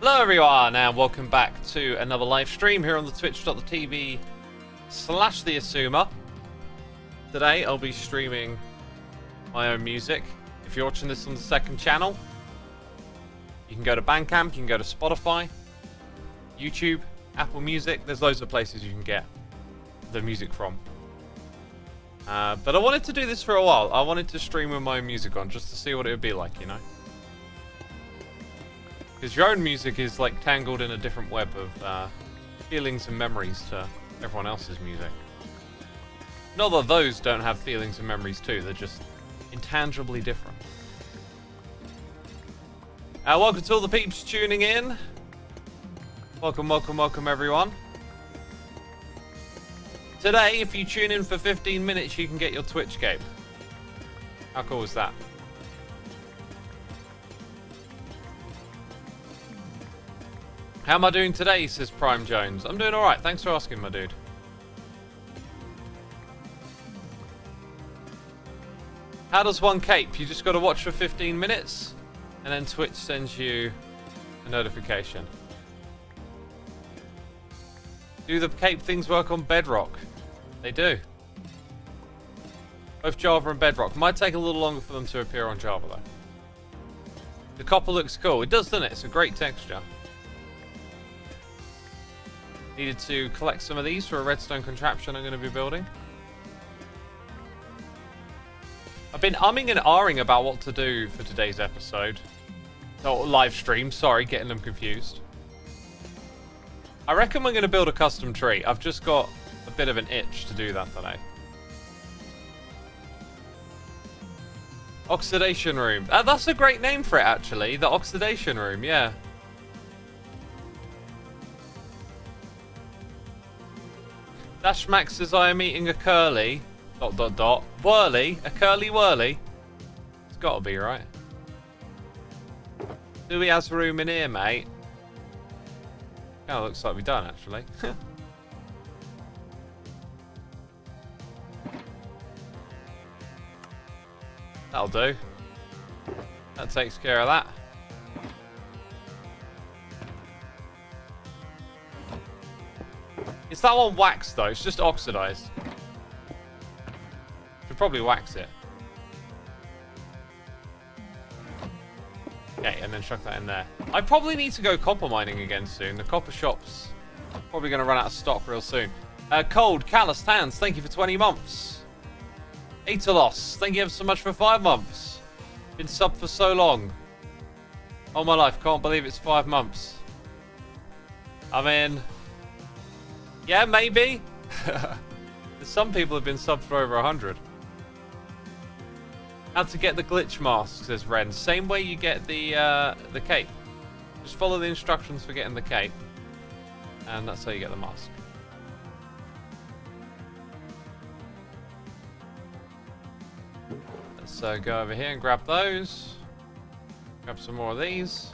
Hello everyone and welcome back to another live stream here on the twitch.tv/the Xisuma. Today I'll be streaming my own music. If you're watching this on the second channel, you can go to Bandcamp, you can go to Spotify, YouTube, Apple Music. There's loads of places you can get the music from. But I wanted to do this for a while. I wanted to stream with my own music on just to see what it would be like, you know? Because your own music is like tangled in a different web of feelings and memories to everyone else's music. Not that those don't have feelings and memories too, they're just intangibly different. Welcome to all the peeps tuning in. Welcome, welcome, welcome everyone. Today, if you tune in for 15 minutes, you can get your Twitch cape. How cool is that? How am I doing today, says Prime Jones. I'm doing alright, thanks for asking, my dude. How does one cape? You just got to watch for 15 minutes, and then Twitch sends you a notification. Do the cape things work on Bedrock? They do. Both Java and Bedrock. Might take a little longer for them to appear on Java, though. The copper looks cool. It does, doesn't it? It's a great texture. Needed to collect some of these for a redstone contraption I'm going to be building. I've been umming and ahhing about what to do for today's episode. Oh, live stream, sorry, getting them confused. I reckon we're going to build a custom tree. I've just got a bit of an itch to do that today. Oxidation room. That's a great name for it, actually. The oxidation room, yeah. Dash Max says I am eating a curly... ... whirly. A curly whirly. It's got to be, right? Do we have room in here, mate? Kind of looks like we've done, actually. That'll do. That takes care of that. Is that one waxed though? It's just oxidized. Should probably wax it. Okay, and then chuck that in there. I probably need to go copper mining again soon. The copper shop's probably going to run out of stock real soon. Cold, Callous Hands, thank you for 20 months. Etalos, thank you ever so much for 5 months. Been subbed for so long. All my life, can't believe it's 5 months. I mean... yeah, maybe. Some people have been subbed for over 100. How to get the glitch mask, says Ren. Same way you get the cape. Just follow the instructions for getting the cape. And that's how you get the mask. Let's go over here and grab those. Grab some more of these.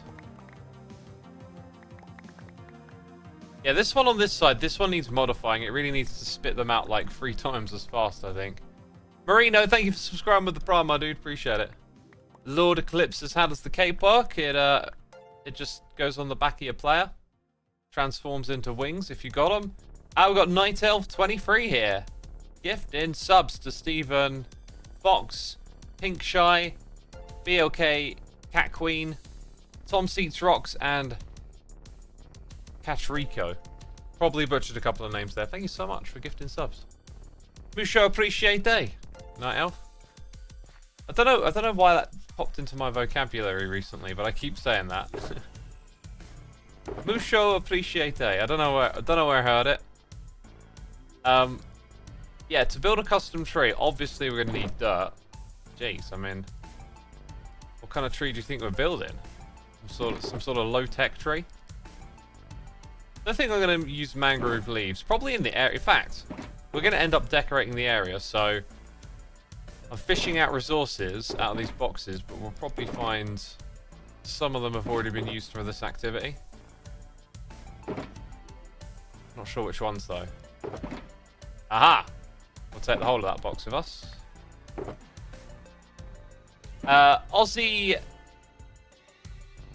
Yeah, this one on this side, this one needs modifying. It really needs to spit them out like 3 times as fast, I think. Marino, thank you for subscribing with the Prime, my dude. Appreciate it. Lord Eclipse says, how does the cape work? It just goes on the back of your player. Transforms into wings if you got them. We've got Night Elf 23 here. Gifting subs to Stephen, Fox, Pink Shy, BLK, Cat Queen, Tom Seats Rocks, and Rico. Probably butchered a couple of names there. Thank you so much for gifting subs. Musho appreciate day. Night Elf. I don't know why that popped into my vocabulary recently, but I keep saying that. Musho appreciate day. I don't know where I heard it. Yeah, to build a custom tree, obviously we're gonna need dirt. Jeez, I mean, what kind of tree do you think we're building? Some sort of low-tech tree? I think I'm going to use mangrove leaves, probably in the area. In fact, we're going to end up decorating the area, so I'm fishing out resources out of these boxes, but we'll probably find some of them have already been used for this activity. Not sure which ones, though. Aha! We'll take the whole of that box with us.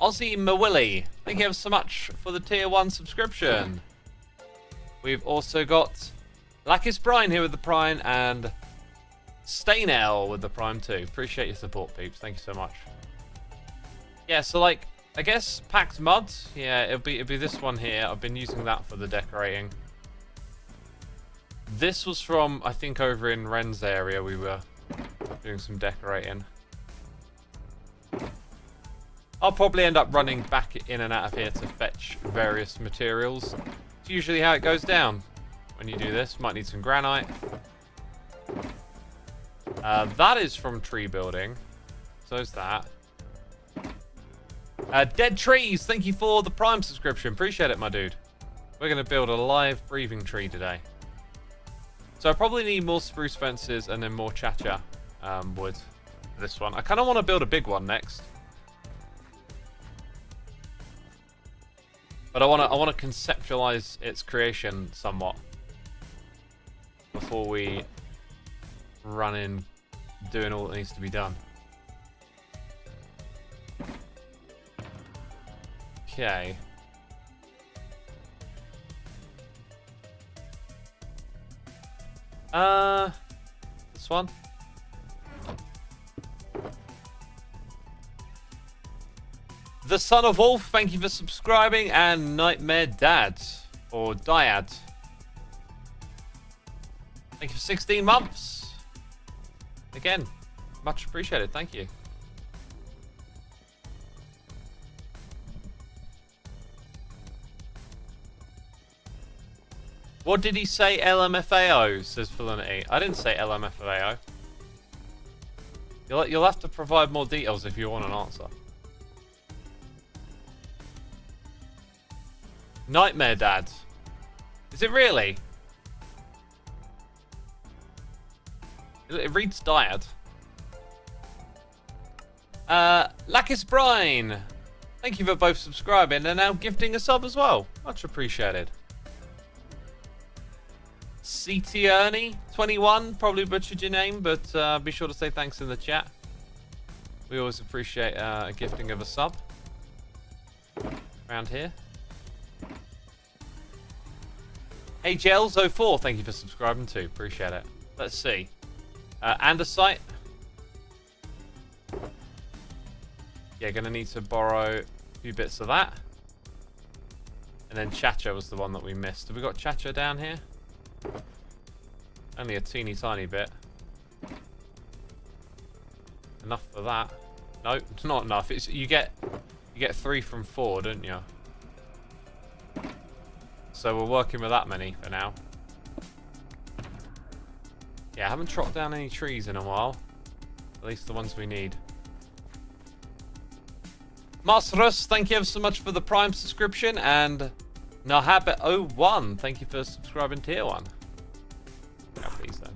Aussie Mawilly, thank you ever so much for the tier 1 subscription. We've also got Lakis Brine here with the Prime and Stainel with the Prime too. Appreciate your support, peeps. Thank you so much. Yeah, so like, I guess packed mud. Yeah, it'll be this one here. I've been using that for the decorating. This was from, I think, over in Ren's area. We were doing some decorating. I'll probably end up running back in and out of here to fetch various materials. It's usually how it goes down when you do this. Might need some granite. That is from tree building. So is that. Dead Trees, thank you for the Prime subscription. Appreciate it, my dude. We're going to build a live breathing tree today. So I probably need more spruce fences and then more chacha wood for this one. I kind of want to build a big one next. But I want to conceptualize its creation somewhat before we run in doing all that needs to be done. Okay. This one. The Son of Wolf, thank you for subscribing, and Nightmare Dad, or Dyad. Thank you for 16 months. Again, much appreciated, thank you. What did he say, LMFAO, says Felinity. I didn't say LMFAO. You'll have to provide more details if you want an answer. Nightmare Dad. Is it really? It reads Dyad. Lakis Brine. Thank you for both subscribing and now gifting a sub as well. Much appreciated. CT Ernie 21, probably butchered your name, but be sure to say thanks in the chat. We always appreciate a gifting of a sub around here. HLs04, thank you for subscribing too. Appreciate it. Let's see. Andesite. Yeah, gonna need to borrow a few bits of that. And then Chacha was the one that we missed. Have we got Chacha down here? Only a teeny tiny bit. Enough for that. No, it's not enough. It's you get 3 from 4, don't you? So we're working with that many for now. Yeah, I haven't chopped down any trees in a while. At least the ones we need. Masterus, thank you ever so much for the Prime subscription. And Nahabit01, thank you for subscribing tier 1. Yeah, please then.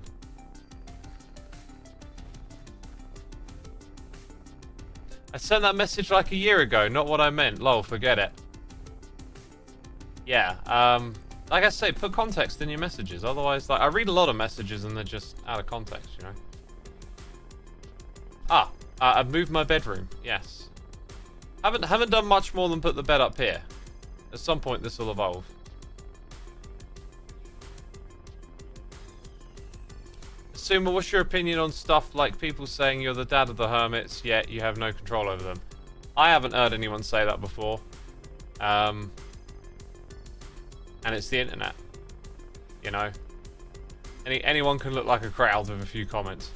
I sent that message like a year ago, not what I meant. Lol, forget it. Yeah, like I say, put context in your messages. Otherwise, like, I read a lot of messages and they're just out of context, you know. I've moved my bedroom. Yes. Haven't done much more than put the bed up here. At some point, this will evolve. Xisuma, what's your opinion on stuff like people saying you're the dad of the hermits, yet you have no control over them? I haven't heard anyone say that before. And it's the internet, you know. Anyone can look like a crowd with a few comments.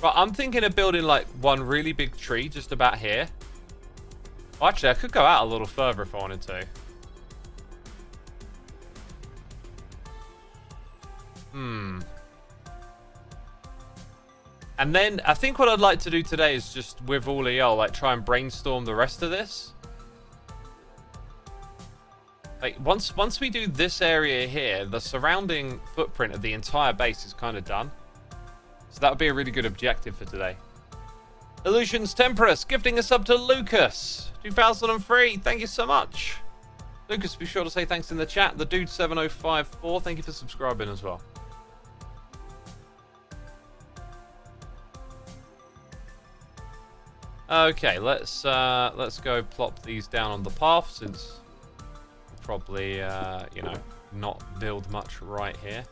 Right, I'm thinking of building like one really big tree just about here. Well, actually, I could go out a little further if I wanted to. And then I think what I'd like to do today is just with all of y'all, like try and brainstorm the rest of this. Like, once we do this area here, the surrounding footprint of the entire base is kind of done. So that would be a really good objective for today. Illusions Temperus, gifting a sub to Lucas. 2003, thank you so much. Lucas, be sure to say thanks in the chat. The Dude 7054, thank you for subscribing as well. Okay, let's go plop these down on the path since we'll probably you know, not build much right here.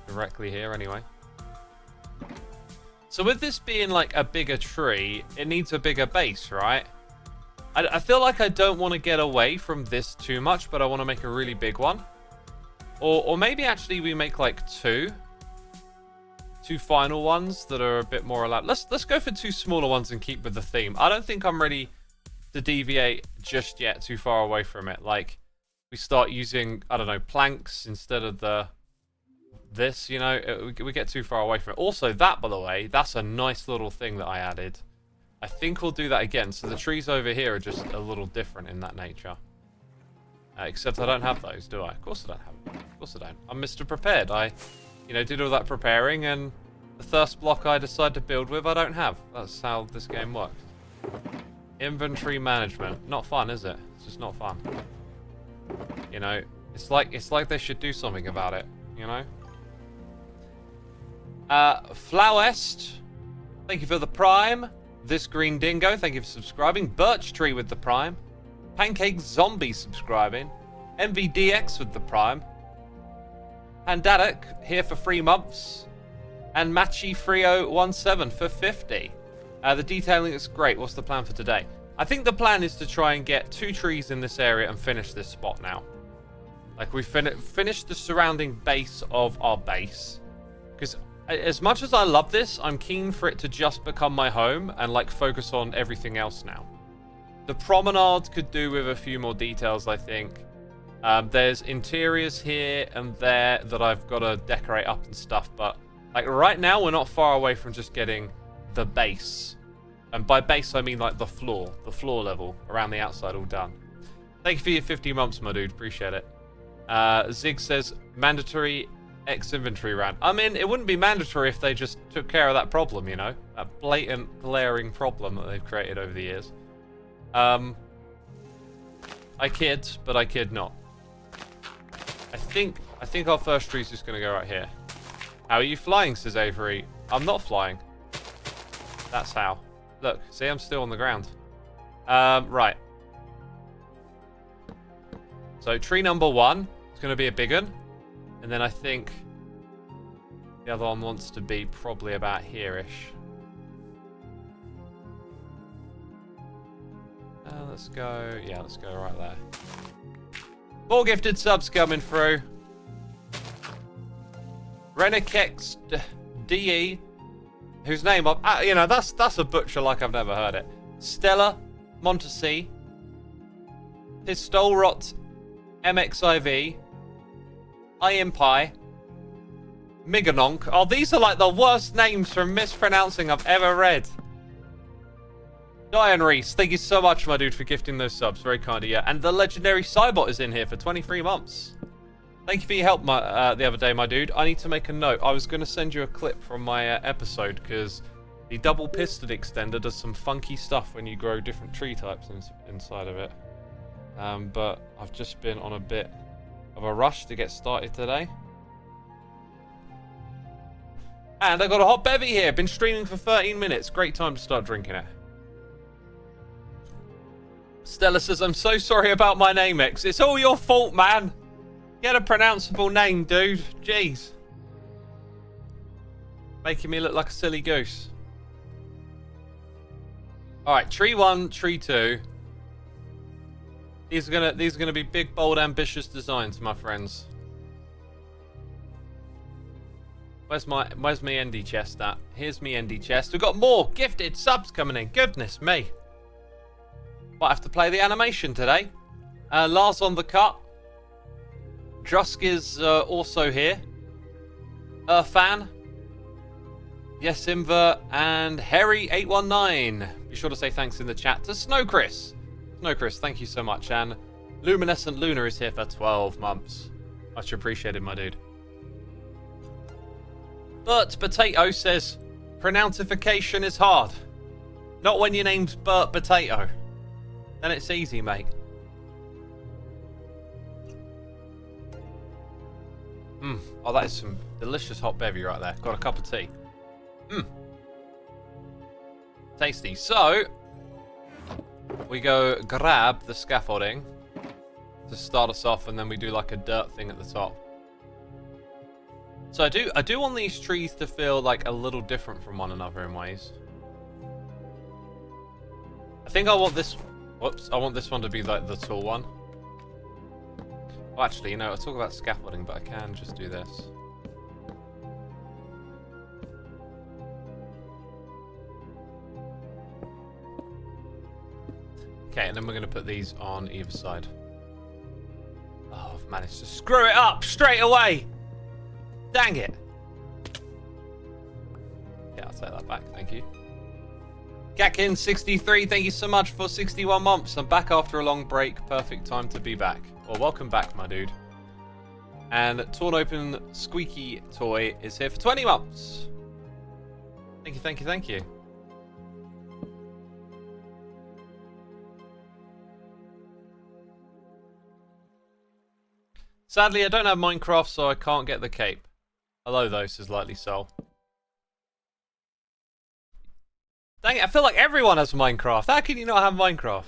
Directly here anyway. So with this being like a bigger tree, it needs a bigger base, right? I feel like I don't want to get away from this too much, but I want to make a really big one. Or maybe actually we make like two final ones that are a bit more allowed. Let's go for two smaller ones and keep with the theme. I don't think I'm ready to deviate just yet too far away from it. Like we start using, I don't know, planks instead of this, you know, we get too far away from it. Also, that, by the way, that's a nice little thing that I added. I think we'll do that again. So the trees over here are just a little different in that nature. Except I don't have those, do I? Of course I don't have them. Of course I don't. I'm Mr. Prepared. I, you know, did all that preparing, and the first block I decide to build with, I don't have. That's how this game works. Inventory management. Not fun, is it? It's just not fun. You know, it's like they should do something about it, you know? Flowest, thank you for the prime. This Green Dingo, thank you for subscribing. Birch Tree with the prime. Pancake Zombie subscribing. MVDX with the prime. Pandatic here for 3 months. And Machi Frio 17 for 50. The detailing is great. What's the plan for today? I think the plan is to try and get 2 trees in this area and finish this spot now. Like we finished the surrounding base of our base. Because as much as I love this, I'm keen for it to just become my home and like focus on everything else now. The promenade could do with a few more details, I think. There's interiors here and there that I've got to decorate up and stuff, but like right now we're not far away from just getting the base. And by base I mean like the floor level around the outside all done. Thank you for your 50 months, my dude, appreciate it. Zig says mandatory X inventory round. I mean, it wouldn't be mandatory if they just took care of that problem, you know? That blatant, glaring problem that they've created over the years. I kid, but I kid not. I think our first tree's just gonna go right here. How are you flying, says Avery. I'm not flying. That's how. Look, see, I'm still on the ground. Right. So tree number 1 is gonna be a big one. And then I think the other one wants to be probably about here-ish. Let's go... Yeah, let's go right there. More gifted subs coming through. Renikex DE, whose name... you know, that's a butcher like I've never heard it. Stella Montesi. Pistolrot MXIV. Iampi, Miganonk. Oh, these are like the worst names for mispronouncing I've ever read. Diane Reese, thank you so much, my dude, for gifting those subs. Very kind of you. And the legendary Cybot is in here for 23 months. Thank you for your help the other day, my dude. I need to make a note. I was going to send you a clip from my episode because the double piston extender does some funky stuff when you grow different tree types inside of it. But I've just been on a bit of a rush to get started today. And I got a hot bevy here. Been streaming for 13 minutes. Great time to start drinking it. Stella says, I'm so sorry about my name, X. It's all your fault, man. Get a pronounceable name, dude. Jeez. Making me look like a silly goose. Alright, tree 1, tree 2. These are gonna be big, bold, ambitious designs, my friends. Where's me endy chest at? Here's me endy chest. We've got more gifted subs coming in. Goodness me. Might have to play the animation today. Lars on the cut. Drusk is also here. Fan. Yes, Inver and Harry819. Be sure to say thanks in the chat to Snow Chris. Snow Chris, thank you so much. And Luminescent Lunar is here for 12 months. Much appreciated, my dude. Bert Potato says, pronountification is hard. Not when your name's Bert Potato. Then it's easy, mate. Oh, that is some delicious hot bevy right there. Got a cup of tea. Tasty. So, we go grab the scaffolding to start us off, and then we do like a dirt thing at the top. So I do want these trees to feel like a little different from one another in ways. I think I want this... Whoops, I want this one to be like the tall one. Well, actually, you know, I'll talk about scaffolding, but I can just do this. Okay, and then we're going to put these on either side. Oh, I've managed to screw it up straight away! Dang it! Yeah, I'll take that back, thank you. Gatkin63, thank you so much for 61 months. I'm back after a long break. Perfect time to be back. Well, welcome back, my dude. And Torn Open Squeaky Toy is here for 20 months. Thank you, thank you, thank you. Sadly, I don't have Minecraft, so I can't get the cape. Hello, though, says Lightly Soul. Dang it, I feel like everyone has Minecraft. How can you not have Minecraft?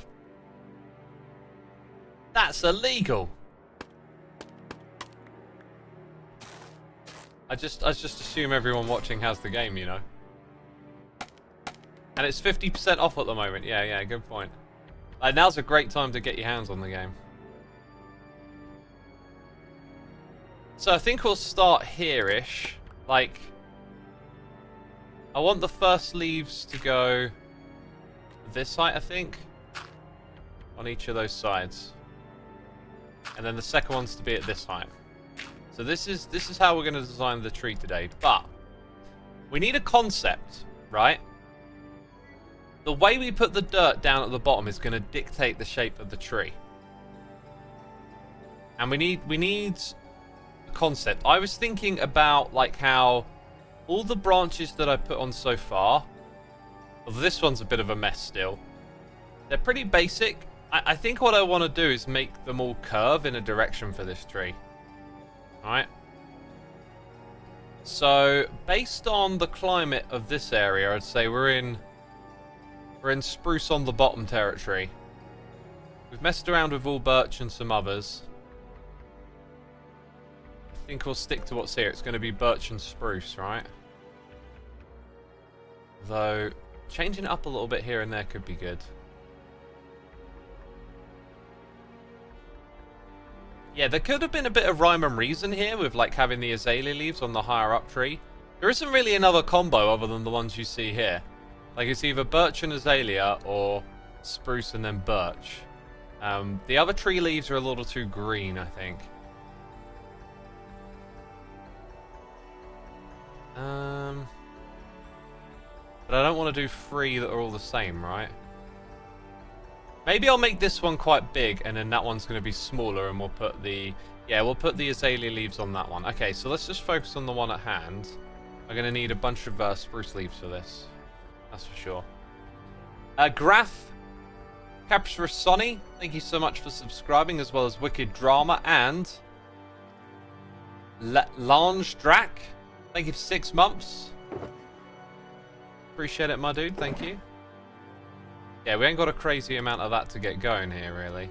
That's illegal. I just assume everyone watching has the game, you know. And it's 50% off at the moment. Yeah, good point. Now's a great time to get your hands on the game. So I think we'll start here-ish. Like, I want the first leaves to go this height, I think, on each of those sides, and then the second one's to be at this height. So this is how we're going to design the tree today. But we need a concept, right? The way we put the dirt down at the bottom is going to dictate the shape of the tree, and we need a concept. I was thinking about like how all the branches that I put on so far, well, this one's a bit of a mess still. They're pretty basic. I think what I want to do is make them all curve in a direction for this tree. Alright. So, based on the climate of this area, I'd say we're in spruce on the bottom territory. We've messed around with all birch and some others. I think we'll stick to what's here. It's going to be birch and spruce, right? Though, changing it up a little bit here and there could be good. Yeah, there could have been a bit of rhyme and reason here with like having the azalea leaves on the higher up tree. There isn't really another combo other than the ones you see here. Like it's either birch and azalea or spruce and then birch. The other tree leaves are a little too green, I think. But I don't want to do 3 that are all the same, right? Maybe I'll make this one quite big, and then that one's going to be smaller, and we'll put the... Yeah, we'll put the azalea leaves on that one. Okay, so let's just focus on the one at hand. I'm going to need a bunch of spruce leaves for this. That's for sure. Graph, Capricious Sonny, thank you so much for subscribing, as well as Wicked Drama, and... Lange Drac, thank you for 6 months. Appreciate it, my dude. Thank you. Yeah, we ain't got a crazy amount of that to get going here, really.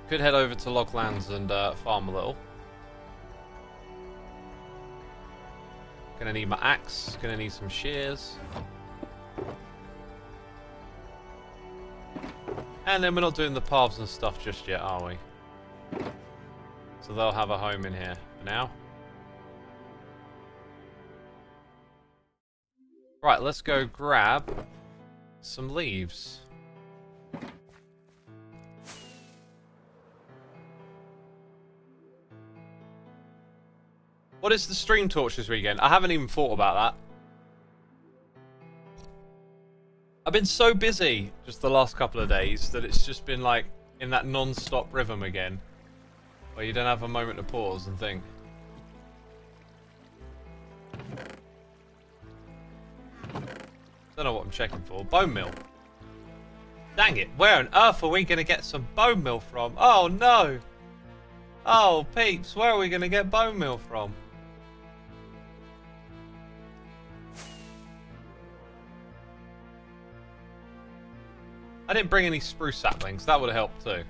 Could head over to Loglands and farm a little. Gonna need my axe. Gonna need some shears. And then we're not doing the paths and stuff just yet, are we? So they'll have a home in here for now. Right, let's go grab some leaves. What is the stream torch this weekend? I haven't even thought about that. I've been so busy just the last couple of days that it's just been like in that non-stop rhythm again, where you don't have a moment to pause and think. Don't know what I'm checking for. Bone meal. Dang it. Where on earth are we going to get some bone meal from? Oh, no. Oh, peeps. Where are we going to get bone meal from? I didn't bring any spruce saplings. That would have helped too.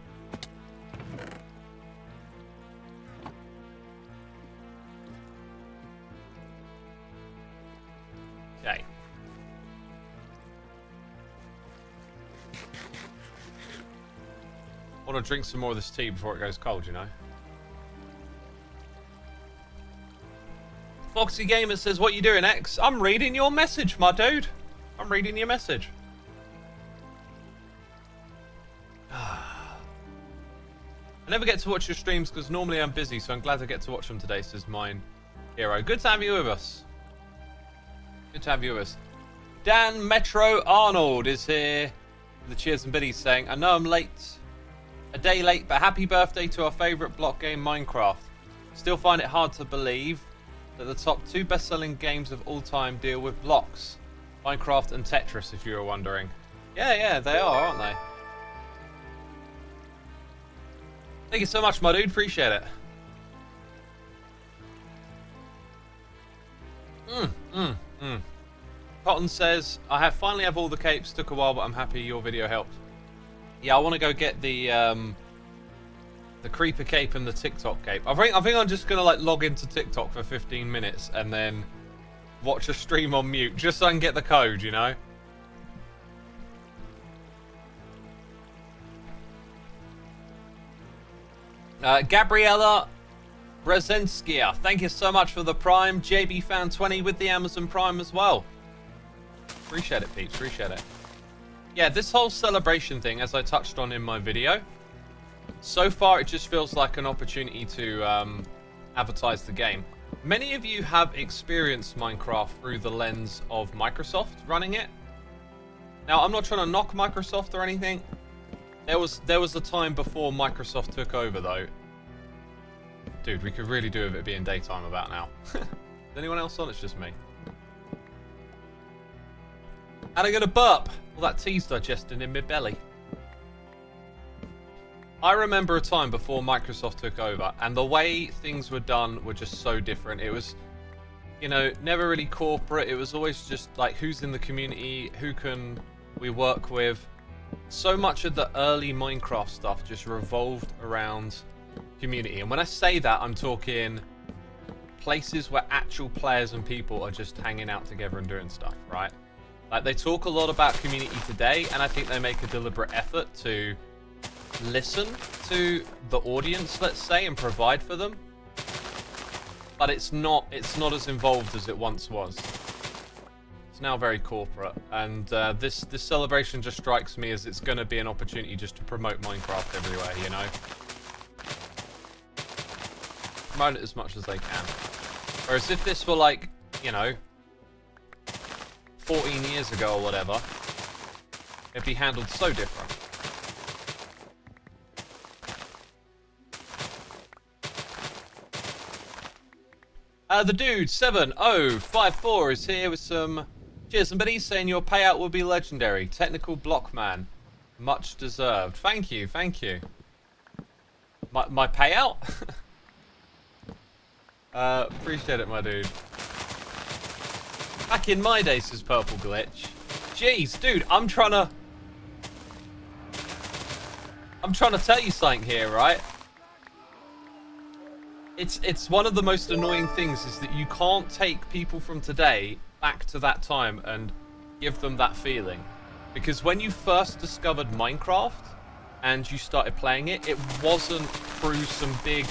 Okay. I want to drink some more of this tea before it goes cold, you know. Foxy Gamer says, what you doing, X? I'm reading your message, my dude. I'm reading your message. I never get to watch your streams because normally I'm busy, so I'm glad I get to watch them today, says Mine Hero. Good to have you with us. Good to have you with us. Dan Metro Arnold is here. The cheers and biddies saying, I know I'm late. A day late, but happy birthday to our favourite block game, Minecraft. Still find it hard to believe that the top 2 best-selling games of all time deal with blocks. Minecraft and Tetris, if you were wondering. Yeah, they are, aren't they? Thank you so much, my dude. Appreciate it. Cotton says, I finally have all the capes. Took a while, but I'm happy your video helped. Yeah, I want to go get the creeper cape and the TikTok cape. I think I'm just gonna like log into TikTok for 15 minutes and then watch a stream on mute just so I can get the code, you know. Gabriella Brezenskia, thank you so much for the Prime. JB Fan 20 with the Amazon Prime as well. Appreciate it, Pete. Appreciate it. Yeah, this whole celebration thing, as I touched on in my video, so far it just feels like an opportunity to advertise the game. Many of you have experienced Minecraft through the lens of Microsoft running it. Now, I'm not trying to knock Microsoft or anything. There was a time before Microsoft took over, though. Dude, we could really do with it being daytime about now. Is anyone else on? It's just me. And I'm gonna burp. All that tea's digesting in my belly. I remember a time before Microsoft took over, and the way things were done were just so different. It was, you know, never really corporate. It was always just like, who's in the community? Who can we work with? So much of the early Minecraft stuff just revolved around community. And when I say that, I'm talking places where actual players and people are just hanging out together and doing stuff, right? Like, they talk a lot about community today, and I think they make a deliberate effort to listen to the audience, let's say, and provide for them. But it's not as involved as it once was. It's now very corporate, and this celebration just strikes me as it's going to be an opportunity just to promote Minecraft everywhere, you know? Promote it as much as they can. Whereas if this were like, you know, 14 years ago or whatever, it'd be handled so different. The dude 7054 is here with some cheers and biddies saying your payout will be legendary. Technical block man, much deserved. Thank you, thank you. My payout? Appreciate it, my dude. Back in my day, says Purple Glitch. Jeez, dude, I'm trying to tell you something here, right? It's one of the most annoying things is that you can't take people from today back to that time and give them that feeling. Because when you first discovered Minecraft and you started playing it, it wasn't through some big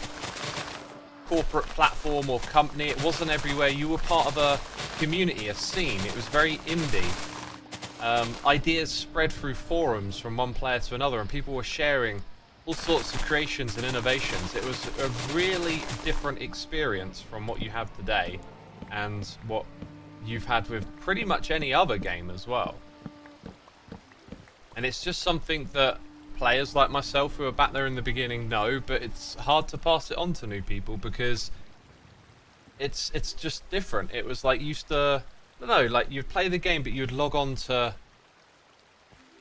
corporate platform or company. It wasn't everywhere. You were part of a community, a scene. It was very indie. Ideas spread through forums from one player to another, and people were sharing all sorts of creations and innovations. It was a really different experience from what you have today and what you've had with pretty much any other game as well. And it's just something that players like myself who are back there in the beginning know, but it's hard to pass it on to new people because it's just different. It was like used to, I don't know, like you'd play the game but you'd log on to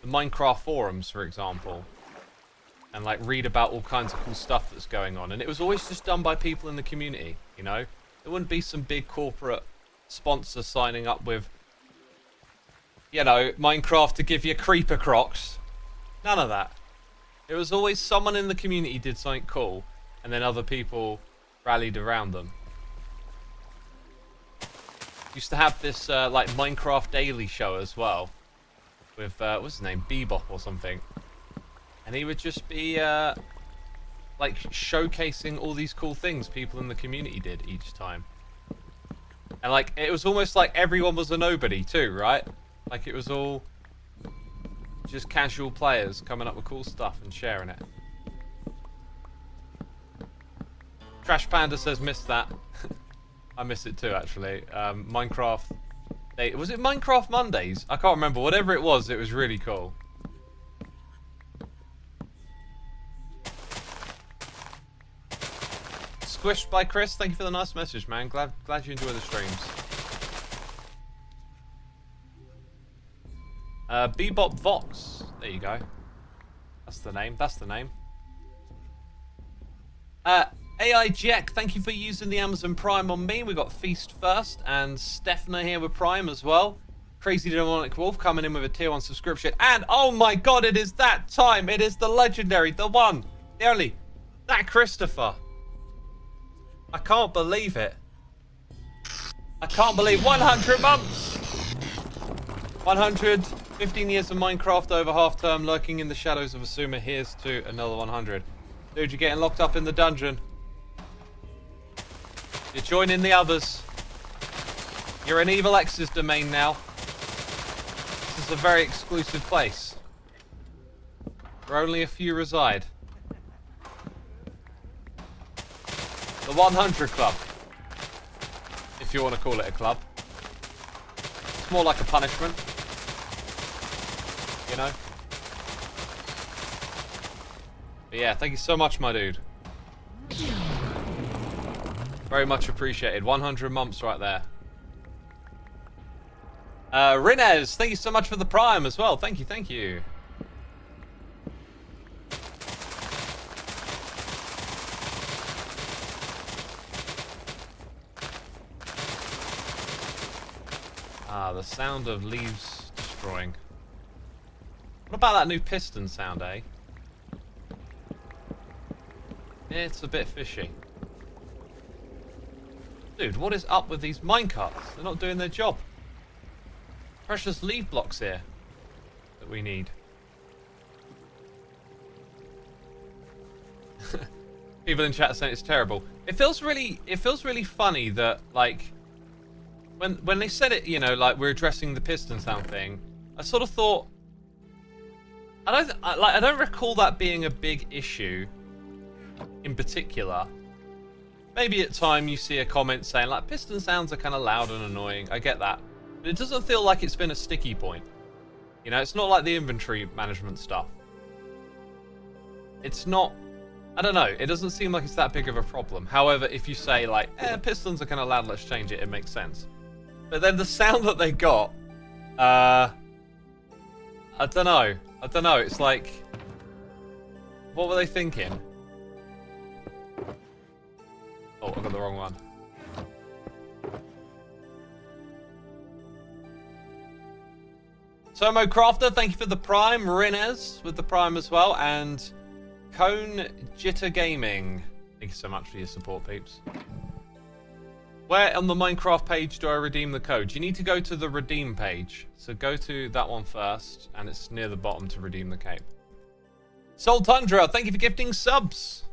the Minecraft forums, for example, and like read about all kinds of cool stuff that's going on, and it was always just done by people in the community, you know? There wouldn't be some big corporate sponsor signing up with, you know, Minecraft to give you creeper crocs. None of that. It was always someone in the community did something cool, and then other people rallied around them. Used to have this like Minecraft daily show as well, with what's his name, Bebop or something, and he would just be like showcasing all these cool things people in the community did each time. And like it was almost like everyone was a nobody too, right? Like it was all just casual players coming up with cool stuff and sharing it. Trash Panda says missed that. I miss it too actually. Minecraft was it Minecraft Mondays? I can't remember. Whatever it was really cool. Squished by Chris, thank you for the nice message, man. Glad you enjoy the streams. Bebop Vox. There you go. That's the name. That's the name. AI Jack, thank you for using the Amazon Prime on me. We got Feast first, and Stephna here with Prime as well. Crazy Demonic Wolf coming in with a tier 1 subscription. And oh my god, it is that time. It is the legendary, the one, the only, that Christopher. I can't believe it. I can't believe 100 months. 115 years of Minecraft over half term, lurking in the shadows of Xisuma. Here's to another 100. Dude, you're getting locked up in the dungeon. You're joining the others. You're in Evil X's domain now. This is a very exclusive place, where only a few reside. The 100 Club, if you want to call it a club. It's more like a punishment, you know? But yeah, thank you so much, my dude. Very much appreciated. 100 months right there. Rinez, thank you so much for the Prime as well. Thank you, thank you. The sound of leaves destroying. What about that new piston sound, eh? It's a bit fishy. Dude, what is up with these minecarts? They're not doing their job. Precious leaf blocks here that we need. People in chat saying it's terrible. It feels really funny that like when they said it, you know, like we're addressing the piston sound thing. I sort of thought I don't recall that being a big issue in particular. Maybe at time you see a comment saying like piston sounds are kind of loud and annoying. I get that. But it doesn't feel like it's been a sticky point. You know, it's not like the inventory management stuff. It's not, I don't know, it doesn't seem like it's that big of a problem. However, if you say like, pistons are kind of loud, let's change it, it makes sense. But then the sound that they got, I don't know, it's like, what were they thinking? Oh, I got the wrong one. Somo Crafter, thank you for the Prime. Rinez with the Prime as well. And Cone Jitter Gaming. Thank you so much for your support, peeps. Where on the Minecraft page do I redeem the code? You need to go to the redeem page. So go to that one first, and it's near the bottom to redeem the cape. Soul Tundra, thank you for gifting subs.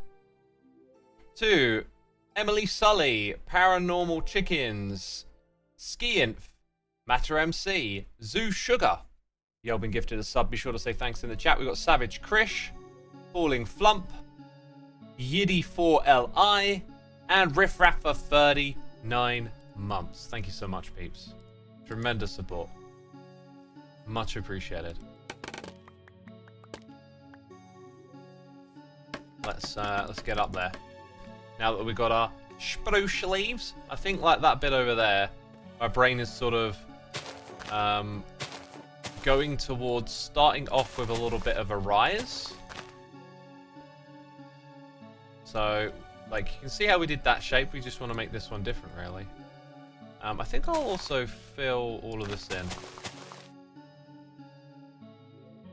To Emily Sully, Paranormal Chickens, Skiinf, Matter MC, Zoo Sugar. Y'all been gifted a sub. Be sure to say thanks in the chat. We've got Savage Krish, Falling Flump, Yiddy4Li, and Riff Raff for 39 months. Thank you so much, peeps. Tremendous support. Much appreciated. Let's get up there. Now that we've got our spruce leaves, I think like that bit over there, my brain is sort of going towards starting off with a little bit of a rise. So, like, you can see how we did that shape. We just want to make this one different, really. I think I'll also fill all of this in.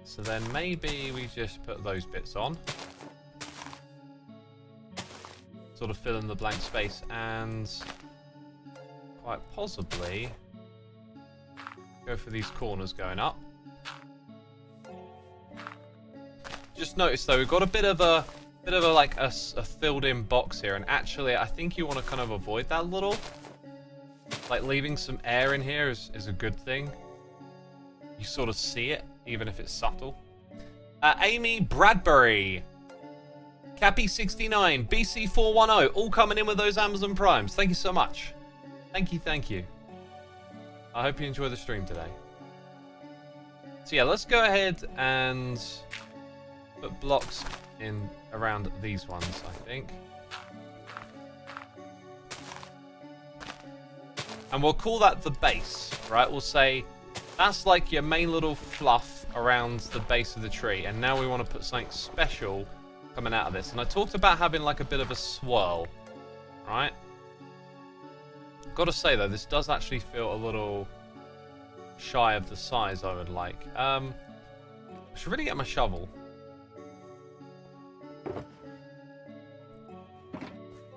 So then maybe we just put those bits on. Sort of fill in the blank space, and quite possibly go for these corners going up. Just notice though, we've got a bit of a like a filled in box here, and actually I think you want to kind of avoid that a little. Like leaving some air in here is a good thing. You sort of see it, even if it's subtle. Amy Bradbury, Cappy69, BC410, all coming in with those Amazon Primes. Thank you so much. Thank you, thank you. I hope you enjoy the stream today. So yeah, let's go ahead and put blocks in around these ones, I think. And we'll call that the base, right? We'll say that's like your main little fluff around the base of the tree. And now we want to put something special coming out of this. And I talked about having like a bit of a swirl, right? Got to say though, this does actually feel a little shy of the size I would like. I should really get my shovel.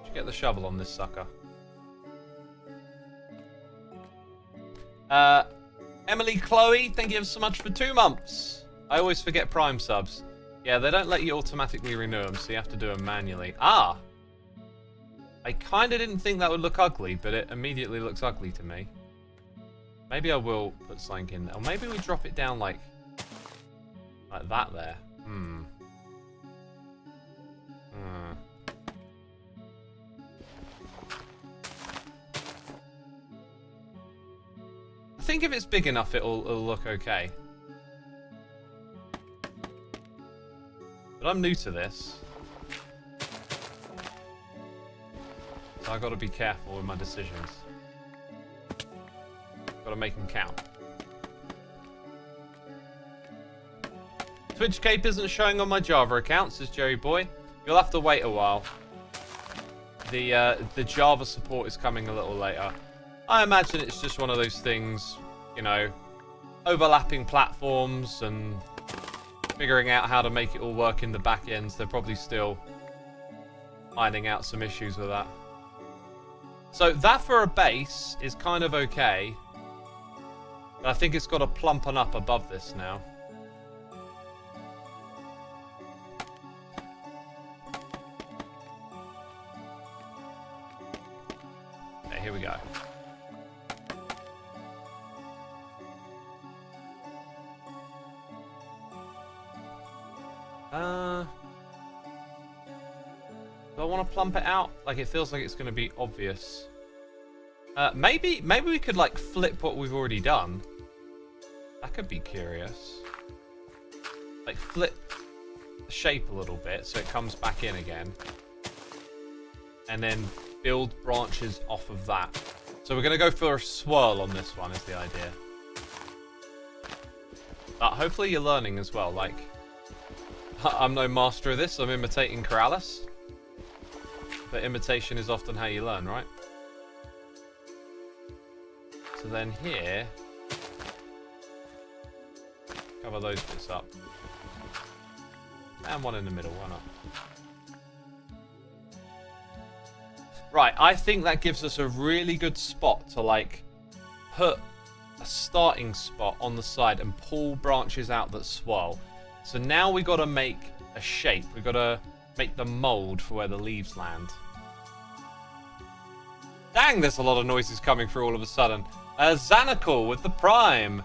Should get the shovel on this sucker. Emily Chloe, thank you so much for 2 months. I always forget Prime subs. Yeah, they don't let you automatically renew them, so you have to do them manually. Ah! I kind of didn't think that would look ugly, but it immediately looks ugly to me. Maybe I will put something in there. Or maybe we drop it down like that there. I think if it's big enough, it'll look okay. But I'm new to this, so I got to be careful with my decisions. Got to make them count. Twitch Cape isn't showing on my Java account, says Jerry Boy. You'll have to wait a while. The Java support is coming a little later. I imagine it's just one of those things, you know, overlapping platforms and figuring out how to make it all work in the back ends. They're probably still ironing out some issues with that. So that for a base is kind of okay. But I think it's got to plumpen up above this now. Okay, here we go. Do I want to plump it out? Like, it feels like it's going to be obvious. Maybe we could, like, flip what we've already done. That could be curious. Like, flip the shape a little bit so it comes back in again. And then build branches off of that. So we're going to go for a swirl on this one is the idea. But hopefully you're learning as well. Like, I'm no master of this. I'm imitating Corrales. But imitation is often how you learn, right? So then here, cover those bits up. And one in the middle, why not? Right, I think that gives us a really good spot to, like, put a starting spot on the side and pull branches out that swirl. So now we got to make a shape. We've got to make the mold for where the leaves land. Dang, there's a lot of noises coming through all of a sudden. Xanacal with the Prime.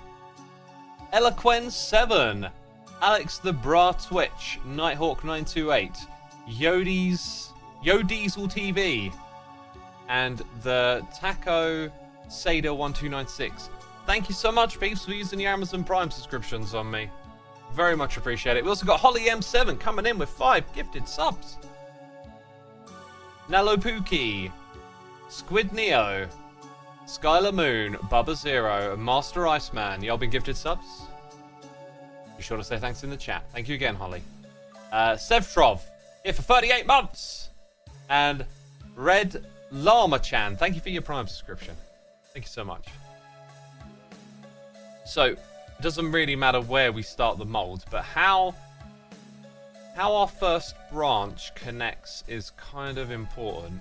Eloquen7. Alex the Bra Twitch. Nighthawk928. Yodiesel TV. And the Taco Sada1296. Thank you so much, peeps, for using your Amazon Prime subscriptions on me. Very much appreciate it. We also got Holly M7 coming in with 5 gifted subs. Nalopuki. Squid Neo. Skylar Moon. Bubba Zero. And Master Iceman. Y'all been gifted subs? Be sure to say thanks in the chat. Thank you again, Holly. Sevtrov. Here for 38 months. And Red Llama Chan. Thank you for your Prime subscription. Thank you so much. So, It doesn't really matter where we start the mold, but how our first branch connects is kind of important.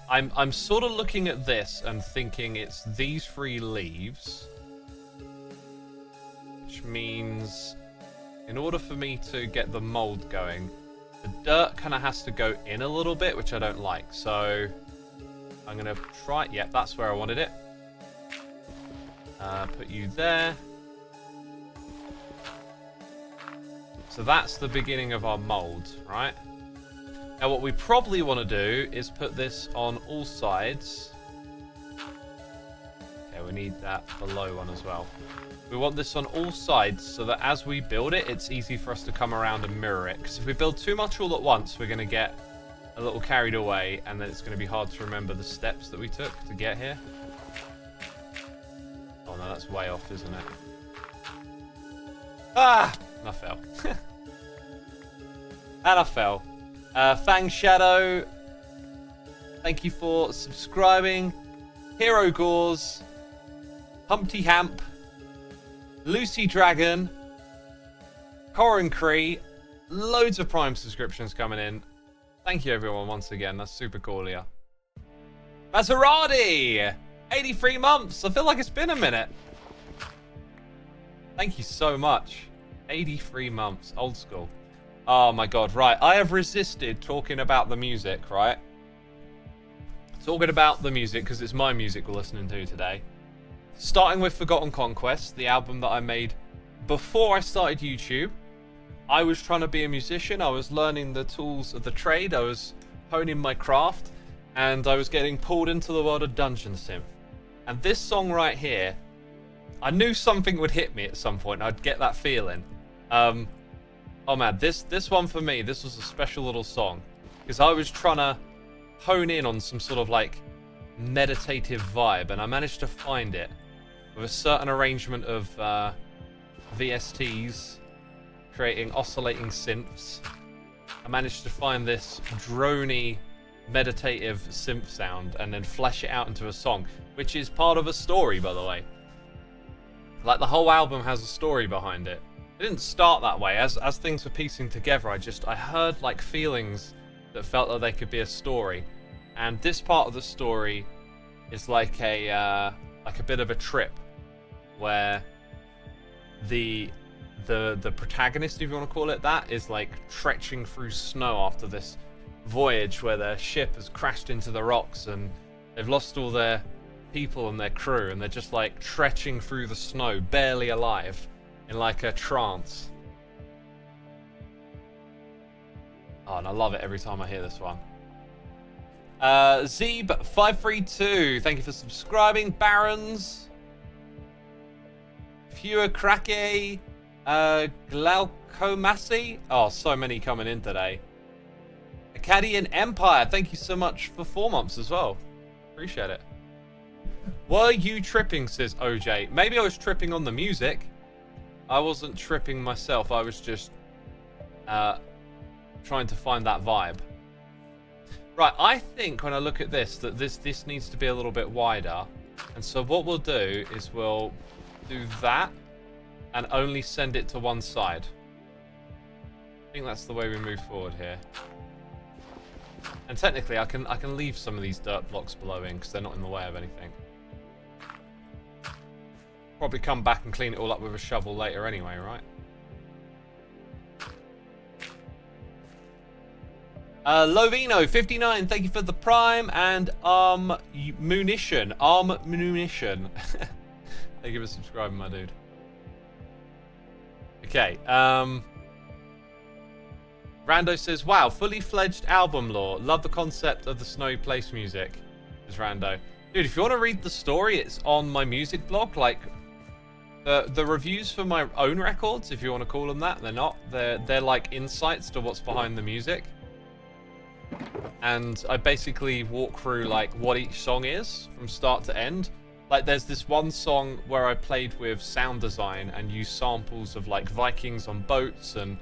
I'm sort of looking at this and thinking it's these 3 leaves, which means in order for me to get the mold going, the dirt kind of has to go in a little bit, which I don't like. So I'm going to try. Yeah, that's where I wanted it. Put you there. So that's the beginning of our mold, right? Now what we probably want to do is put this on all sides. Okay, we need that below one as well. We want this on all sides so that as we build it, it's easy for us to come around and mirror it. Because if we build too much all at once, we're going to get a little carried away, and then it's going to be hard to remember the steps that we took to get here. Oh no, that's way off, isn't it? Ah! And I fell. And I fell. Fang Shadow, thank you for subscribing. Hero Gauze, Humpty Hamp, Lucy Dragon, Corin Cree, loads of Prime subscriptions coming in. Thank you everyone once again, that's super cool here. Maserati, 83 months, I feel like it's been a minute. Thank you so much. 83 months, old school. Oh my god, right. I have resisted talking about the music, right? Talking about the music, because it's my music we're listening to today. Starting with Forgotten Conquest, the album that I made before I started YouTube. I was trying to be a musician. I was learning the tools of the trade. I was honing my craft. And I was getting pulled into the world of Dungeon Synth. And this song right here, I knew something would hit me at some point. I'd get that feeling. Oh man, this one for me, this was a special little song. Because I was trying to hone in on some sort of like meditative vibe. And I managed to find it with a certain arrangement of VSTs creating oscillating synths. I managed to find this droney meditative synth sound and then flesh it out into a song. Which is part of a story, by the way. Like the whole album has a story behind it. It didn't start that way. As things were piecing together, I heard like feelings that felt that they could be a story, and this part of the story is like a bit of a trip, where the protagonist, if you want to call it that, is like trekking through snow after this voyage where their ship has crashed into the rocks and they've lost all their people and their crew, and they're just like trekking through the snow, barely alive. In like a trance. Oh, and I love it every time I hear this one. Zeeb532, thank you for subscribing. Barons. Fewer Krake. Glaucomasi. Oh, so many coming in today. Acadian Empire, thank you so much for 4 months as well. Appreciate it. Were you tripping, says OJ. Maybe I was tripping on the music. I wasn't tripping myself. I was just trying to find that vibe. Right, I think when I look at this, that this needs to be a little bit wider. And so what we'll do is we'll do that and only send it to one side. I think that's the way we move forward here. And technically, I can leave some of these dirt blocks below in because they're not in the way of anything. Probably come back and clean it all up with a shovel later anyway, right? Lovino59, thank you for the prime, and Munition. Munition. Thank you for subscribing, my dude. Okay, Rando says, wow, fully fledged album lore. Love the concept of the snowy place music. Is Rando. Dude, if you want to read the story, it's on my music blog. Like, the reviews for my own records, if you want to call them that, they're not. They're like insights to what's behind the music. And I basically walk through like what each song is from start to end. Like there's this one song where I played with sound design and used samples of like Vikings on boats and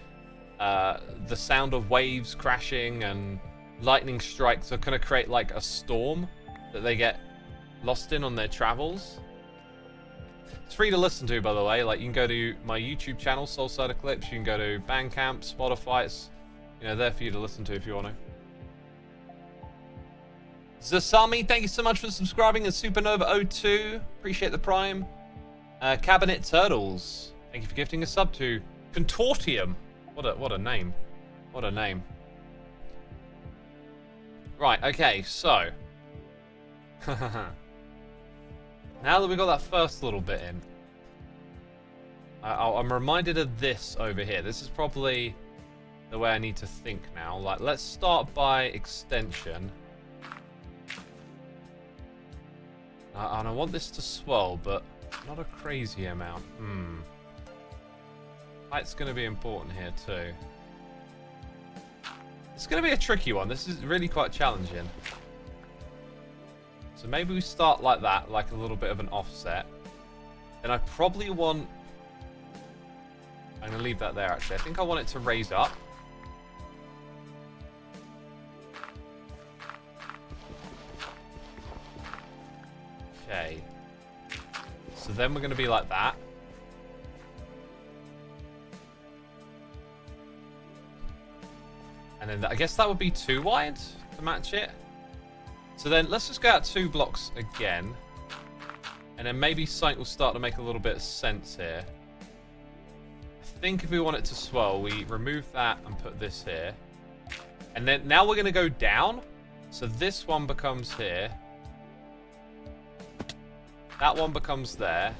the sound of waves crashing and lightning strikes to kind of create like a storm that they get lost in on their travels. It's free to listen to, by the way. Like, you can go to my YouTube channel, Soulside Eclipse. You can go to Bandcamp, Spotify. It's, you know, there for you to listen to if you want to. Zasami, thank you so much for subscribing. And Supernova02, appreciate the Prime. Cabinet Turtles, thank you for gifting a sub to Contortium. What a name. What a name. Right, okay, so. Now that we've got that first little bit in, I'm reminded of this over here. This is probably the way I need to think now. Like, let's start by extension. And I want this to swell, but not a crazy amount. Height's going to be important here too. It's going to be a tricky one. This is really quite challenging. So maybe we start like that, like a little bit of an offset. And I probably want... I'm going to leave that there, actually. I think I want it to raise up. Okay. So then we're going to be like that. And then I guess that would be too wide to match it. So then let's just go out 2 blocks again. And then maybe something will start to make a little bit of sense here. I think if we want it to swell, we remove that and put this here. And then now we're going to go down. So this one becomes here. That one becomes there.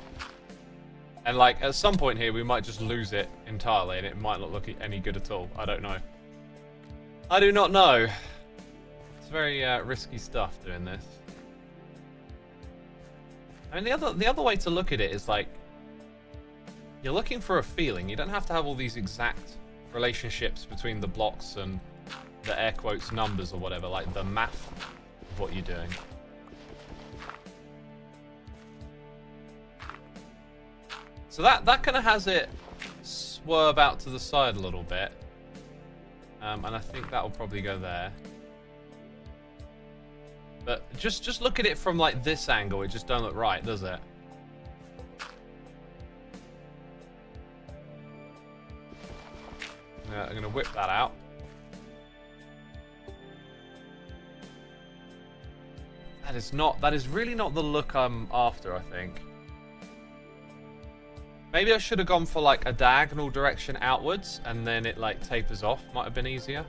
And like at some point here, we might just lose it entirely and it might not look any good at all. I don't know. I do not know. It's very risky stuff doing this. I mean, the other way to look at it is like, you're looking for a feeling. You don't have to have all these exact relationships between the blocks and the air quotes numbers or whatever, like the math of what you're doing. So that kind of has it swerve out to the side a little bit. And I think that will probably go there. But just look at it from like this angle. It just don't look right, does it? I'm going to whip that out. That is really not the look I'm after, I think. Maybe I should have gone for like a diagonal direction outwards and then it like tapers off. Might have been easier.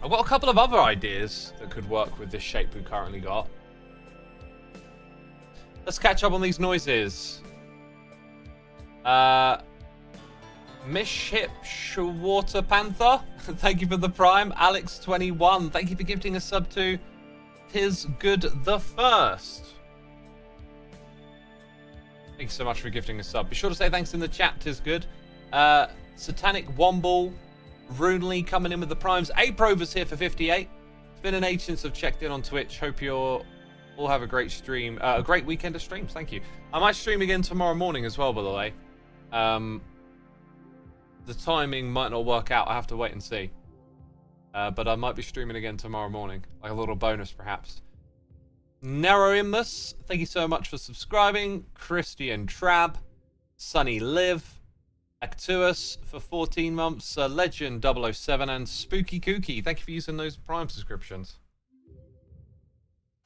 I've got a couple of other ideas that could work with this shape we've currently got. Let's catch up on these noises. Miship Water Panther, thank you for the Prime. Alex21, thank you for gifting a sub to Tis Good the First. Thank you so much for gifting a sub. Be sure to say thanks in the chat, Tis Good. Satanic Womble, Runely coming in with the Primes. Aprover's here for 58. It's been an age since I've checked in on Twitch. Hope you're all have a great stream, a great weekend of streams. Thank you. I might stream again tomorrow morning as well, by the way. The timing might not work out. I have to wait and see. But I might be streaming again tomorrow morning. Like a little bonus, perhaps. Narrowimus, thank you so much for subscribing. Christian Trab. Sunny Liv. Actuous for 14 months. Legend 007 and Spooky Kooky. Thank you for using those Prime subscriptions.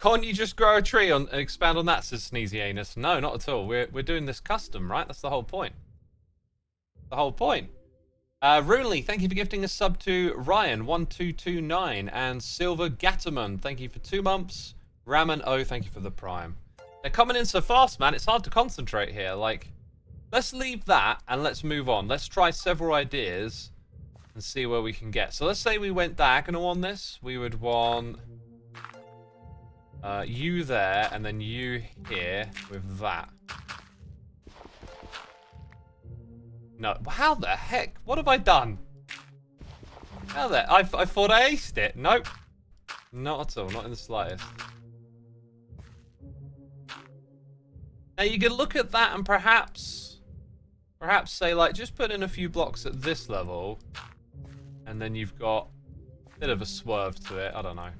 Can't you just grow a tree and expand on that, says Sneezy Anus? No, not at all. We're doing this custom, right? That's the whole point. The whole point. Runely, thank you for gifting a sub to Ryan1229 and Silver Gatterman. Thank you for 2 months. Ramen O, thank you for the Prime. They're coming in so fast, man. It's hard to concentrate here. Like, let's leave that and let's move on. Let's try several ideas and see where we can get. So let's say we went diagonal on this. We would want you there and then you here with that. No, how the heck? What have I done? How the... I thought I aced it. Nope. Not at all. Not in the slightest. Now you can look at that and perhaps say like, just put in a few blocks at this level. And then you've got a bit of a swerve to it. I don't know.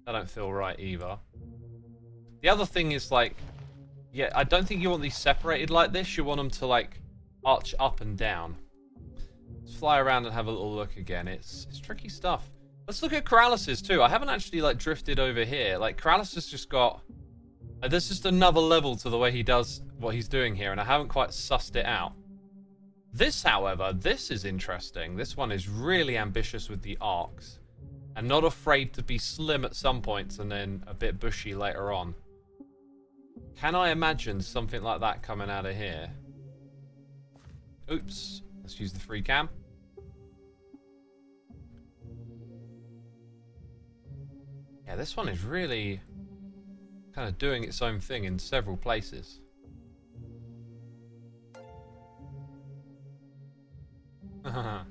That don't feel right either. The other thing is, like, yeah, I don't think you want these separated like this. You want them to, like, arch up and down. Let's fly around and have a little look again. It's tricky stuff. Let's look at Corralis's too. I haven't actually, like, drifted over here. Like, Corralis has just got... there's just another level to the way he does what he's doing here, and I haven't quite sussed it out. This, however, this is interesting. This one is really ambitious with the arcs, and not afraid to be slim at some points and then a bit bushy later on. Can I imagine something like that coming out of here? Oops. Let's use the free cam. Yeah, this one is really kind of doing its own thing in several places. I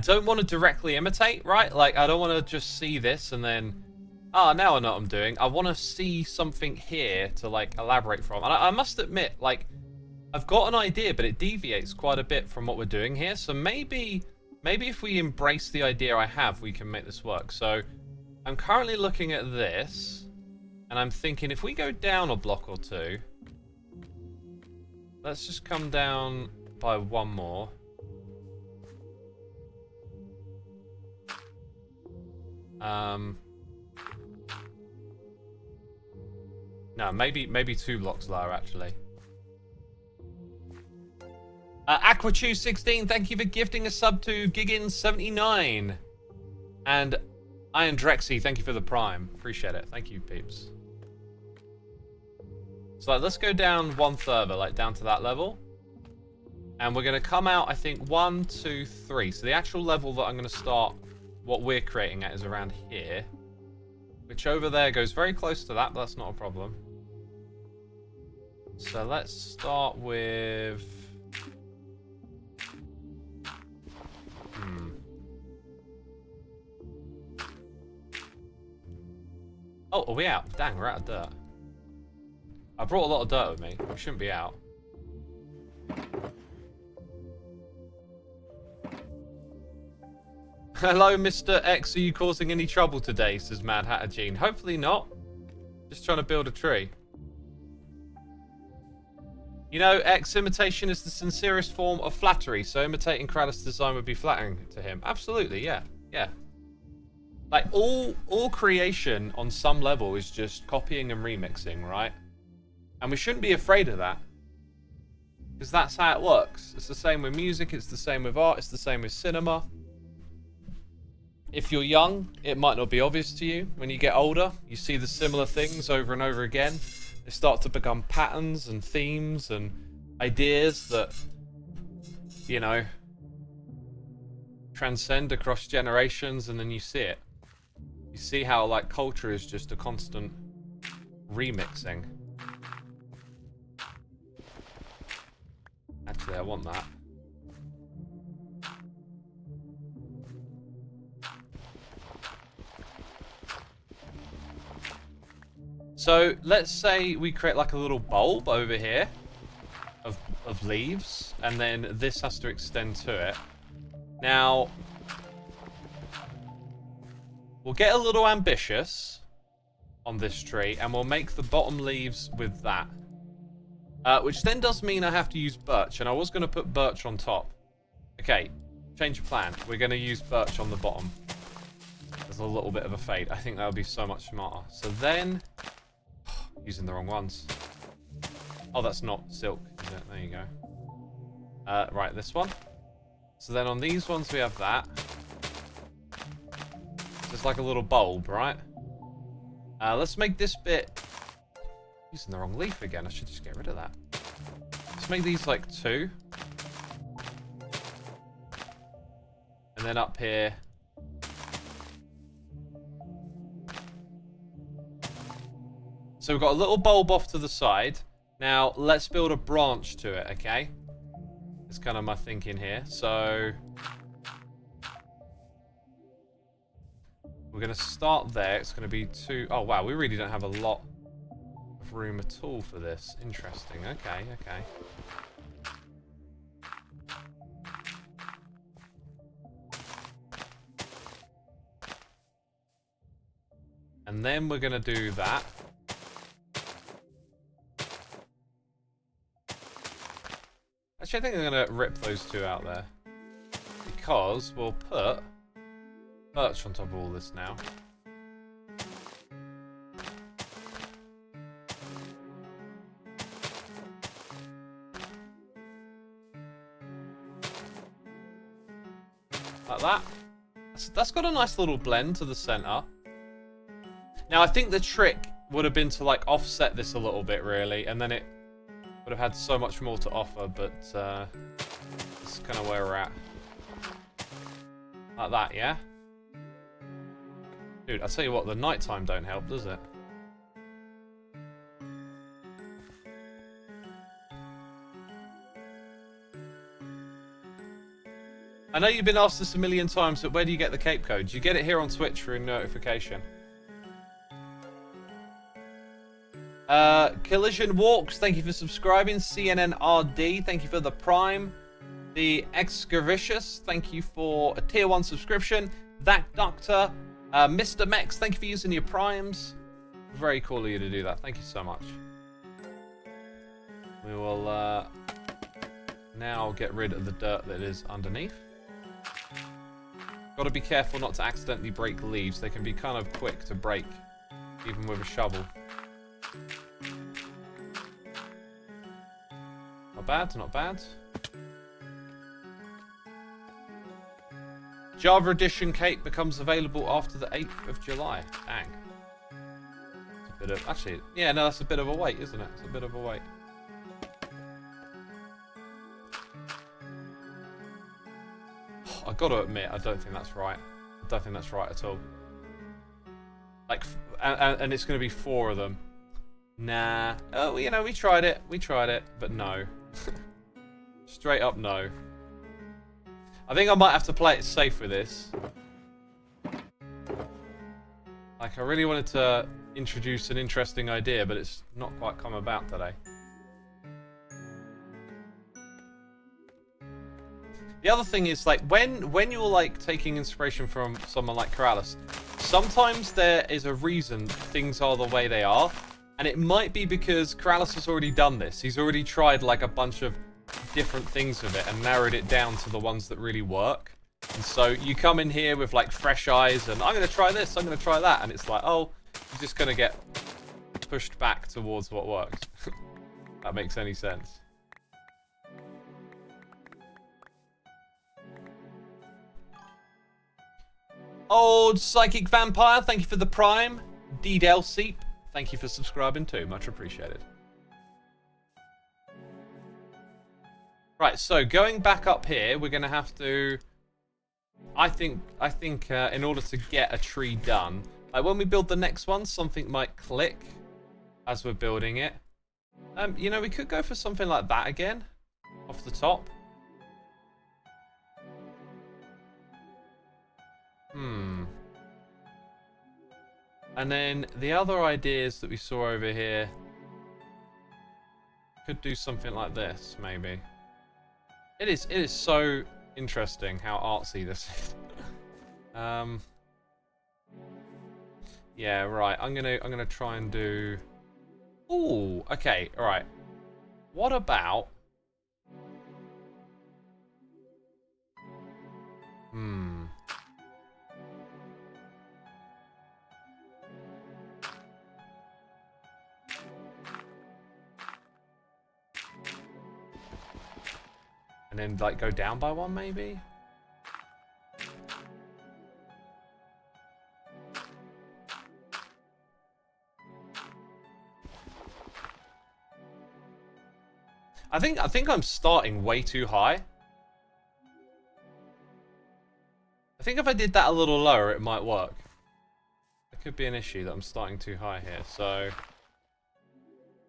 don't want to directly imitate, right? Like, I don't want to just see this and then, now I know what I'm doing. I want to see something here to, like, elaborate from. And I must admit, like, I've got an idea, but it deviates quite a bit from what we're doing here. So maybe if we embrace the idea I have, we can make this work. So I'm currently looking at this, and I'm thinking if we go down a block or two, let's just come down by one more. No, maybe 2 blocks lower, actually. Aquachew16, thank you for gifting a sub to Giggins79. And Iron Drexy, thank you for the prime. Appreciate it. Thank you, peeps. So let's go down one further, like down to that level. And we're going to come out, I think, 1, 2, 3. So the actual level that I'm going to start, what we're creating at, is around here. Which over there goes very close to that, but that's not a problem. So let's start with... Oh, are we out? Dang, we're out of dirt. I brought a lot of dirt with me. We shouldn't be out. Hello, Mr. X. Are you causing any trouble today? Says Mad Hatter Gene. Hopefully not. Just trying to build a tree. You know, X, imitation is the sincerest form of flattery, so imitating Kratos' design would be flattering to him. Absolutely, yeah. Yeah. Like, all creation on some level is just copying and remixing, right? And we shouldn't be afraid of that. Because that's how it works. It's the same with music, it's the same with art, it's the same with cinema. If you're young, it might not be obvious to you. When you get older, you see the similar things over and over again. They start to become patterns and themes and ideas that, you know, transcend across generations, and then you see it. You see how, like, culture is just a constant remixing. Actually, I want that. So let's say we create like a little bulb over here of leaves, and then this has to extend to it. Now, we'll get a little ambitious on this tree, and we'll make the bottom leaves with that. Which then does mean I have to use birch, and I was going to put birch on top. Okay, change of plan. We're going to use birch on the bottom. There's a little bit of a fade. I think that would be so much smarter. So then... using the wrong ones. Oh, that's not silk, is it? There you go. Right, this one. So then on these ones we have that. Just like a little bulb, right? Let's make this bit... using the wrong leaf again. I should just get rid of that. Let's make these like 2. And then up here... so we've got a little bulb off to the side. Now, let's build a branch to it, okay? It's kind of my thinking here. So, we're going to start there. It's going to be 2... oh, wow, we really don't have a lot of room at all for this. Interesting. Okay, okay. then we're going to do that. Actually, I think I'm going to rip those two out there. Because we'll put birch on top of all this now. Like that. That's got a nice little blend to the center. Now, I think the trick would have been to, like, offset this a little bit, really, and then it would have had so much more to offer, but this is kind of where we're at. Like that, yeah? Dude, I'll tell you what, the nighttime don't help, does it? I know you've been asked this a million times, but where do you get the cape code? You get it here on Twitch for a notification. Collision Walks, thank you for subscribing. CNNRD, thank you for the Prime. The Excavicious, thank you for a tier 1 subscription. That Doctor, Mr. Mex, thank you for using your Primes. Very cool of you to do that. Thank you so much. We will now get rid of the dirt that is underneath. Got to be careful not to accidentally break leaves. They can be kind of quick to break, even with a shovel. Not bad, not bad. Java Edition cape becomes available after the 8th of July. Dang. It's a bit of... Actually, yeah, no, that's a bit of a wait, isn't it? It's a bit of a wait. I've got to admit, I don't think that's right. I don't think that's right at all. Like, and it's going to be 4 of them. Nah. Oh, you know, we tried it, but no. Straight up no. I think I might have to play it safe with this. Like, I really wanted to introduce an interesting idea, but it's not quite come about today. The other thing is, like, when you're, like, taking inspiration from someone like Keralis, sometimes there is a reason things are the way they are, and it might be because Keralis has already done this. He's already tried, like, a bunch of different things with it and narrowed it down to the ones that really work. And so you come in here with, like, fresh eyes and I'm going to try this, I'm going to try that, and it's like, oh, you're just going to get pushed back towards what works. That makes any sense. Old Psychic Vampire, thank you for the Prime. D-Del Seep, thank you for subscribing too, much appreciated. Right, so going back up here, we're going to have to... I think in order to get a tree done, like when we build the next one, something might click as we're building it. You know, we could go for something like that again, off the top. And then the other ideas that we saw over here could do something like this, maybe. It is so interesting how artsy this is. Yeah, right. I'm gonna try and do. Ooh, okay, all right. What about? And then, like, go down by one, maybe? I think I'm starting way too high. I think if I did that a little lower, it might work. It could be an issue that I'm starting too high here. So,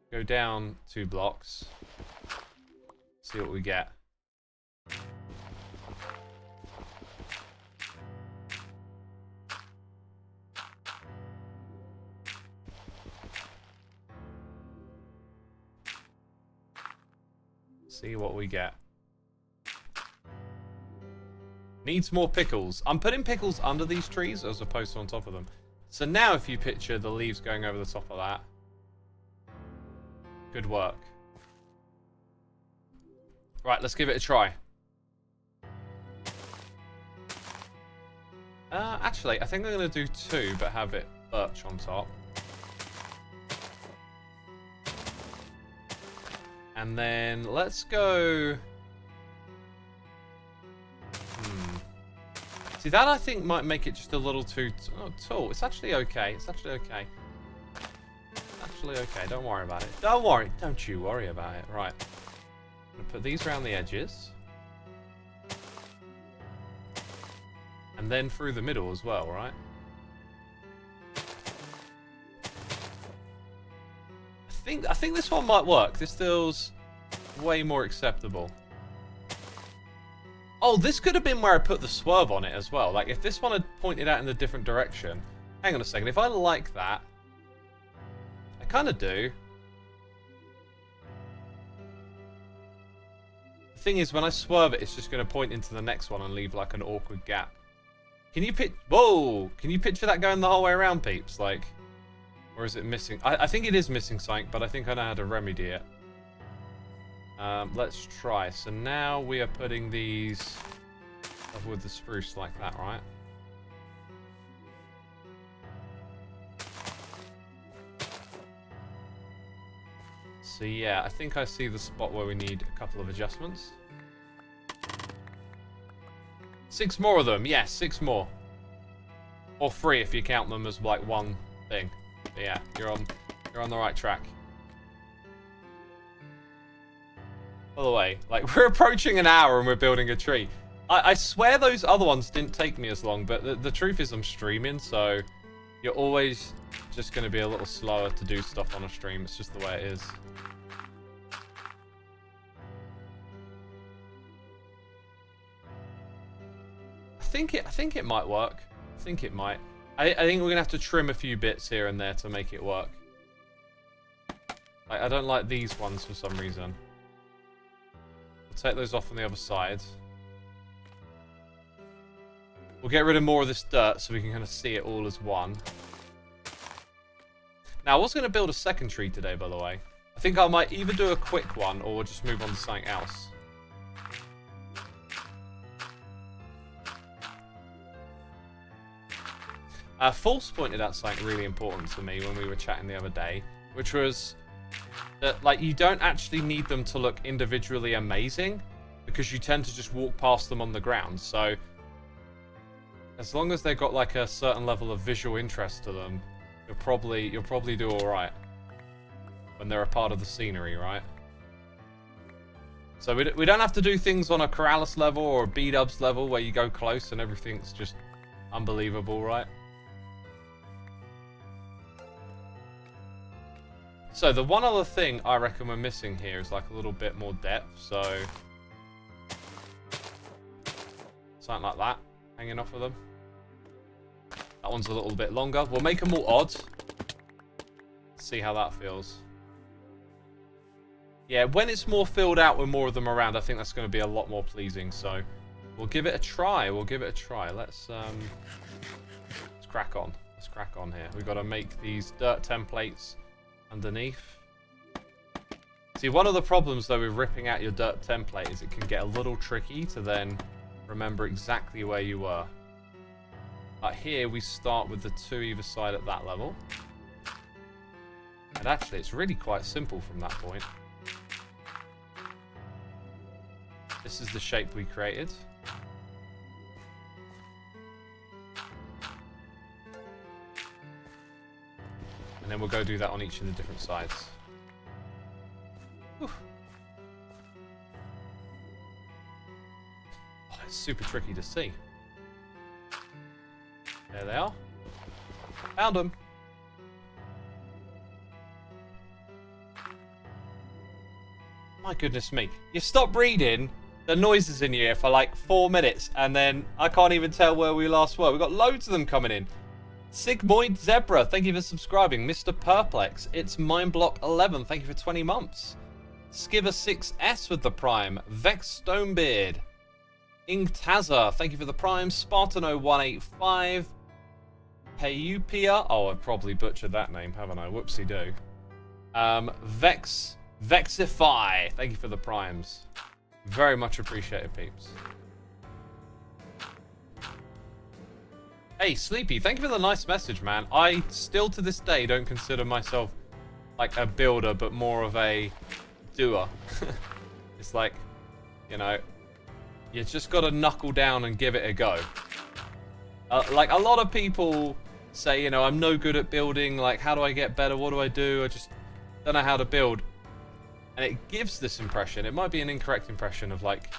go down 2 blocks. See what we get. See what we get. Needs more pickles. I'm putting pickles under these trees as opposed to on top of them. So now if you picture the leaves going over the top of that. Good work. Right, let's give it a try. Actually, I think I'm going to do 2, but have it birch on top. And then let's go... See, that I think might make it just a little too tall. It's actually okay. It's actually okay. Actually okay. Don't worry about it. Don't worry. Don't you worry about it. Right. I'm going to put these around the edges. And then through the middle as well, right? I think this one might work. This feels way more acceptable. Oh, this could have been where I put the swerve on it as well. Like, if this one had pointed out in a different direction. Hang on a second. If I like that... I kind of do. The thing is, when I swerve it, it's just going to point into the next one and leave, like, an awkward gap. Can you Whoa! Can you picture that going the whole way around, peeps? Like... Or is it missing? I think it is missing something, but I think I know how to remedy it. Let's try. So now we are putting these with the spruce like that, right? So yeah, I think I see the spot where we need a couple of adjustments. 6 more of them. Yes, 6 more. Or 3 if you count them as like one thing. But yeah, you're on the right track. By the way, like, we're approaching an hour and we're building a tree. I swear those other ones didn't take me as long, but the truth is I'm streaming, so you're always just going to be a little slower to do stuff on a stream. It's just the way it is. I think it might work. I think it might. I think we're going to have to trim a few bits here and there to make it work. I don't like these ones for some reason. We'll take those off on the other side. We'll get rid of more of this dirt so we can kind of see it all as one. Now, I was going to build a second tree today, by the way. I think I might either do a quick one or we'll just move on to something else. False pointed out something really important to me when we were chatting the other day, which was that, like, you don't actually need them to look individually amazing because you tend to just walk past them on the ground. So as long as they've got like a certain level of visual interest to them, you'll probably do all right when they're a part of the scenery, right? So we don't have to do things on a Corrales level or a B-dubs level where you go close and everything's just unbelievable, right? So the one other thing I reckon we're missing here is like a little bit more depth, so something like that hanging off of them. That one's a little bit longer. We'll make them all odd. See how that feels. Yeah, when it's more filled out with more of them around, I think that's going to be a lot more pleasing. So we'll give it a try. We'll give it a try. Let's crack on. Let's crack on here. We've got to make these dirt templates underneath. See, one of the problems though with ripping out your dirt template is it can get a little tricky to then remember exactly where you were. But here we start with the 2 either side at that level. And actually it's really quite simple from that point. This is the shape we created. And then we'll go do that on each of the different sides. Whew. Oh, it's super tricky to see. There they are. Found them. My goodness me. You stop reading the noises in your ear for like 4 minutes and then I can't even tell where we last were. We've got loads of them coming in. Sigmoid Zebra, thank you for subscribing. Mr. Perplex, it's Mindblock11, thank you for 20 months. Skiver6S with the Prime. Vex Stonebeard. Ingtaza, thank you for the Prime. Spartano185. Peyupia. Oh, I probably butchered that name, haven't I? Whoopsie-doo. Vexify. Thank you for the primes. Very much appreciated, peeps. Hey, Sleepy, thank you for the nice message, man. I still, to this day, don't consider myself like a builder, but more of a doer. It's like, you know, you just got to knuckle down and give it a go. Like, a lot of people say, you know, I'm no good at building. Like, how do I get better? What do I do? I just don't know how to build. And it gives this impression. It might be an incorrect impression of, like,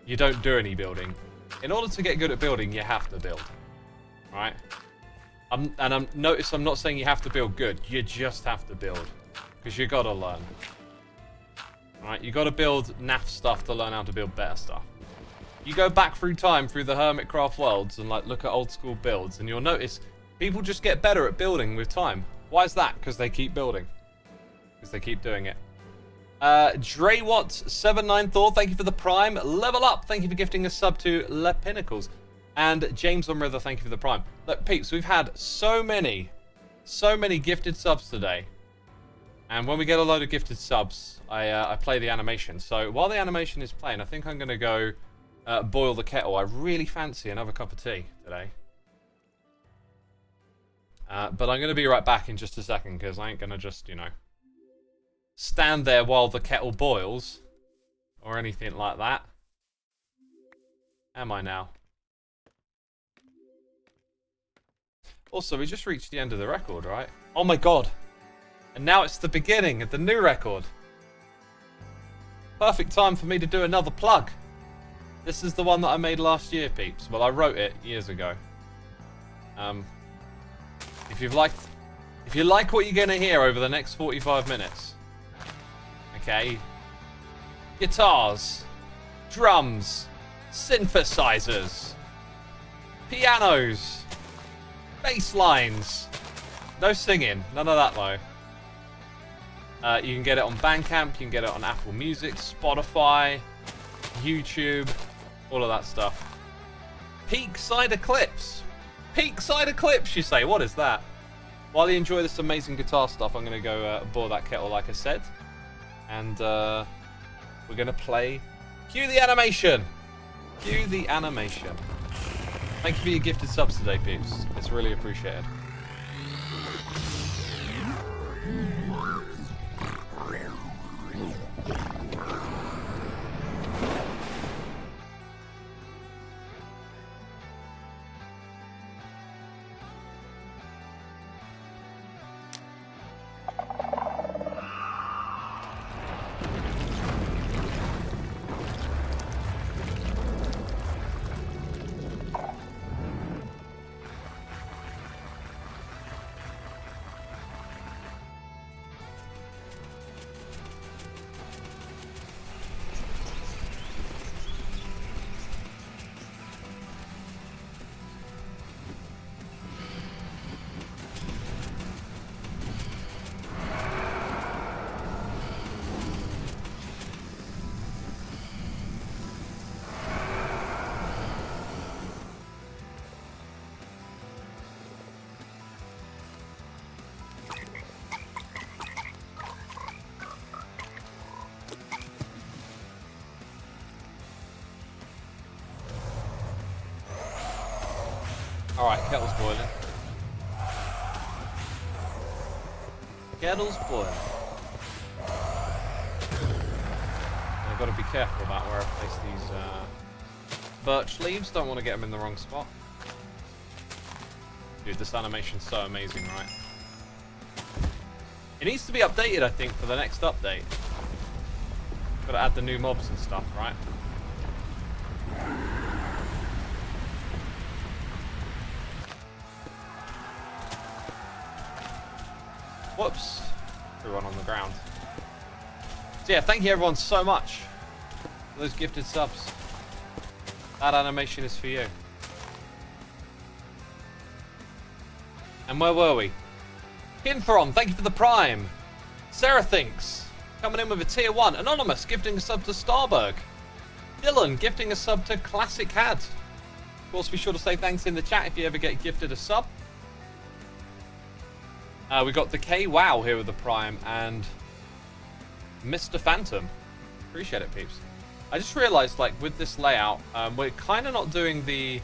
you don't do any building. In order to get good at building, you have to build. Right? Notice I'm not saying you have to build good. You just have to build. Because you got to learn. Right? You got to build naff stuff to learn how to build better stuff. You go back through time, through the Hermitcraft worlds, and like look at old school builds, and you'll notice people just get better at building with time. Why is that? Because they keep building. Because they keep doing it. Drewatt79 Thor, thank you for the prime. Level Up, thank you for gifting a sub to Le Pinnacles. And James on River, thank you for the prime. Look, peeps, we've had so many gifted subs today. And when we get a load of gifted subs, I play the animation. So while the animation is playing, I think I'm going to go boil the kettle. I really fancy another cup of tea today. But I'm going to be right back in just a second, because I ain't going to just, you know, stand there while the kettle boils. Or anything like that. Am I now? Also, we just reached the end of the record, right? Oh my god. And now it's the beginning of the new record. Perfect time for me to do another plug. This is the one that I made last year, peeps. Well, I wrote it years ago. If you like what you're gonna hear over the next 45 minutes, okay? Guitars, drums, synthesizers, pianos, bass lines. No singing, none of that though. You can get it on Bandcamp, you can get it on Apple Music, Spotify, YouTube, all of that stuff. Peak Cider Clips. Peak Cider Clips, you say? What is that? While you enjoy this amazing guitar stuff, I'm going to go boil that kettle, like I said. And we're going to play... Cue the animation! Cue the animation. Thank you for your gifted subs today, peeps. It's really appreciated. Alright, kettle's boiling. Kettle's boiling. I've got to be careful about where I place these birch leaves. Don't want to get them in the wrong spot. Dude, this animation's so amazing, right? It needs to be updated, I think, for the next update. Got to add the new mobs and stuff, right? Whoops. Threw one on the ground. So yeah, thank you everyone so much for those gifted subs. That animation is for you. And where were we? Kinthron, thank you for the prime. Sarah Thinks, coming in with a tier 1. Anonymous, gifting a sub to Starberg. Dylan, gifting a sub to Classic Had. Of course, be sure to say thanks in the chat if you ever get gifted a sub. We got the K-Wow here with the Prime and Mr. Phantom. Appreciate it, peeps. I just realized, like, with this layout, we're kind of not doing the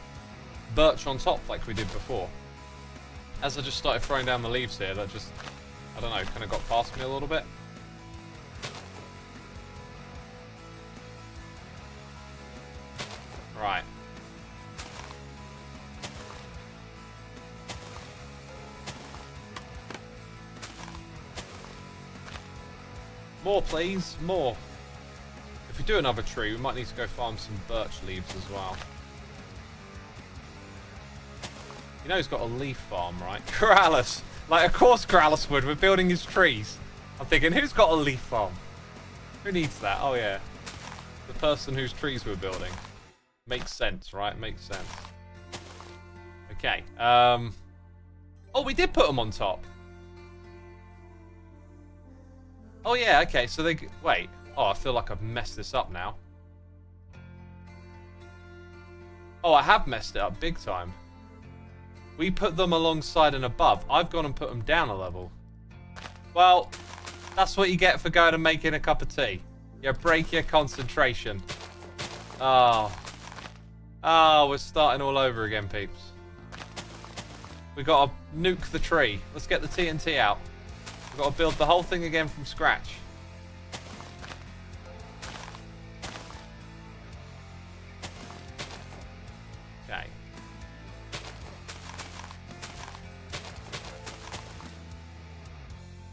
birch on top like we did before. As I just started throwing down the leaves here, that just, I don't know, kind of got past me a little bit. Right. More, please. More. If we do another tree, we might need to go farm some birch leaves as well. You know he's got a leaf farm, right? Corrales. Like, of course Corrales would. We're building his trees. I'm thinking, who's got a leaf farm? Who needs that? Oh, yeah. The person whose trees we're building. Makes sense, right? Makes sense. Okay. Oh, we did put them on top. Oh, yeah, okay. So they... Wait. Oh, I feel like I've messed this up now. Oh, I have messed it up big time. We put them alongside and above. I've gone and put them down a level. Well, that's what you get for going and making a cup of tea. You break your concentration. Oh. Oh, we're starting all over again, peeps. We got to nuke the tree. Let's get the TNT out. We've got to build the whole thing again from scratch. Okay.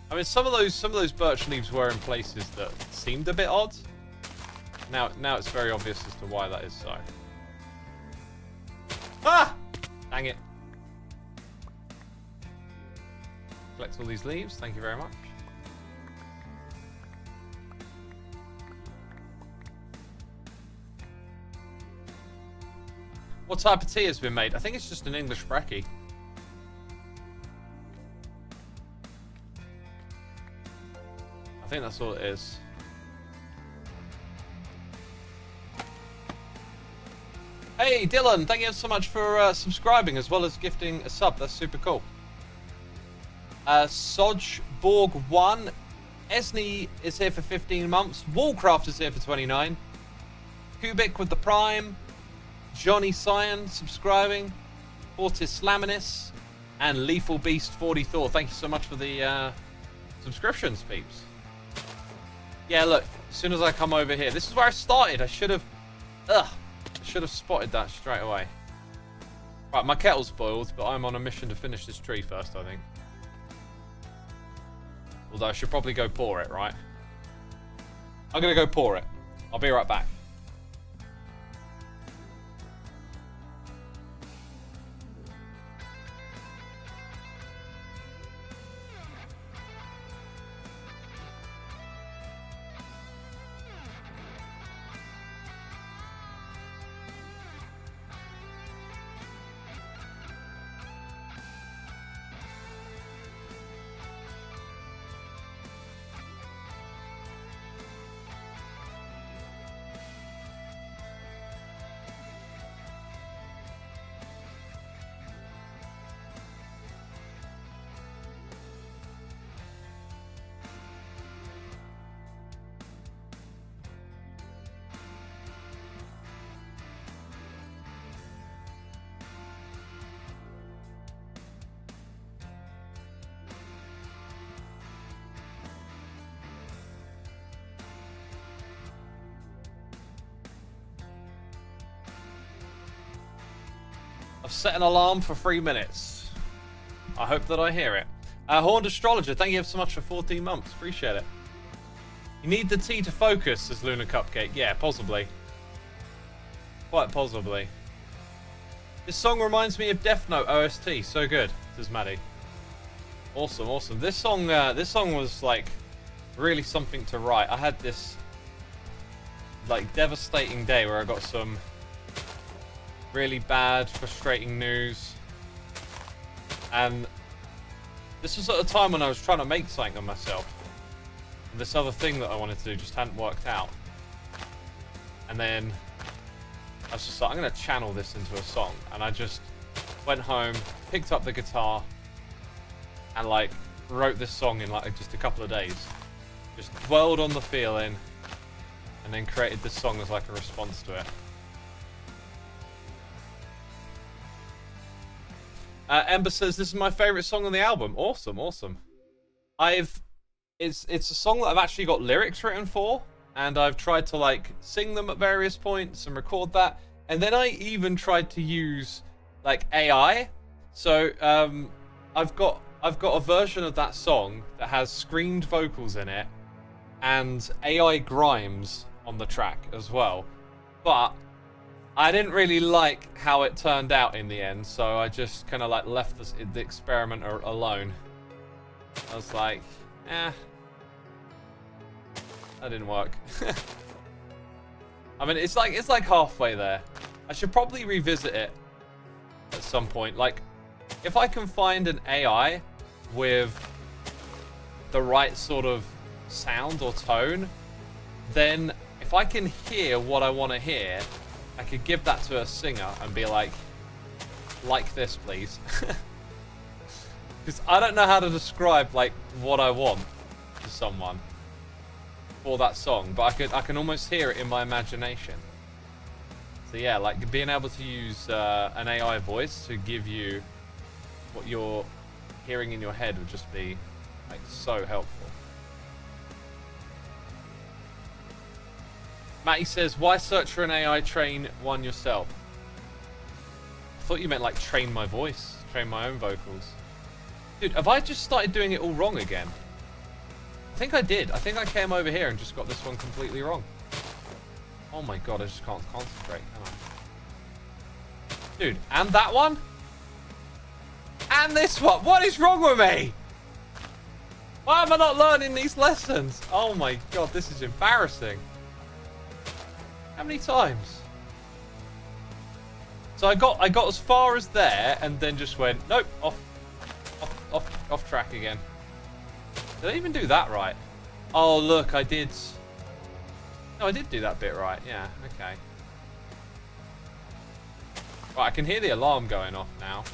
I mean, some of those birch leaves were in places that seemed a bit odd. Now it's very obvious as to why that is so. Ah! Dang it. Collect all these leaves. Thank you very much. What type of tea has been made? I think it's just an English brekkie. I think that's all it is. Hey, Dylan, thank you so much for subscribing as well as gifting a sub. That's super cool. Sojborg1. Esney is here for 15 months. Wallcraft is here for 29. Kubik with the Prime. Johnny Cyan subscribing. Fortis Laminis. And Lethal Beast 40 Thor. Thank you so much for the subscriptions, peeps. Yeah, look, as soon as I come over here, this is where I started. I should have spotted that straight away. Right, my kettle's boiled, but I'm on a mission to finish this tree first, I think. Although I should probably go pour it, right? I'm going to go pour it. I'll be right back. I've set an alarm for 3 minutes. I hope that I hear it. Horned Astrologer, thank you so much for 14 months. Appreciate it. You need the tea to focus, says Lunar Cupcake. Yeah, possibly. Quite possibly. This song reminds me of Death Note OST. So good, says Maddie. Awesome, awesome. This song was like really something to write. I had this like devastating day where I got some really bad, frustrating news, and this was at a time when I was trying to make something of myself, and this other thing that I wanted to do just hadn't worked out. And then I was just like, I'm going to channel this into a song, and I just went home, picked up the guitar, and like wrote this song in like just a couple of days. Just dwelled on the feeling, and then created this song as like a response to it. Ember says this is my favorite song on the album. Awesome, awesome. It's a song that I've actually got lyrics written for, and I've tried to like sing them at various points and record that, and then I even tried to use like AI. So I've got a version of that song that has screamed vocals in it and AI grimes on the track as well, but I didn't really like how it turned out in the end, so I just kind of like left the experiment alone. I was like, that didn't work. I mean, it's like halfway there. I should probably revisit it at some point. Like, if I can find an AI with the right sort of sound or tone, then if I can hear what I want to hear, I could give that to a singer and be like this, please. Because I don't know how to describe like what I want to someone for that song, but I can almost hear it in my imagination. So yeah, like being able to use an AI voice to give you what you're hearing in your head would just be like so helpful. Matty says, why search for an AI, train one yourself? I thought you meant like train my voice, train my own vocals. Dude, have I just started doing it all wrong again? I think I did. I think I came over here and just got this one completely wrong. Oh my god, I just can't concentrate, can I? Dude, and that one? And this one? What is wrong with me? Why am I not learning these lessons? Oh my god, this is embarrassing. How many times? So I got as far as there and then just went, nope, off track again. Did I even do that right? Oh look, I did. No, I did do that bit right. Yeah, okay. Right, I can hear the alarm going off now.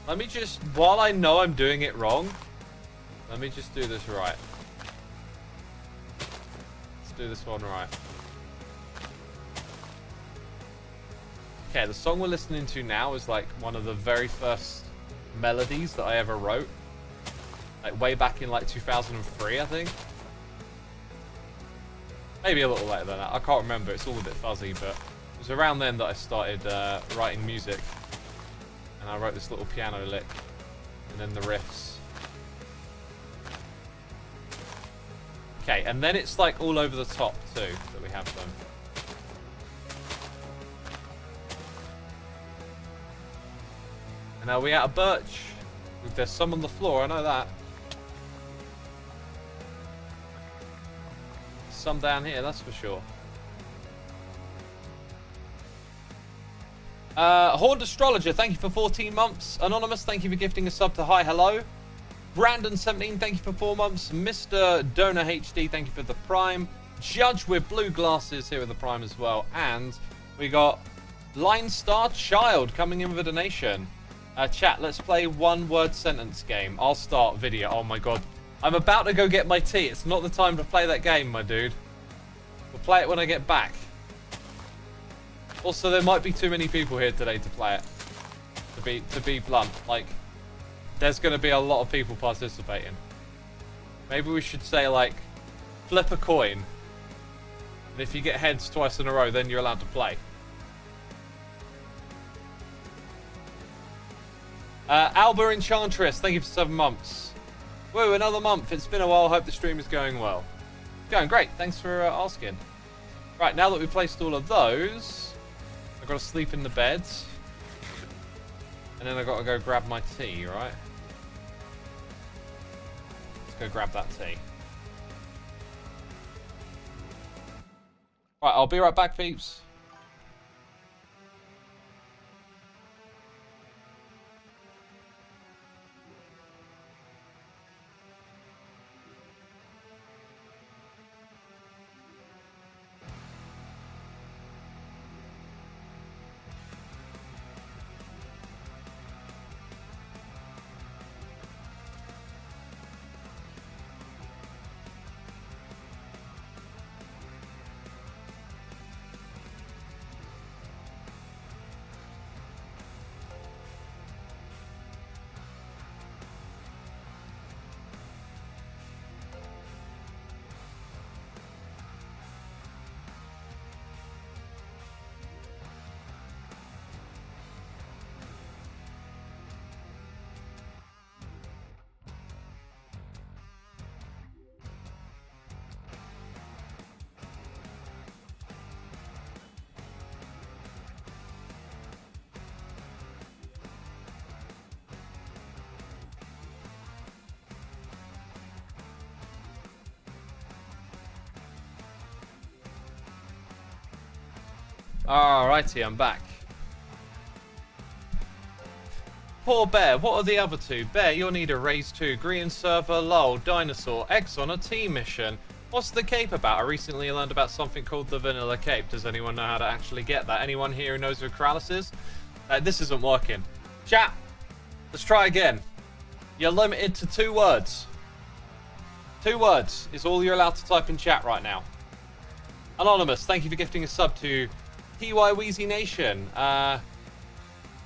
Let me just, while I know I'm doing it wrong, let me just do this right. Let's do this one right. Okay, the song we're listening to now is like one of the very first melodies that I ever wrote. Like way back in like 2003, I think. Maybe a little later than that. I can't remember. It's all a bit fuzzy, but it was around then that I started writing music. And I wrote this little piano lick. And then the riffs. Okay, and then it's like all over the top too that we have them. And now we out of birch. There's some on the floor, I know that. Some down here, that's for sure. Horned Astrologer, thank you for 14 months. Anonymous, thank you for gifting a sub to Hi Hello. Brandon17, thank you for 4 months. Mr. Donor HD, thank you for the Prime. Judge with blue glasses here with the Prime as well. And we got Line Star Child coming in with a donation. Chat, let's play one word sentence game. I'll start video. Oh my god. I'm about to go get my tea. It's not the time to play that game, my dude. We'll play it when I get back. Also, there might be too many people here today to play it. To be blunt. Like, there's going to be a lot of people participating. Maybe we should say, like, flip a coin. And if you get heads twice in a row, then you're allowed to play. Alba Enchantress, thank you for 7 months. Whoa, another month. It's been a while. Hope the stream is going well. Going great. Thanks for asking. Right, now that we've placed all of those, I've got to sleep in the beds. And then I've got to go grab my tea, right? Let's go grab that tea. Right, I'll be right back, peeps. Alrighty, I'm back. Poor Bear, what are the other two? Bear, you'll need a raise 2. Green server, lol, dinosaur, X on a team mission. What's the cape about? I recently learned about something called the vanilla cape. Does anyone know how to actually get that? Anyone here who knows who Kralis is? This isn't working. Chat, let's try again. You're limited to 2 words. 2 words is all you're allowed to type in chat right now. Anonymous, thank you for gifting a sub to TY Wheezy Nation.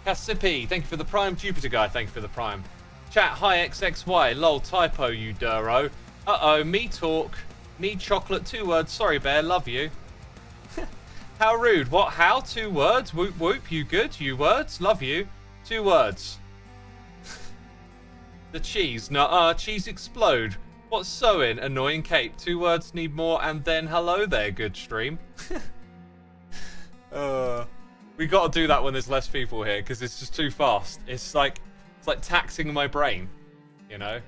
Cassipi, thank you for the Prime. Jupiter Guy, thank you for the Prime. Chat, hi XXY, lol, typo, you duro. Uh-oh, me talk, need chocolate, 2 words, sorry Bear, love you. How rude, what, how, 2 words, whoop whoop, you good, you words, love you, 2 words. The cheese, nuh-uh, cheese explode. What's sewing, annoying cape, 2 words, need more, and then hello there, good stream. We got to do that when there's less people here because it's just too fast. It's like taxing my brain, you know.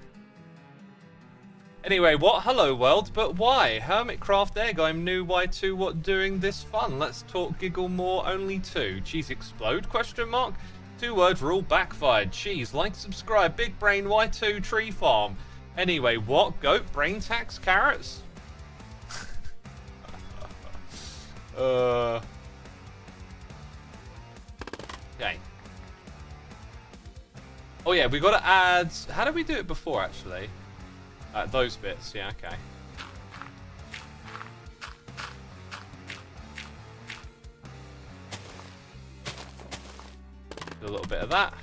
Anyway, what? Hello world, but why? Hermitcraft egg, I'm new. Why 2? What doing this fun? Let's talk. Giggle more. Only 2. Cheese explode? Question mark. 2 words. Rule backfired. Cheese. Like, subscribe. Big brain. Why 2? Tree farm. Anyway, what? Goat brain tax carrots. Okay. Oh yeah, we got to add... How did we do it before, actually? Those bits. Yeah, okay. Do a little bit of that.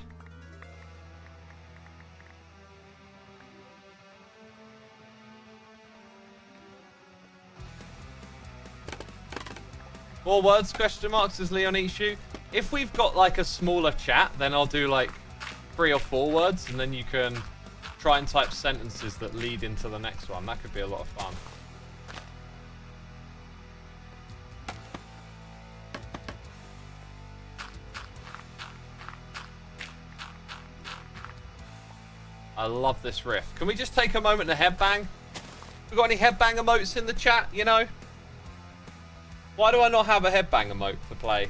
More words, question marks, says Leon Ishu. If we've got like a smaller chat, then I'll do like 3 or 4 words, and then you can try and type sentences that lead into the next one. That could be a lot of fun. I love this riff. Can we just take a moment to headbang? We got any headbang emotes in the chat, you know? Why do I not have a headbang emote to play?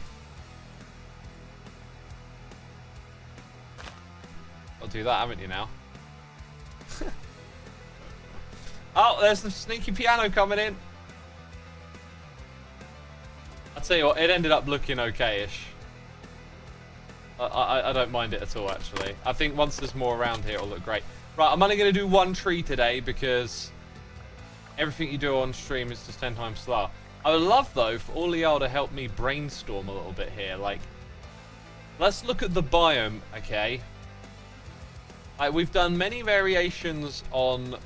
I'll do that, haven't you now? Oh, there's the sneaky piano coming in. I'll tell you what, it ended up looking okay-ish. I don't mind it at all, actually. I think once there's more around here, it'll look great. Right, I'm only going to do 1 tree today because everything you do on stream is just 10 times slower. I would love, though, for all of y'all to help me brainstorm a little bit here. Like, let's look at the biome, okay? Like, we've done many variations on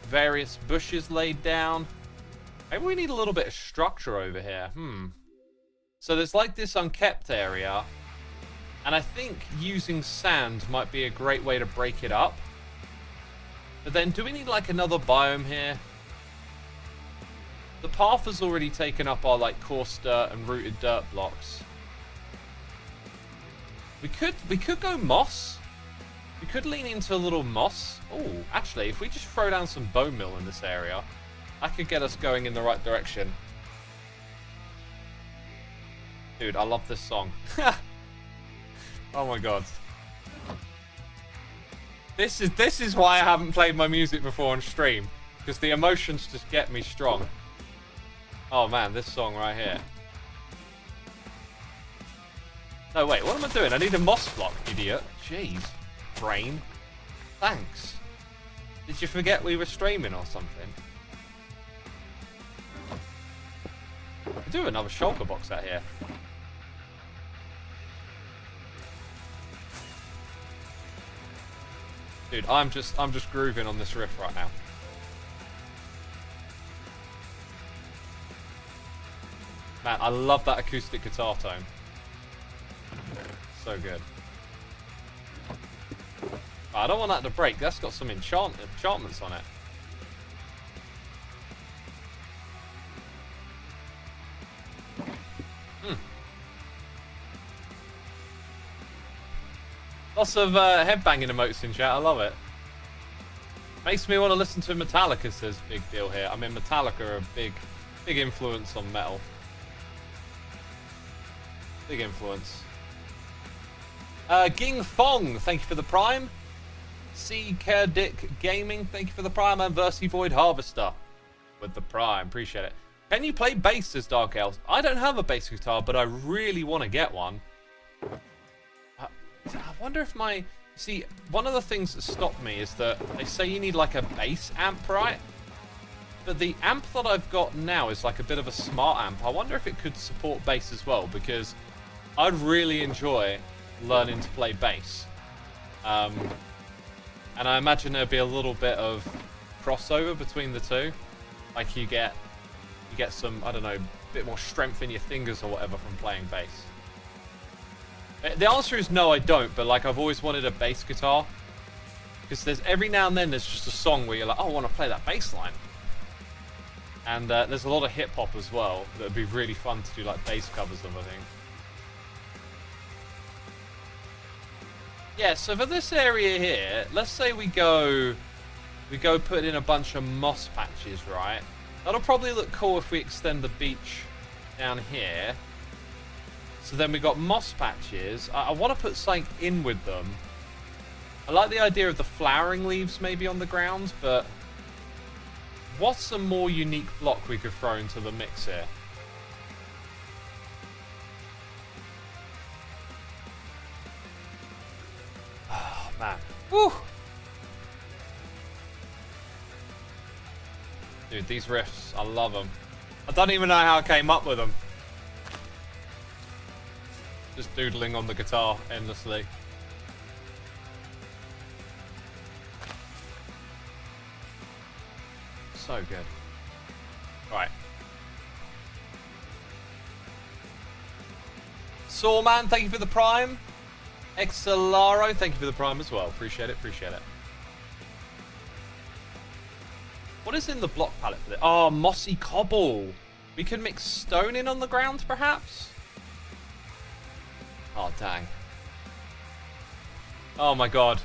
various bushes laid down. Maybe we need a little bit of structure over here. So there's like this unkept area. And I think using sand might be a great way to break it up. But then, do we need like another biome here? The path has already taken up our like coarse dirt and rooted dirt blocks. We could go moss. We could lean into a little moss. Oh, actually, if we just throw down some bone meal in this area, that could get us going in the right direction. Dude, I love this song. Oh my god. This is why I haven't played my music before on stream, because the emotions just get me strong. Oh man, this song right here. No, wait, what am I doing? I need a moss block, idiot. Jeez. Brain. Thanks. Did you forget we were streaming or something? I do another shulker box out here. Dude, I'm just grooving on this riff right now. Man, I love that acoustic guitar tone. So good. I don't want that to break. That's got some enchantments on it. Lots of headbanging emotes in chat. I love it. Makes me want to listen to Metallica, says Big Deal here. I mean, Metallica are a big influence on metal. Big influence. Ging Fong, thank you for the Prime. C. Kerdick Gaming, thank you for the Prime. And Void Harvester with the Prime. Appreciate it. Can you play bass as Dark Elves? I don't have a bass guitar, but I really want to get one. I wonder if my... See, one of the things that stopped me is that they say you need like a bass amp, right? But the amp that I've got now is like a bit of a smart amp. I wonder if it could support bass as well, because I'd really enjoy learning to play bass. And I imagine there'd be a little bit of crossover between the two. Like you get some, I don't know, bit more strength in your fingers or whatever from playing bass. The answer is no, I don't, but like I've always wanted a bass guitar. Because there's every now and then there's just a song where you're like, oh, I want to play that bass line. And there's a lot of hip hop as well that would be really fun to do like bass covers of, I think. Yeah, so for this area here, let's say we go put in a bunch of moss patches, right? That'll probably look cool if we extend the beach down here. So then we got moss patches. I want to put something in with them. I like the idea of the flowering leaves maybe on the ground, but what's a more unique block we could throw into the mix here? Oh, man. Woo! Dude, these riffs, I love them. I don't even know how I came up with them. Just doodling on the guitar endlessly. So good. Right. Sawman, thank you for the Prime. Excelaro, thank you for the Prime as well. Appreciate it, appreciate it. What is in the block palette for this? Oh, mossy cobble. We can mix stone in on the ground, perhaps? Oh, dang. Oh, my God.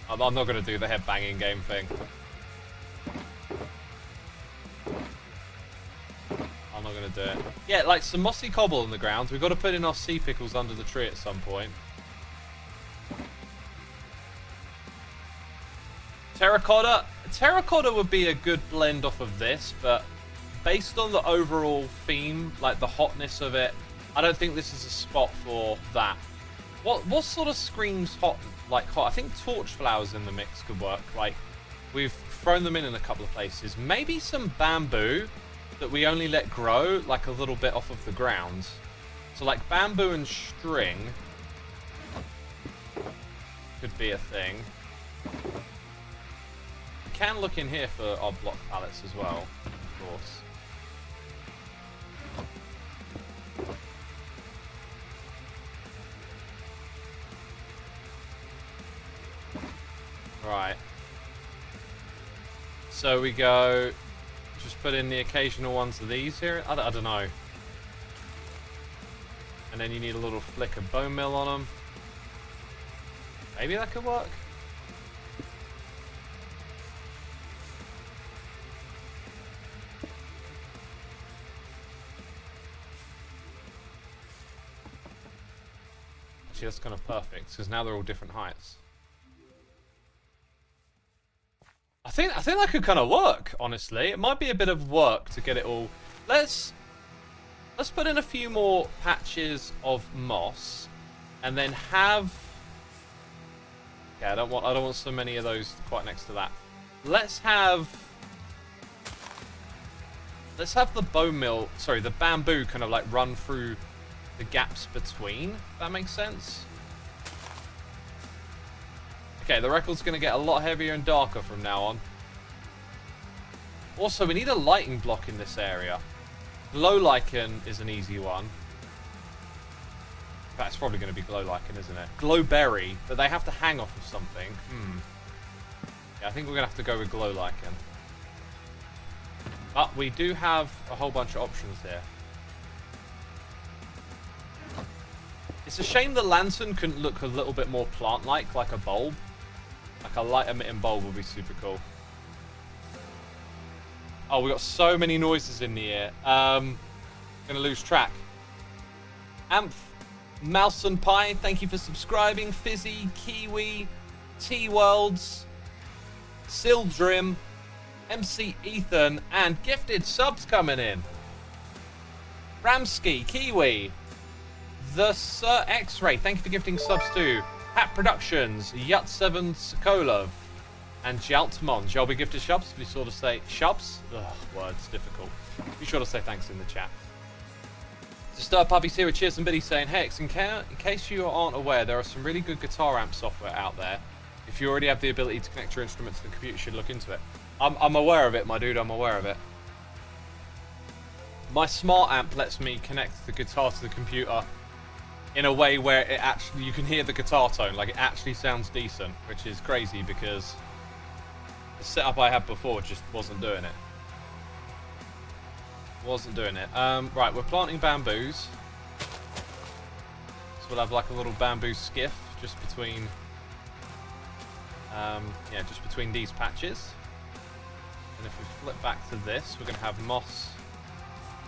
I'm not going to do the head-banging game thing. I'm not going to do it. Yeah, like some mossy cobble on the ground. We've got to put in our sea pickles under the tree at some point. Terracotta. Terracotta would be a good blend off of this, but based on the overall theme, like the hotness of it, I don't think this is a spot for that. What sort of screams hot? Like hot? I think torch flowers in the mix could work. Like we've thrown them in a couple of places. Maybe some bamboo that we only let grow like a little bit off of the ground. So like bamboo and string could be a thing. We can look in here for our block palettes as well, of course. Right. So we go, just put in the occasional ones of these here. I don't know. And then you need a little flick of bone meal on them. Maybe that could work. Actually, that's kind of perfect because now they're all different heights. I think that could kind of work, honestly. It might be a bit of work to get it all. Let's put in a few more patches of moss, and then have. Yeah, I don't want so many of those quite next to that. Let's have the bone meal. Sorry, the bamboo kind of like run through the gaps between. If that makes sense. Okay, the record's going to get a lot heavier and darker from now on. Also, we need a lighting block in this area. Glow lichen is an easy one. In fact, it's probably going to be glow lichen, isn't it? Glowberry, but they have to hang off of something. Yeah, I think we're going to have to go with glow lichen. But we do have a whole bunch of options here. It's a shame the lantern couldn't look a little bit more plant-like, like a bulb. Like a light-emitting bulb would be super cool. Oh, we got so many noises in the air. Gonna lose track. Mouse and Pie, thank you for subscribing. Fizzy, Kiwi, T-Worlds, Sildrim, MC Ethan, and gifted subs coming in. Ramsky, Kiwi, The Sir X-Ray, thank you for gifting subs too. Hat Productions, Yut7 Sokolov, and Jaltmon. Shall be gifted subs. Be sure to say shubs. Ugh, words difficult. Be sure to say thanks in the chat. Stir Puppies here with Cheers and Biddy saying, Hex, in case you aren't aware, there are some really good guitar amp software out there. If you already have the ability to connect your instrument to the computer, you should look into it. I'm aware of it, my dude. I'm aware of it. My smart amp lets me connect the guitar to the computer in a way where it actually, you can hear the guitar tone, like it actually sounds decent, which is crazy because the setup I had before just wasn't doing it. Right, we're planting bamboos. So we'll have like a little bamboo skiff just between, just between these patches. And if we flip back to this, we're going to have moss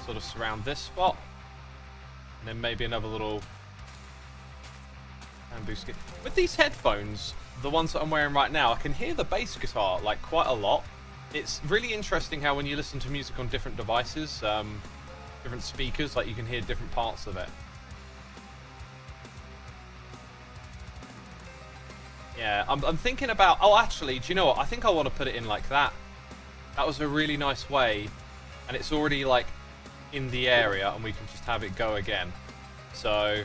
sort of surround this spot. And then maybe another little bamboo skiff. With these headphones, the ones that I'm wearing right now, I can hear the bass guitar like quite a lot. It's really interesting how when you listen to music on different devices, different speakers, like you can hear different parts of it. Yeah, I'm thinking about, oh actually, do you know what? I think I want to put it in like that. That was a really nice way, and it's already like in the area, and we can just have it go again. So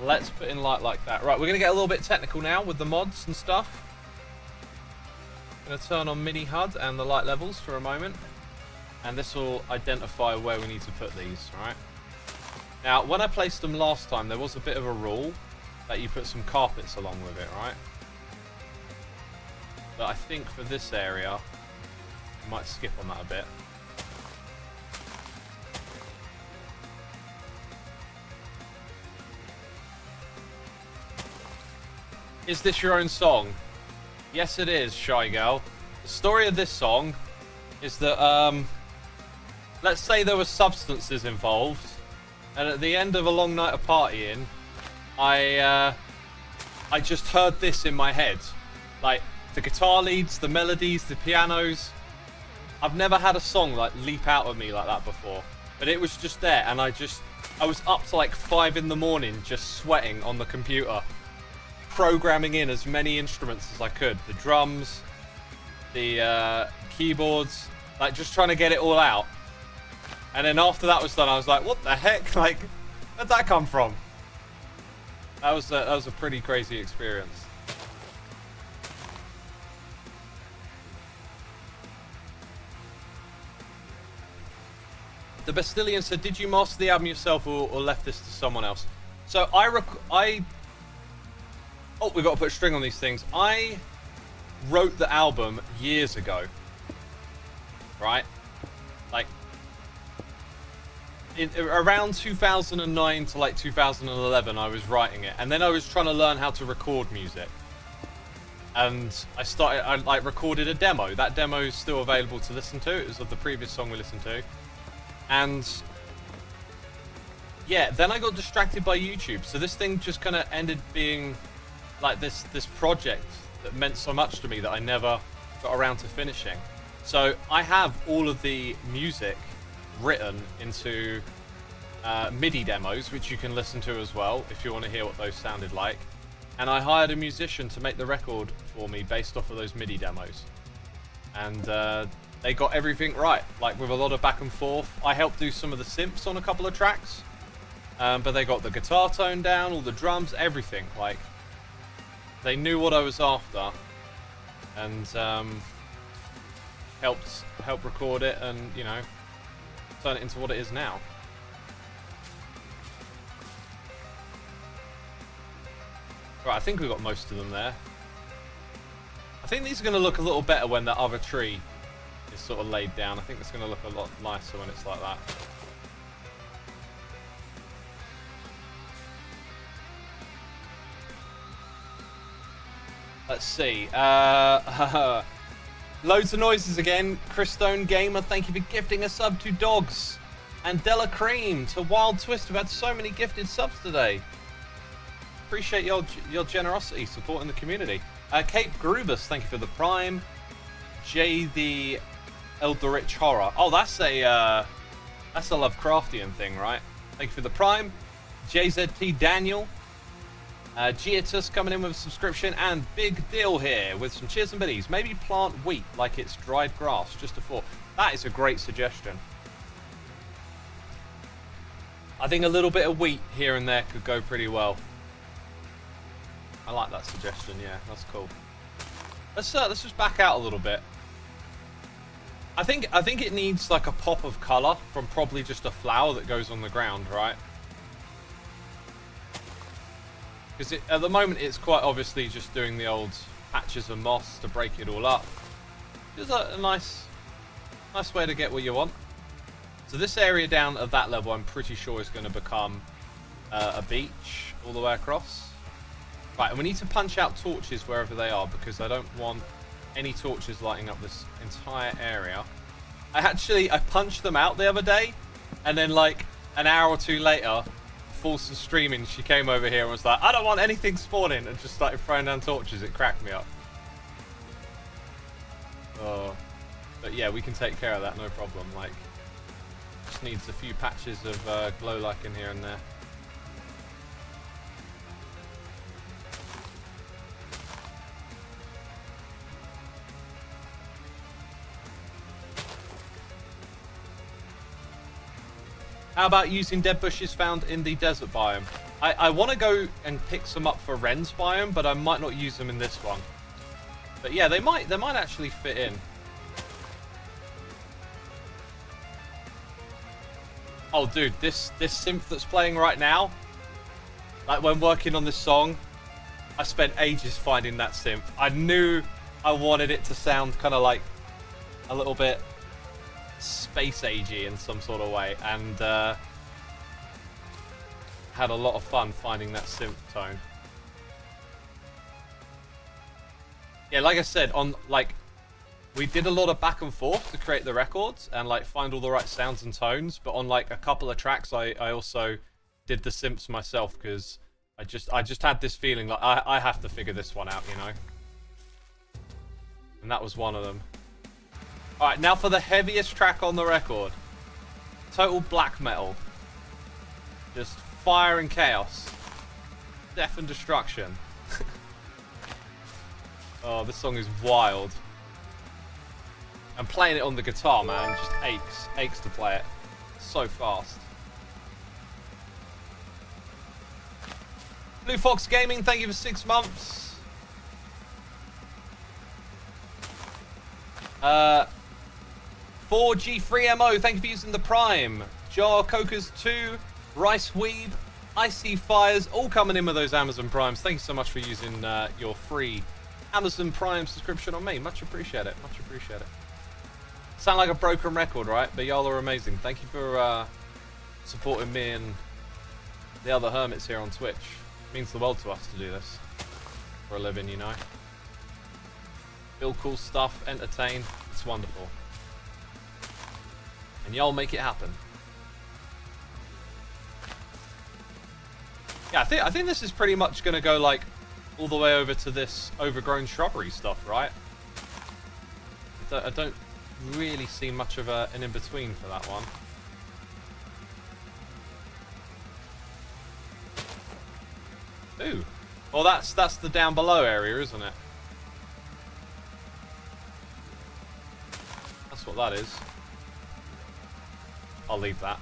let's put in light like that. Right, we're going to get a little bit technical now with the mods and stuff. Going to turn on mini HUD and the light levels for a moment, and this will identify where we need to put these. Right now, when I placed them last time, there was a bit of a rule that you put some carpets along with it, right? But I think for this area I might skip on that a bit. Is this your own song? Yes, it is, Shy Girl. The story of this song is that, let's say there were substances involved, and at the end of a long night of partying, I just heard this in my head. Like, the guitar leads, the melodies, the pianos. I've never had a song, like, leap out at me like that before. But it was just there, and I was up to, like, 5 in the morning just sweating on the computer, programming in as many instruments as I could. The drums, the keyboards, like just trying to get it all out. And then after that was done, I was like, what the heck? Like, where'd that come from? That was a pretty crazy experience. The Bastillion said, did you master the album yourself or left this to someone else? So oh, we've got to put a string on these things. I wrote the album years ago, right? Like, around 2009 to like 2011, I was writing it. And then I was trying to learn how to record music. And I like recorded a demo. That demo is still available to listen to. It was of the previous song we listened to. And yeah, then I got distracted by YouTube. So this thing just kind of ended being like this project that meant so much to me that I never got around to finishing. So I have all of the music written into MIDI demos, which you can listen to as well if you want to hear what those sounded like. And I hired a musician to make the record for me based off of those MIDI demos. And they got everything right, like with a lot of back and forth. I helped do some of the synths on a couple of tracks, but they got the guitar tone down, all the drums, everything. Like, they knew what I was after, and helped record it, and you know, turn it into what it is now. Right, I think we got most of them there. I think these are going to look a little better when that other tree is sort of laid down. I think it's going to look a lot nicer when it's like that. Let's see. Loads of noises again. Christone Gamer, thank you for gifting a sub to Dogs. And Della Cream to Wild Twist. We've had so many gifted subs today. Appreciate your generosity, supporting the community. Cape Grubus, thank you for the Prime. Jay the Eldritch Horror. Oh, that's a Lovecraftian thing, right? Thank you for the Prime. JZT Daniel. Giatus coming in with a subscription. And Big Deal here with some cheers and biddies. Maybe plant wheat like it's dried grass. Just a thought. That is a great suggestion. I think a little bit of wheat here and there could go pretty well. I like that suggestion. Yeah, that's cool. Let's just back out a little bit. I think it needs like a pop of color from probably just a flower that goes on the ground, right? Because at the moment it's quite obviously just doing the old patches of moss to break it all up. Just a nice way to get what you want. So this area down at that level, I'm pretty sure is going to become a beach all the way across. Right, and we need to punch out torches wherever they are because I don't want any torches lighting up this entire area. I punched them out the other day, and then like an hour or two later, False was streaming, she came over here and was like, I don't want anything spawning, and just started throwing down torches. It cracked me up. Oh, but yeah, we can take care of that, no problem. Like, just needs a few patches of glow lichen here and there. How about using dead bushes found in the desert biome? I want to go and pick some up for Ren's biome, but I might not use them in this one. But yeah, they might actually fit in. Oh, dude, this synth that's playing right now, like when working on this song, I spent ages finding that synth. I knew I wanted it to sound kind of like a little bit space agey in some sort of way, and had a lot of fun finding that synth tone. Yeah, like I said, we did a lot of back and forth to create the records and like find all the right sounds and tones, but on like a couple of tracks I also did the synths myself because I just had this feeling like I have to figure this one out, you know. And that was one of them. Alright, now for the heaviest track on the record. Total black metal. Just fire and chaos. Death and destruction. Oh, this song is wild. And playing it on the guitar, man, just aches to play it. So fast. Blue Fox Gaming, thank you for 6 months. 4G3MO, thank you for using the Prime. Jar Cokers 2, Rice Weeb, Icy Fires, all coming in with those Amazon Primes. Thank you so much for using your free Amazon Prime subscription on me. Much appreciate it. Much appreciate it. Sound like a broken record, right? But y'all are amazing. Thank you for supporting me and the other hermits here on Twitch. It means the world to us to do this for a living, you know. Build cool stuff, entertain. It's wonderful. And y'all make it happen. Yeah, I think this is pretty much going to go like all the way over to this overgrown shrubbery stuff, right? I don't really see much of an in-between for that one. Ooh. Well, that's the down below area, isn't it? That's what that is. I'll leave that.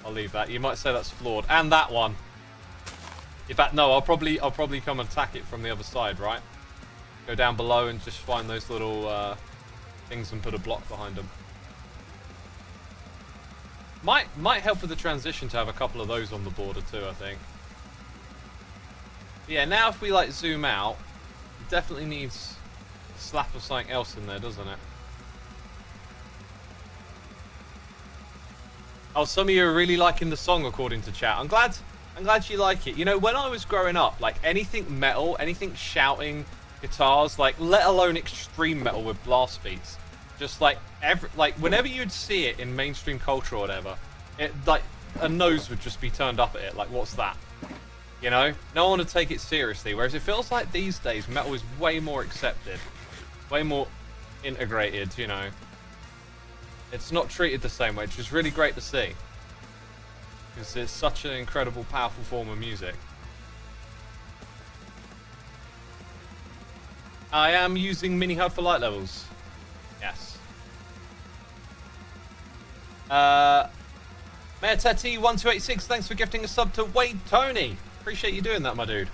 I'll leave that. You might say that's flawed. And that one. In fact, no, I'll probably come and attack it from the other side, right? Go down below and just find those little things and put a block behind them. Might help with the transition to have a couple of those on the border too, I think. Yeah, now if we like zoom out, it definitely needs a slap of something else in there, doesn't it? Oh, some of you are really liking the song according to chat. I'm glad you like it. You know, when I was growing up, like anything metal, anything shouting guitars, like let alone extreme metal with blast beats, just like whenever you'd see it in mainstream culture or whatever, it like a nose would just be turned up at it. Like, what's that? You know? No one would take it seriously. Whereas it feels like these days, metal is way more accepted. Way more integrated, you know. It's not treated the same way, which is really great to see. Because it's such an incredible, powerful form of music. I am using Mini HUD for light levels. Yes. Mayor Teti1286, thanks for gifting a sub to Wade Tony. Appreciate you doing that, my dude.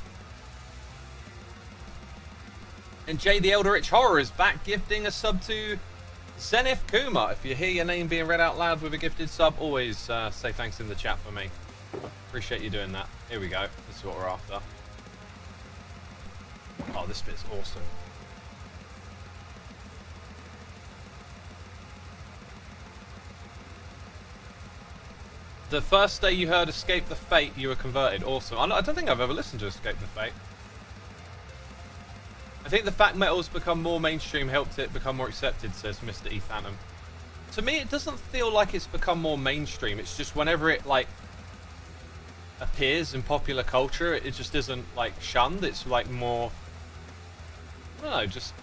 And Jay the Eldritch Horror is back gifting a sub to Zenith Kuma. If you hear your name being read out loud with a gifted sub, always say thanks in the chat for me. Appreciate you doing that. Here we go. This is what we're after. Oh, this bit's awesome. The first day you heard Escape the Fate, you were converted. Awesome. I don't think I've ever listened to Escape the Fate. I think the fact metal's become more mainstream helped it become more accepted, says Mr. E. Phantom. To me, it doesn't feel like it's become more mainstream. It's just whenever it, like, appears in popular culture, it just isn't, like, shunned. It's, like, more, I don't know, just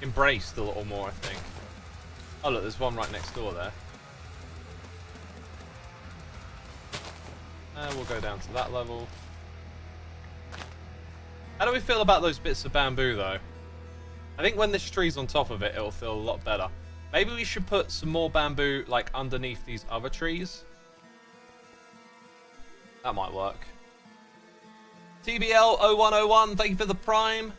embraced a little more, I think. Oh, look, there's one right next door there. We'll go down to that level. How do we feel about those bits of bamboo, though? I think when this tree's on top of it, it'll feel a lot better. Maybe we should put some more bamboo, like, underneath these other trees. That might work. TBL0101, thank you for the prime.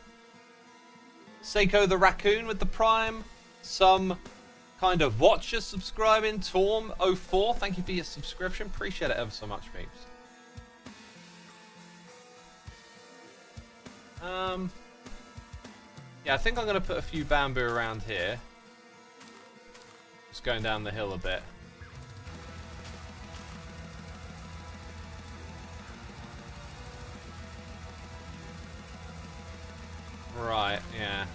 Seiko the Raccoon with the prime. Some kind of watcher subscribing. Torm04, thank you for your subscription. Appreciate it ever so much, peeps. Yeah, I think I'm going to put a few bamboo around here. Just going down the hill a bit. Right, yeah.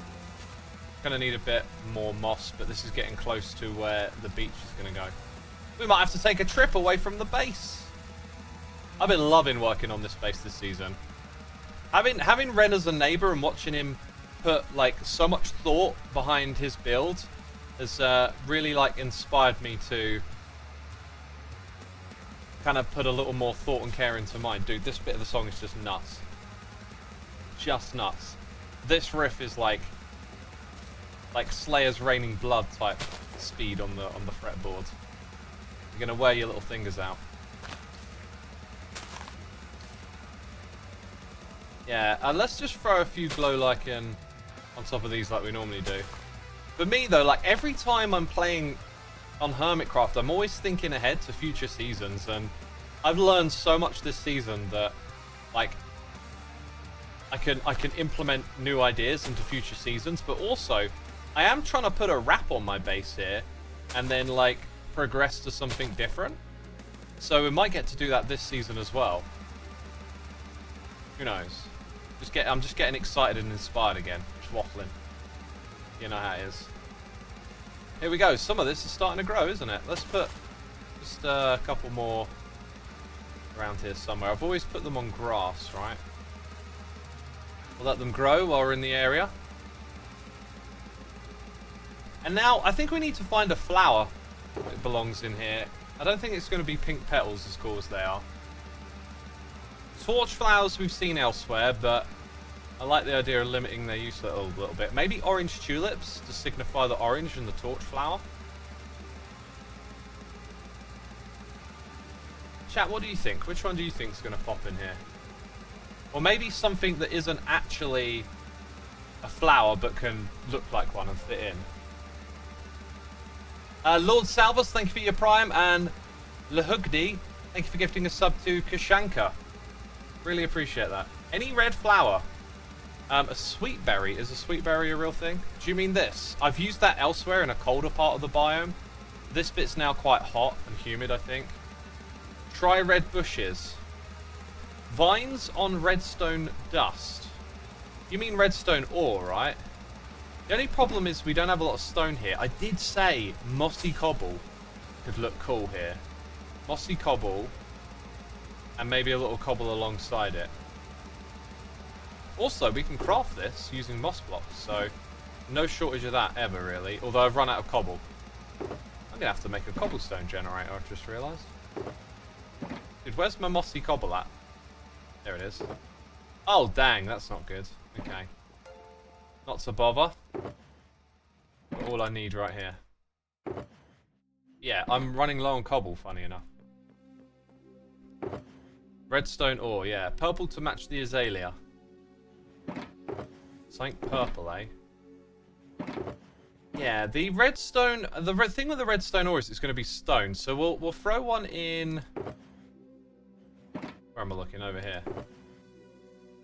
Gonna need a bit more moss, but this is getting close to where the beach is gonna go. We might have to take a trip away from the base. I've been loving working on this base this season. Having Ren as a neighbor and watching him put like so much thought behind his build has really like inspired me to kind of put a little more thought and care into mine. Dude, this bit of the song is just nuts. Just nuts. This riff is like Slayer's Raining Blood type speed on the fretboard. You're gonna wear your little fingers out. Yeah, let's just throw a few glow lichen on top of these like we normally do. For me though, like every time I'm playing on Hermitcraft, I'm always thinking ahead to future seasons, and I've learned so much this season that like I can implement new ideas into future seasons, but also I am trying to put a wrap on my base here and then like progress to something different. So we might get to do that this season as well. Who knows? I'm just getting excited and inspired again. Just waffling. You know how it is. Here we go. Some of this is starting to grow, isn't it? Let's put just a couple more around here somewhere. I've always put them on grass, right? We'll let them grow while we're in the area. And now, I think we need to find a flower that belongs in here. I don't think it's going to be pink petals as cool as they are. Torch flowers we've seen elsewhere, but I like the idea of limiting their use a little bit. Maybe orange tulips to signify the orange in the torch flower. Chat, what do you think? Which one do you think is going to pop in here? Or maybe something that isn't actually a flower but can look like one and fit in. Lord Salvus, thank you for your prime, and Lahugdi, thank you for gifting a sub to Kashanka. Really appreciate that. Any red flower? A sweet berry. Is a sweet berry a real thing? Do you mean this? I've used that elsewhere in a colder part of the biome. This bit's now quite hot and humid, I think. Try red bushes. Vines on redstone dust. You mean redstone ore, right? The only problem is we don't have a lot of stone here. I did say mossy cobble could look cool here. Mossy cobble. And maybe a little cobble alongside it. Also, we can craft this using moss blocks, so no shortage of that ever, really. Although I've run out of cobble. I'm going to have to make a cobblestone generator, I've just realised. Dude, where's my mossy cobble at? There it is. Oh, dang, that's not good. Okay. Not to bother. Got all I need right here. Yeah, I'm running low on cobble, funny enough. Redstone ore, yeah. Purple to match the azalea. Something purple, eh? Yeah, the redstone... The thing with the redstone ore is it's going to be stone. So we'll throw one in... Where am I looking? Over here.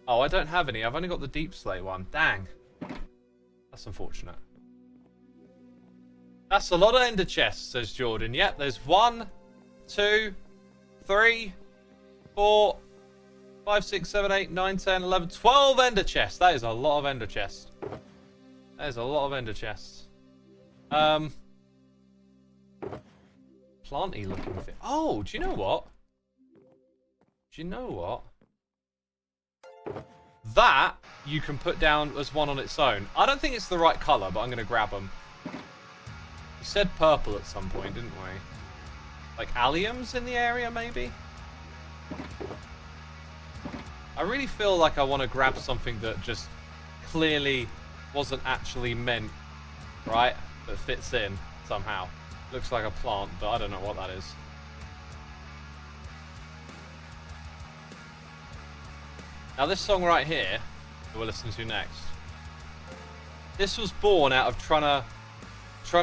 Oh, I don't have any. I've only got the deep slate one. Dang. That's unfortunate. That's a lot of ender chests, says Jordan. Yep, there's 1, 2, 3... 4, 5, 6, 7, 8, 9, 10, 11, 12 ender chests. That is a lot of ender chests. That is a lot of ender chests. Planty looking thing. Oh, do you know what? Do you know what? That you can put down as one on its own. I don't think it's the right colour, but I'm going to grab them. You said purple at some point, didn't we? Like alliums in the area, maybe? I really feel like I want to grab something that just clearly wasn't actually meant, right? But fits in somehow. Looks like a plant, but I don't know what that is. Now this song right here, that we'll listen to next, this was born out of trying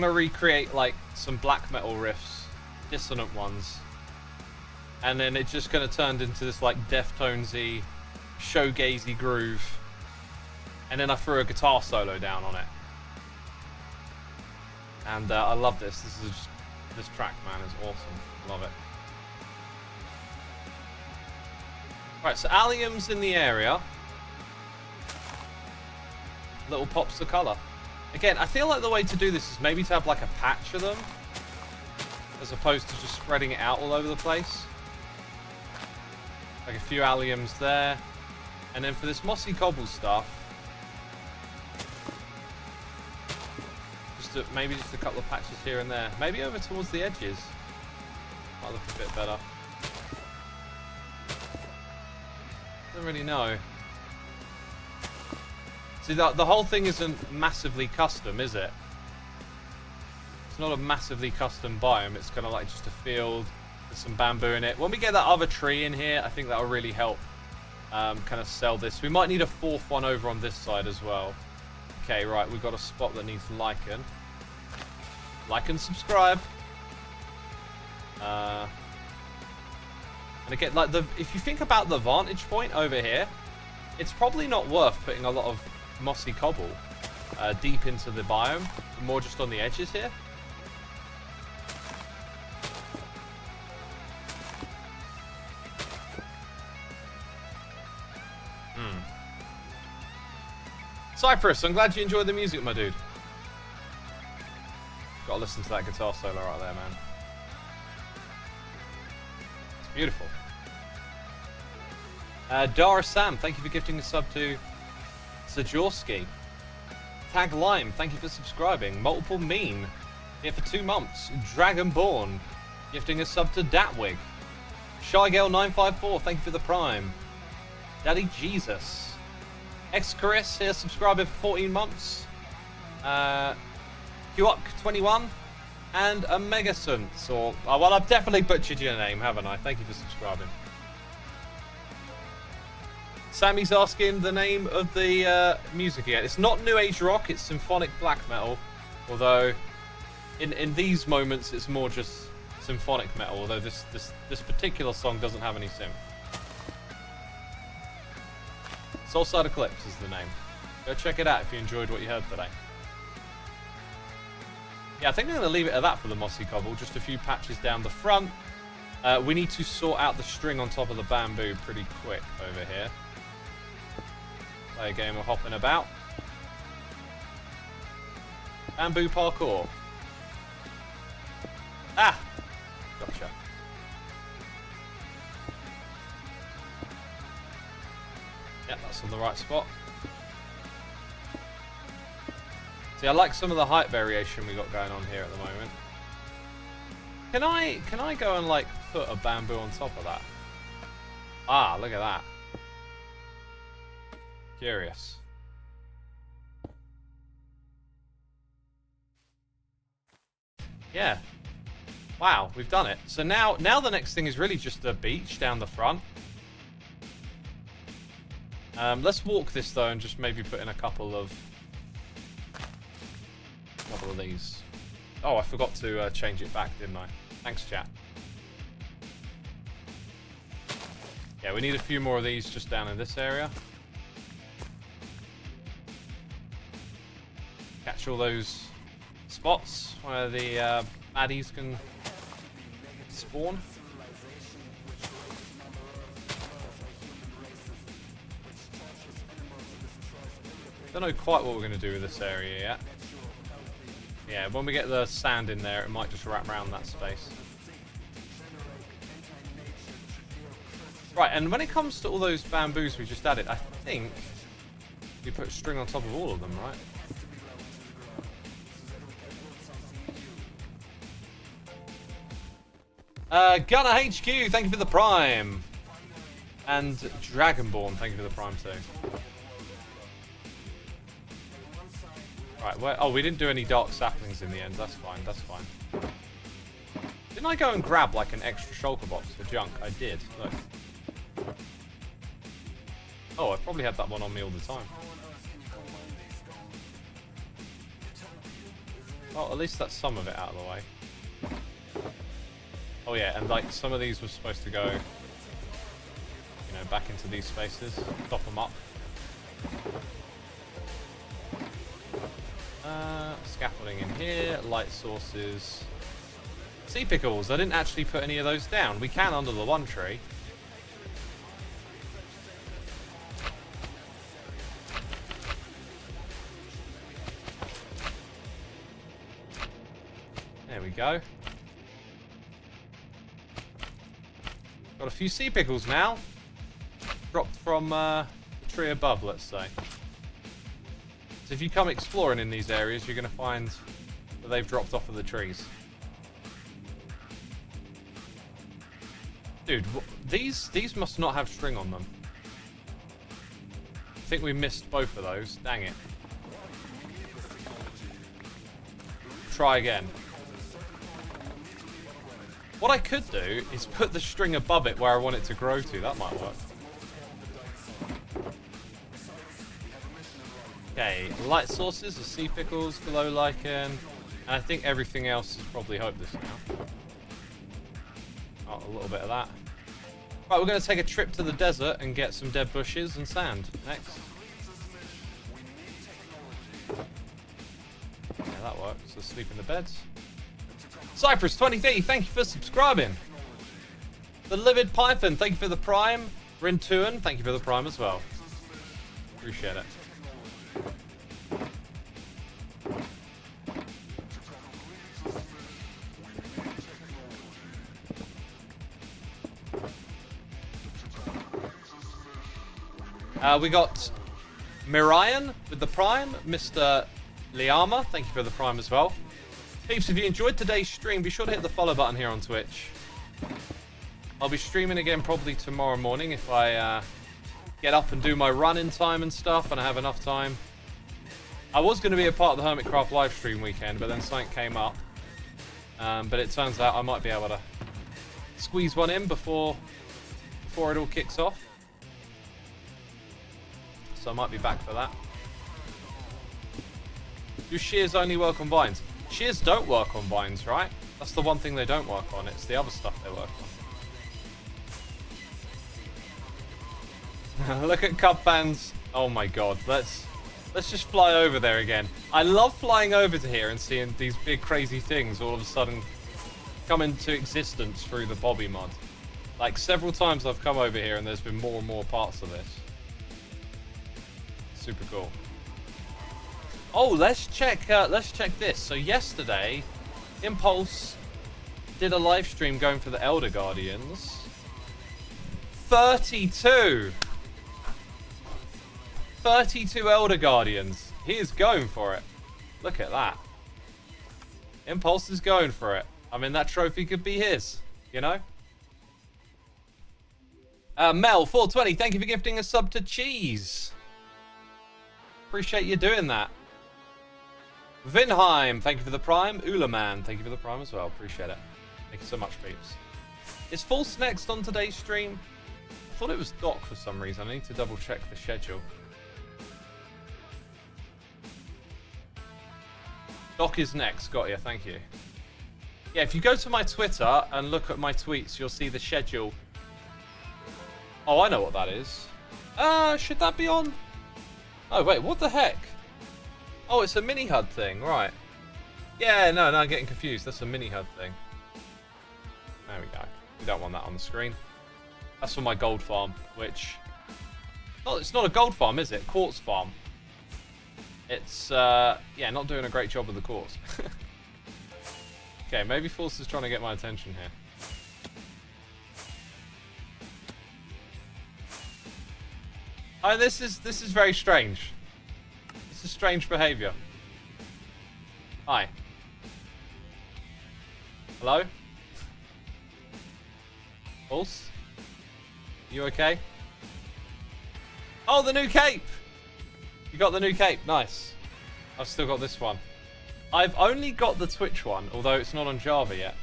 to recreate like some black metal riffs, dissonant ones. And then it just kind of turned into this like Deftonesy, showgazy groove. And then I threw a guitar solo down on it. And I love this. This track, man, is awesome. Love it. Right, so alliums in the area. Little pops of colour. Again, I feel like the way to do this is maybe to have like a patch of them, as opposed to just spreading it out all over the place. Like a few alliums there. And then for this mossy cobble stuff, maybe just a couple of patches here and there. Maybe over towards the edges. Might look a bit better. Don't really know. See, the whole thing isn't massively custom, is it? It's not a massively custom biome. It's kind of like just a field. There's some bamboo in it. When we get that other tree in here, I think that'll really help kind of sell this. We might need a fourth one over on this side as well. Okay, right, we've got a spot that needs lichen. Like and subscribe. And again, like if you think about the vantage point over here, it's probably not worth putting a lot of mossy cobble deep into the biome, more just on the edges here. Cypress, I'm glad you enjoyed the music, my dude. Gotta listen to that guitar solo right there, man. It's beautiful. Dara Sam, thank you for gifting a sub to Sajorski. Tag Lime, thank you for subscribing. Multiple Mean, here for 2 months. Dragonborn, gifting a sub to Datwig. Shygirl954, thank you for the Prime. Daddy Jesus. X-Chris here, subscribing for 14 months. Quk21 and a Megasunts. Or, oh, well, I've definitely butchered your name, haven't I? Thank you for subscribing. Sammy's asking the name of the music again. It's not New Age rock, it's symphonic black metal. Although, in these moments, it's more just symphonic metal. Although this particular song doesn't have any synth. Soulside Eclipse is the name. Go check it out if you enjoyed what you heard today. Yeah, I think I'm going to leave it at that for the mossy cobble. Just a few patches down the front. We need to sort out the string on top of the bamboo pretty quick over here. Play a game of hopping about. Bamboo parkour. Ah! Gotcha. Yeah, that's on the right spot. See, I like some of the height variation we got going on here at the moment. Can I go and like put a bamboo on top of that? Ah, look at that. Curious. Yeah. Wow, we've done it. So now the next thing is really just a beach down the front. Let's walk this though and just maybe put in a couple of these. Oh, I forgot to change it back, didn't I? Thanks, chat. Yeah, we need a few more of these just down in this area. Catch all those spots where the baddies can spawn. Don't know quite what we're going to do with this area yet. Yeah, when we get the sand in there, it might just wrap around that space. Right, and when it comes to all those bamboos we just added, I think we put string on top of all of them, right? Gunner HQ, thank you for the Prime. And Dragonborn, thank you for the Prime too. Right, where, oh, we didn't do any dark saplings in the end. That's fine, that's fine. Didn't I go and grab like an extra shulker box for junk? I did, look. Oh, I probably had that one on me all the time. Oh, at least that's some of it out of the way. Oh yeah, and like some of these were supposed to go, you know, back into these spaces. Top them up. Scaffolding in here, light sources. Sea pickles, I didn't actually put any of those down. We can under the one tree. There we go. Got a few sea pickles now. Dropped from the tree above, let's say. So if you come exploring in these areas, you're going to find that they've dropped off of the trees. Dude, these must not have string on them. I think we missed both of those. Dang it. Try again. What I could do is put the string above it where I want it to grow to. That might work. Okay, light sources are sea pickles, glow lichen, and I think everything else is probably hopeless now. Oh, a little bit of that. Right, we're going to take a trip to the desert and get some dead bushes and sand next. Yeah, that works. So sleep in the beds. Cypress 23, thank you for subscribing. The Livid Python, thank you for the Prime. Rintuan, thank you for the Prime as well. Appreciate it. We got Mirian with the Prime, Mr. Liama, thank you for the Prime as well. Peeps, if you enjoyed today's stream, be sure to hit the follow button here on Twitch. I'll be streaming again probably tomorrow morning if I get up and do my run in time and stuff and I have enough time. I was going to be a part of the Hermitcraft livestream weekend, but then something came up. But it turns out I might be able to squeeze one in before it all kicks off. So I might be back for that. Do shears only work on vines? Shears don't work on vines, right? That's the one thing they don't work on. It's the other stuff they work on. Look at cup fans. Oh my god. Let's just fly over there again. I love flying over to here and seeing these big crazy things all of a sudden come into existence through the Bobby mod. Like several times I've come over here and there's been more and more parts of this. Super cool. Oh, let's check this. So yesterday, Impulse did a live stream going for the Elder Guardians. 32. 32 Elder Guardians. He is going for it. Look at that. Impulse is going for it. I mean, that trophy could be his, you know? Mel420, thank you for gifting a sub to Cheese. Appreciate you doing that. Vinheim, thank you for the prime. Ulaman, thank you for the prime as well. Appreciate it. Thank you so much, peeps. Is False next on today's stream? I thought it was Doc for some reason. I need to double check the schedule. Doc is next. Got you. Thank you. Yeah, if you go to my Twitter and look at my tweets, you'll see the schedule. Oh, I know what that is. Should that be on? Oh, wait, what the heck? Oh, it's a mini HUD thing, right. Yeah, no, I'm getting confused. That's a mini HUD thing. There we go. We don't want that on the screen. That's for my gold farm, which... Oh, it's not a gold farm, is it? Quartz farm. It's, yeah, not doing a great job with the quartz. Okay, maybe Force is trying to get my attention here. Oh, this is very strange. This is strange behavior. Hi. Hello? Pulse? You okay? Oh, the new cape! You got the new cape. Nice. I've still got this one. I've only got the Twitch one, although it's not on Java yet.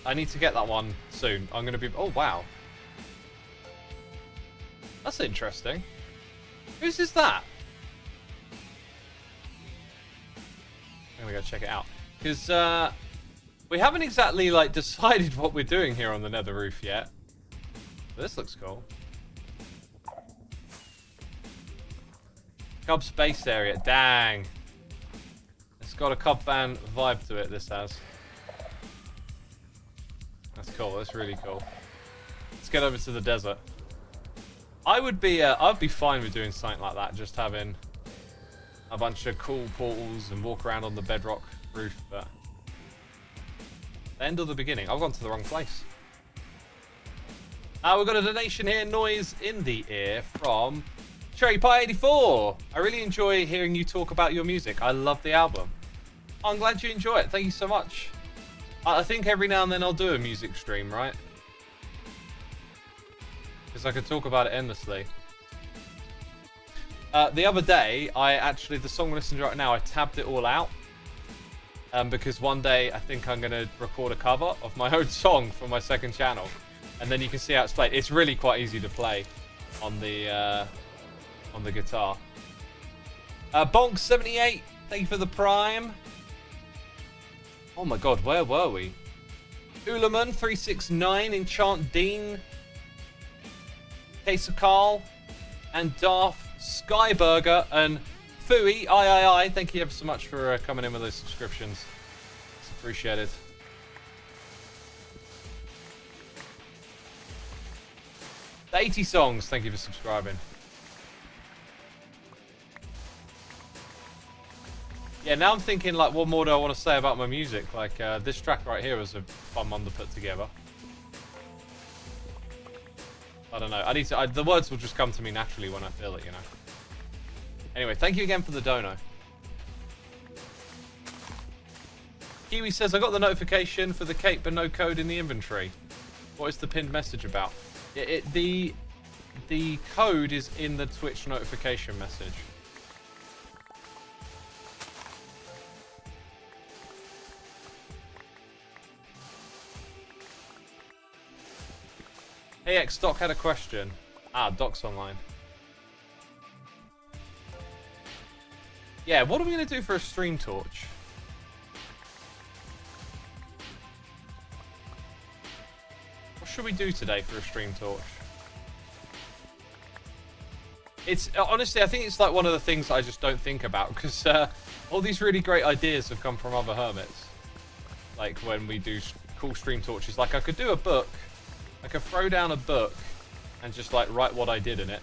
I need to get that one soon. I'm going to be... Oh, wow. That's interesting. Whose is that? I'm going to go check it out. Because we haven't exactly like decided what we're doing here on the Nether roof yet. But this looks cool. Cub space area. Dang. It's got a Cub fan vibe to it, this has. That's cool. That's really cool. Let's get over to the desert. I'd be fine with doing something like that, just having a bunch of cool portals and walk around on the bedrock roof, but the end or the beginning? I've gone to the wrong place. We've got a donation here, Noise in the Ear, from Cherry Pie 84. I really enjoy hearing you talk about your music. I love the album. I'm glad you enjoy it. Thank you so much. I think every now and then I'll do a music stream, right? Because I could talk about it endlessly. The other day, the song we're listening to right now, I tabbed it all out. Because one day, I think I'm going to record a cover of my own song for my second channel. And then you can see how it's played. It's really quite easy to play on the guitar. Bonk78, thank you for the prime. Oh my god, where were we? Ulaman369, Enchant Dean, Case of Carl, and Darth Skyburger, and Fooey, I. Thank you ever so much for coming in with those subscriptions. It's appreciated. The 80 songs, thank you for subscribing. Yeah, now I'm thinking, like, what more do I want to say about my music? Like, this track right here was a fun one to put together. I don't know. The words will just come to me naturally when I feel it, you know. Anyway, thank you again for the dono. Kiwi says, I got the notification for the cape but no code in the inventory. What is the pinned message about? The code is in the Twitch notification message. Hey X, Doc had a question. Doc's online. Yeah, what are we going to do for a stream torch? What should we do today for a stream torch? It's honestly, I think it's like one of the things that I just don't think about, because all these really great ideas have come from other hermits. Like when we do cool stream torches. Like I could do a book. I could throw down a book and just like write what I did in it.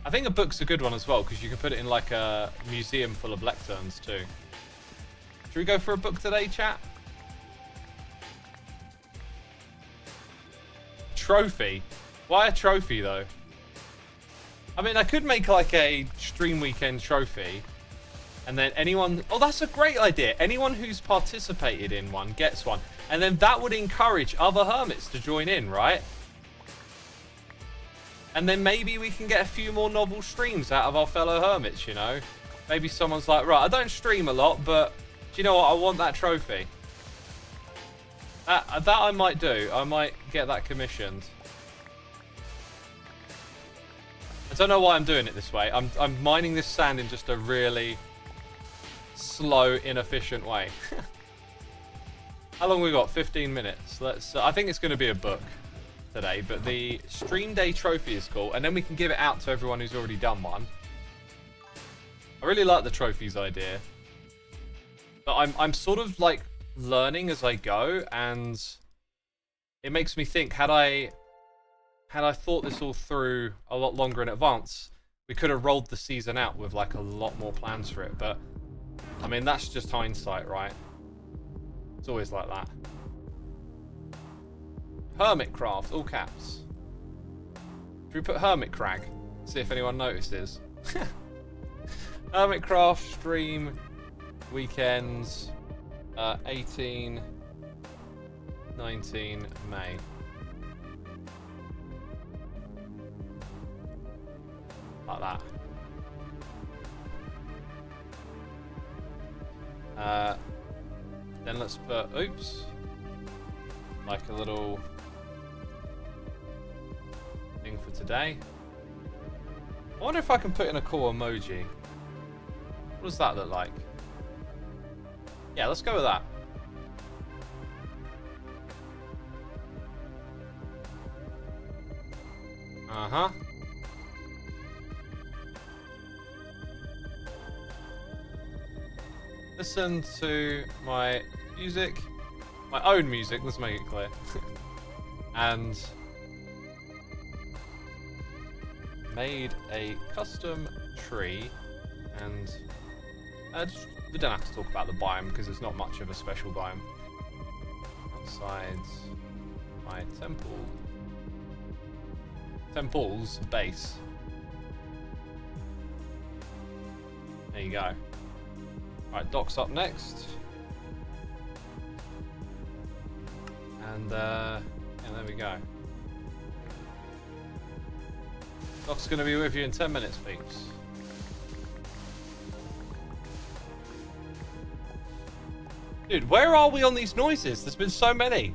I think a book's a good one as well, because you can put it in like a museum full of lecterns too. Should we go for a book today, chat? Trophy? Why a trophy, though? I mean, I could make like a stream weekend trophy. And then anyone... Oh, that's a great idea. Anyone who's participated in one gets one. And then that would encourage other hermits to join in, right? And then maybe we can get a few more novel streams out of our fellow hermits, you know? Maybe someone's like, right, I don't stream a lot, but do you know what? I want that trophy. That I might do. I might get that commissioned. I don't know why I'm doing it this way. I'm mining this sand in just a really slow, inefficient way. How long we got? 15 minutes. Let's. I think it's going to be a book today, but the stream day trophy is cool, and then we can give it out to everyone who's already done one. I really like the trophies idea, but I'm sort of like learning as I go, and it makes me think, had I thought this all through a lot longer in advance, we could have rolled the season out with like a lot more plans for it. But I mean, that's just hindsight, right? It's always like that. Hermitcraft, all caps. Should we put Hermit Crag? See if anyone notices. Hermitcraft stream weekends 18, 19 May. Like that. Then let's put, oops, like a little thing for today. I wonder if I can put in a cool emoji. What does that look like? Yeah, let's go with that. Uh-huh. Listen to my music, my own music, let's make it clear. And made a custom tree, and we don't have to talk about the biome because it's not much of a special biome. Outside my temple's base. There you go. Right, Doc's up next. And yeah, there we go. Doc's gonna be with you in 10 minutes, peeps. Dude, where are we on these noises? There's been so many.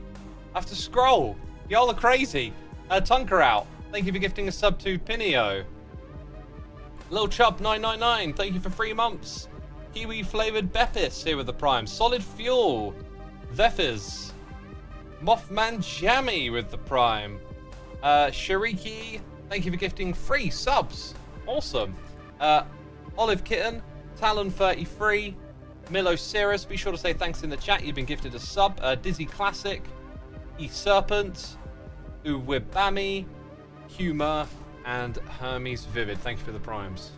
I have to scroll. Y'all are crazy. Tunker out. Thank you for gifting a sub to Pinio. Lil Chub 999. Thank you for 3 months. Kiwi flavored Beppis here with the Prime. Solid Fuel. Zephyrs. Mothman Jammy with the Prime. Shariki. Thank you for gifting 3 subs. Awesome. Olive Kitten. Talon 33. Milo Cirrus, be sure to say thanks in the chat. You've been gifted a sub. Dizzy Classic, E Serpent, Uwibami, Hugh Murph, and Hermes Vivid. Thank you for the primes.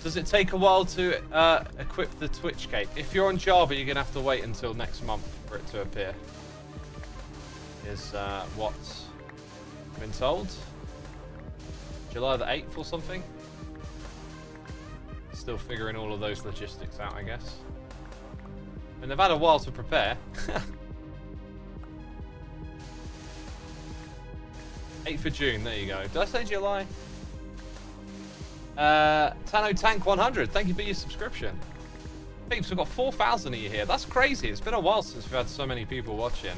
Does it take a while to equip the Twitch cape? If you're on Java, you're going to have to wait until next month for it to appear. Is what's been told. July the 8th or something. Still figuring all of those logistics out, I guess. And they've had a while to prepare. 8th of June, there you go. Did I say July? Tano Tank 100, thank you for your subscription. Peeps, we've got 4,000 of you here. That's crazy. It's been a while since we've had so many people watching.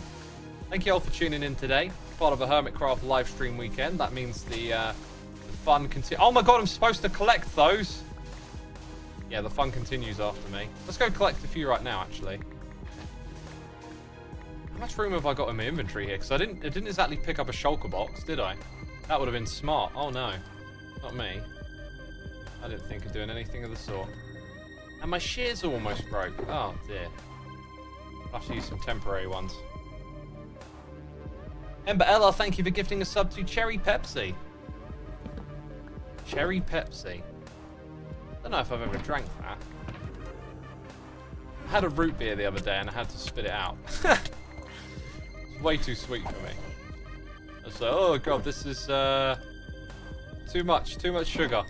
Thank you all for tuning in today. Part of a Hermitcraft live stream weekend. That means the fun continues. Oh my god, I'm supposed to collect those. Yeah, the fun continues after me. Let's go collect a few right now, actually. How much room have I got in my inventory here? Because I didn't exactly pick up a shulker box, did I? That would have been smart. Oh no, not me. I didn't think of doing anything of the sort. And my shears are almost broke. Oh dear. I'll have to use some temporary ones. Ember Ella, thank you for gifting a sub to Cherry Pepsi. Cherry Pepsi. Don't know if I've ever drank that. I had a root beer the other day and I had to spit it out. It's way too sweet for me. I was like, oh god, this is too much sugar.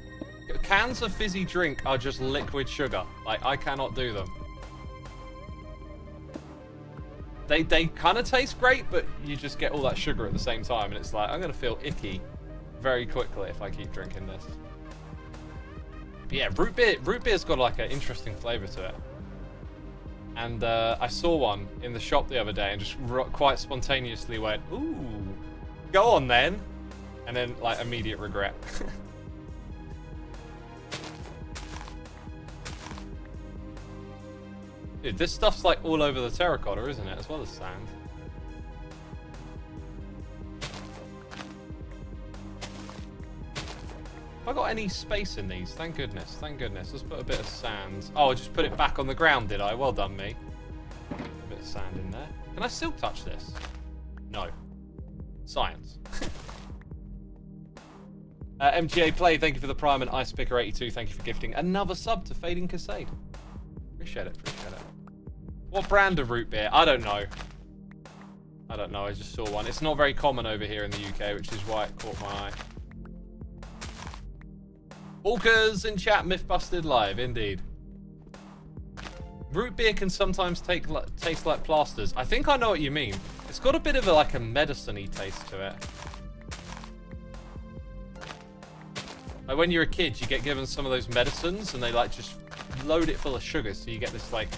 Cans of fizzy drink are just liquid sugar. Like, I cannot do them. They kind of taste great, but you just get all that sugar at the same time, and it's like, I'm going to feel icky very quickly if I keep drinking this. But yeah, root beer's got like an interesting flavour to it. And I saw one in the shop the other day and just quite spontaneously went, ooh, go on then. And then, like, immediate regret. Dude, this stuff's like all over the terracotta, isn't it? As well as sand. Have I got any space in these? Thank goodness, thank goodness. Let's put a bit of sand. Oh, I just put it back on the ground, did I? Well done, me. A bit of sand in there. Can I still touch this? No. Science. MGA Play, thank you for the Prime, and IcePicker82, thank you for gifting another sub to Fading Cascade. Appreciate it, appreciate it. What brand of root beer? I don't know. I don't know, I just saw one. It's not very common over here in the UK, which is why it caught my eye. Walkers in chat, Myth Busted live, indeed. Root beer can sometimes taste like plasters. I think I know what you mean. It's got a bit of like a medicine-y taste to it. Like when you're a kid, you get given some of those medicines and they like just load it full of sugar, so you get this like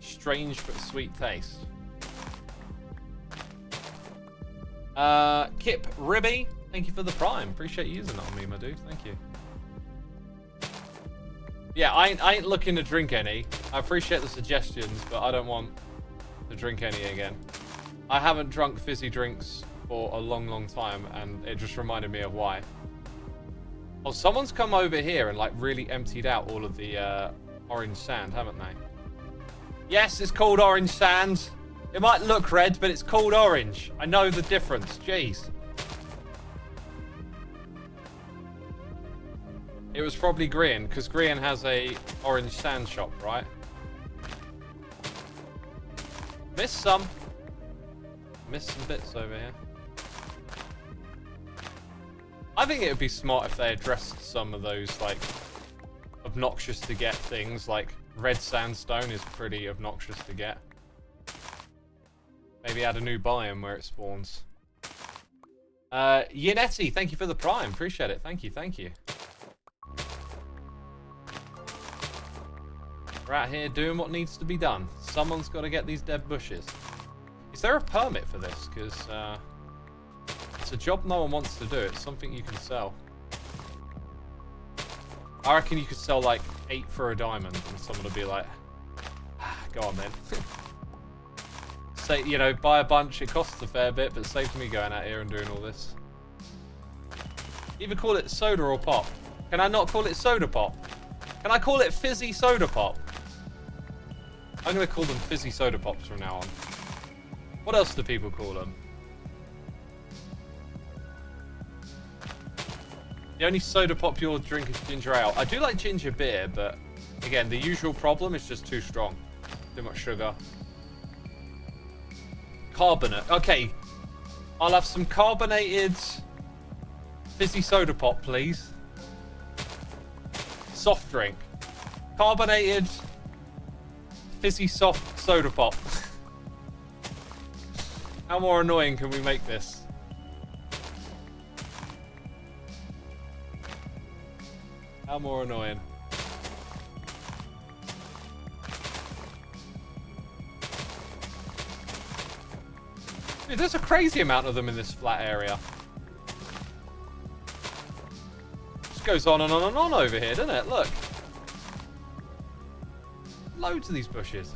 strange but sweet taste. Kip Ribby, thank you for the Prime. Appreciate you using that on me, my dude. Thank you. Yeah, I ain't looking to drink any. I appreciate the suggestions, but I don't want to drink any again. I haven't drunk fizzy drinks for a long, long time, and it just reminded me of why. Oh, someone's come over here and like really emptied out all of the orange sand, haven't they? Yes, it's called orange sand. It might look red, but it's called orange. I know the difference. Jeez. It was probably Grian, because Grian has a orange sand shop, right? Missed some. Missed some bits over here. I think it would be smart if they addressed some of those, like, obnoxious to get things. Like, red sandstone is pretty obnoxious to get. Maybe add a new biome where it spawns. Yinetti, thank you for the Prime. Appreciate it. Thank you, thank you. We're out here doing what needs to be done. Someone's got to get these dead bushes. Is there a permit for this? Because it's a job no one wants to do. It's something you can sell. I reckon you could sell like 8 for a diamond, and someone would be like, ah, "Go on then." Say, you know, buy a bunch. It costs a fair bit, but saves me going out here and doing all this. Either call it soda or pop. Can I not call it soda pop? Can I call it fizzy soda pop? I'm going to call them fizzy soda pops from now on. What else do people call them? The only soda pop you'll drink is ginger ale. I do like ginger beer, but again, the usual problem is just too strong. Too much sugar. Carbonate. Okay. I'll have some carbonated fizzy soda pop, please. Soft drink. Carbonated fizzy soft soda pop. How more annoying can we make this? How more annoying? Dude, there's a crazy amount of them in this flat area. Just goes on and on and on over here, doesn't it? Look. Loads of these bushes.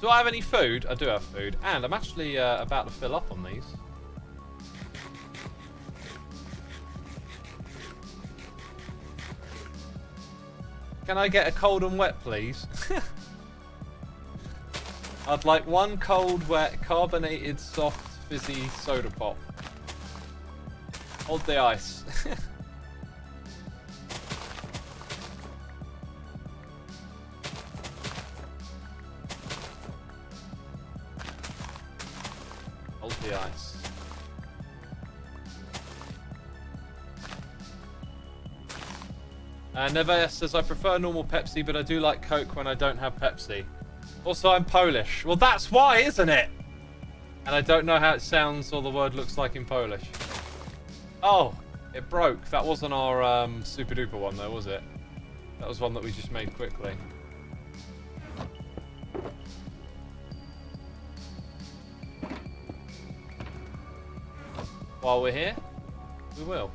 Do I have any food? I do have food. And I'm actually about to fill up on these. Can I get a cold and wet, please? I'd like one cold, wet, carbonated, soft, fizzy soda pop. Hold the ice. Salty ice. Neves says, I prefer normal Pepsi, but I do like Coke when I don't have Pepsi. Also, I'm Polish. Well, that's why, isn't it? And I don't know how it sounds or the word looks like in Polish. Oh, it broke. That wasn't our super duper one, though, was it? That was one that we just made quickly. While we're here, we will.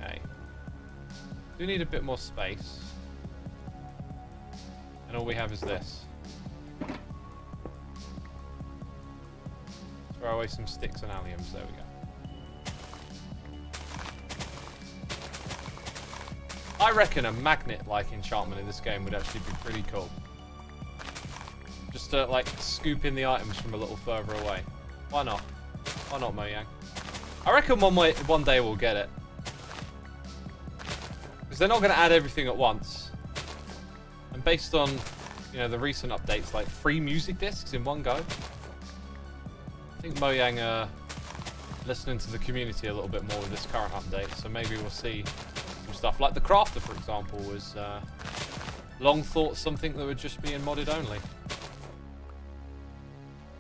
Okay. We need a bit more space. And all we have is this. Throw away some sticks and alliums. There we go. I reckon a magnet-like enchantment in this game would actually be pretty cool. Just to, like, scoop in the items from a little further away. Why not? Why not, Mojang? I reckon one day we'll get it. Because they're not going to add everything at once. And based on, you know, the recent updates, like 3 music discs in one go. I think Mojang are listening to the community a little bit more with this current update. So maybe we'll see some stuff. Like the Crafter, for example, was long thought something that would just be in modded only.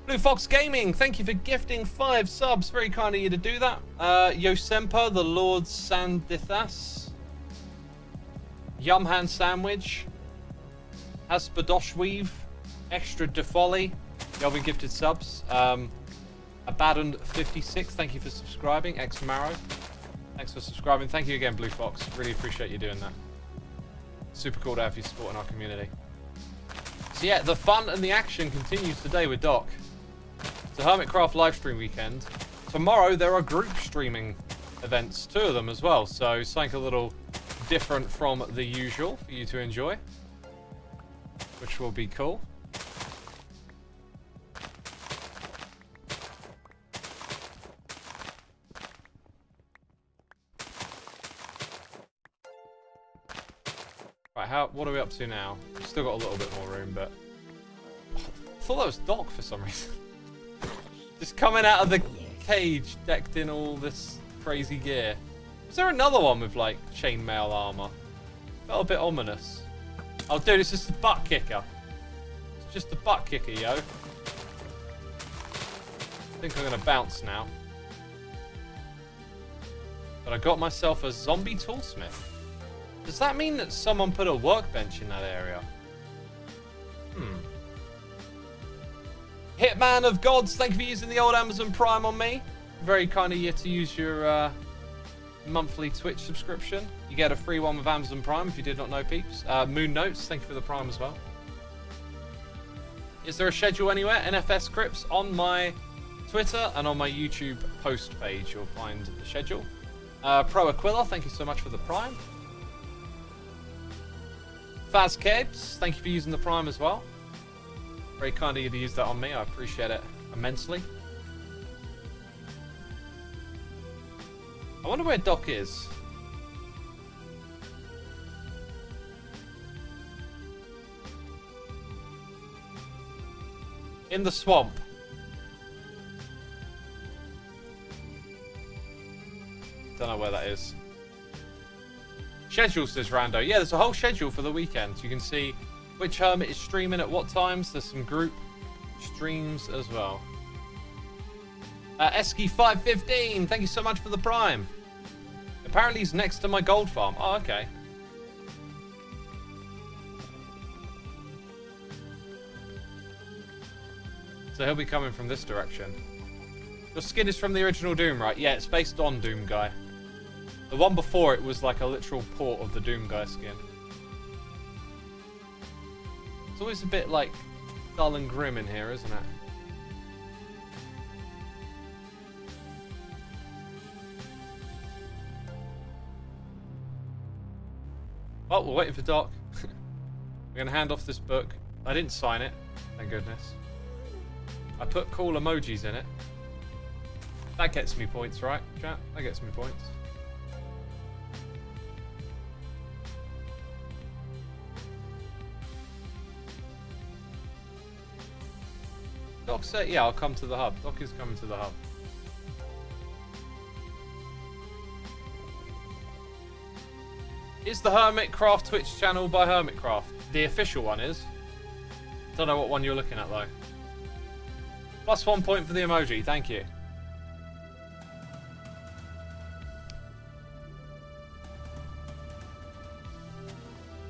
Blue Fox Gaming, thank you for gifting 5 subs. Very kind of you to do that. Yosempa, the Lord Sandithas. Yumhan Sandwich. Haspadoshweave. Extra Defolly. Y'all been gifted subs. Abaddon 56, thank you for subscribing. X Marrow, thanks for subscribing. Thank you again, Blue Fox. Really appreciate you doing that. Super cool to have you supporting our community. So yeah, the fun and the action continues today with Doc. It's a Hermitcraft livestream weekend. Tomorrow there are group streaming events, 2 of them as well. So something a little different from the usual for you to enjoy, which will be cool. Right, what are we up to now? We've still got a little bit more room, but I thought that was Doc for some reason. Just coming out of the cage, decked in all this crazy gear. Is there another one with like chainmail armor? Felt a bit ominous. Oh, dude, it's just a butt kicker. It's just a butt kicker, yo. I think I'm gonna bounce now. But I got myself a zombie toolsmith. Does that mean that someone put a workbench in that area? Hitman of Gods, thank you for using the old Amazon Prime on me. Very kind of you to use your monthly Twitch subscription. You get a free one with Amazon Prime if you did not know, peeps. Moon Notes, thank you for the Prime as well. Is there a schedule anywhere? NFS Crips on my Twitter and on my YouTube post page. You'll find the schedule. Pro Aquila, thank you so much for the Prime. Faz Kebs, thank you for using the Prime as well. Very kind of you to use that on me. I appreciate it immensely. I wonder where Doc is. In the swamp. Don't know where that is. Schedule, says Rando. Yeah, there's a whole schedule for the weekend. You can see which hermit is streaming at what times. There's some group streams as well. Esky515, thank you so much for the Prime. Apparently he's next to my gold farm. Oh, okay. So he'll be coming from this direction. Your skin is from the original Doom, right? Yeah, it's based on Doom Guy. The one before it was like a literal port of the Doom Guy skin. It's always a bit like dull and grim in here, isn't it? Well, we're waiting for Doc. We're going to hand off this book. I didn't sign it, thank goodness. I put cool emojis in it. That gets me points, right, chat? That gets me points. Doc say? Yeah, I'll come to the hub. Doc is coming to the hub. Is the Hermitcraft Twitch channel by Hermitcraft? The official one is. Don't know what one you're looking at though. Plus 1 point for the emoji, thank you.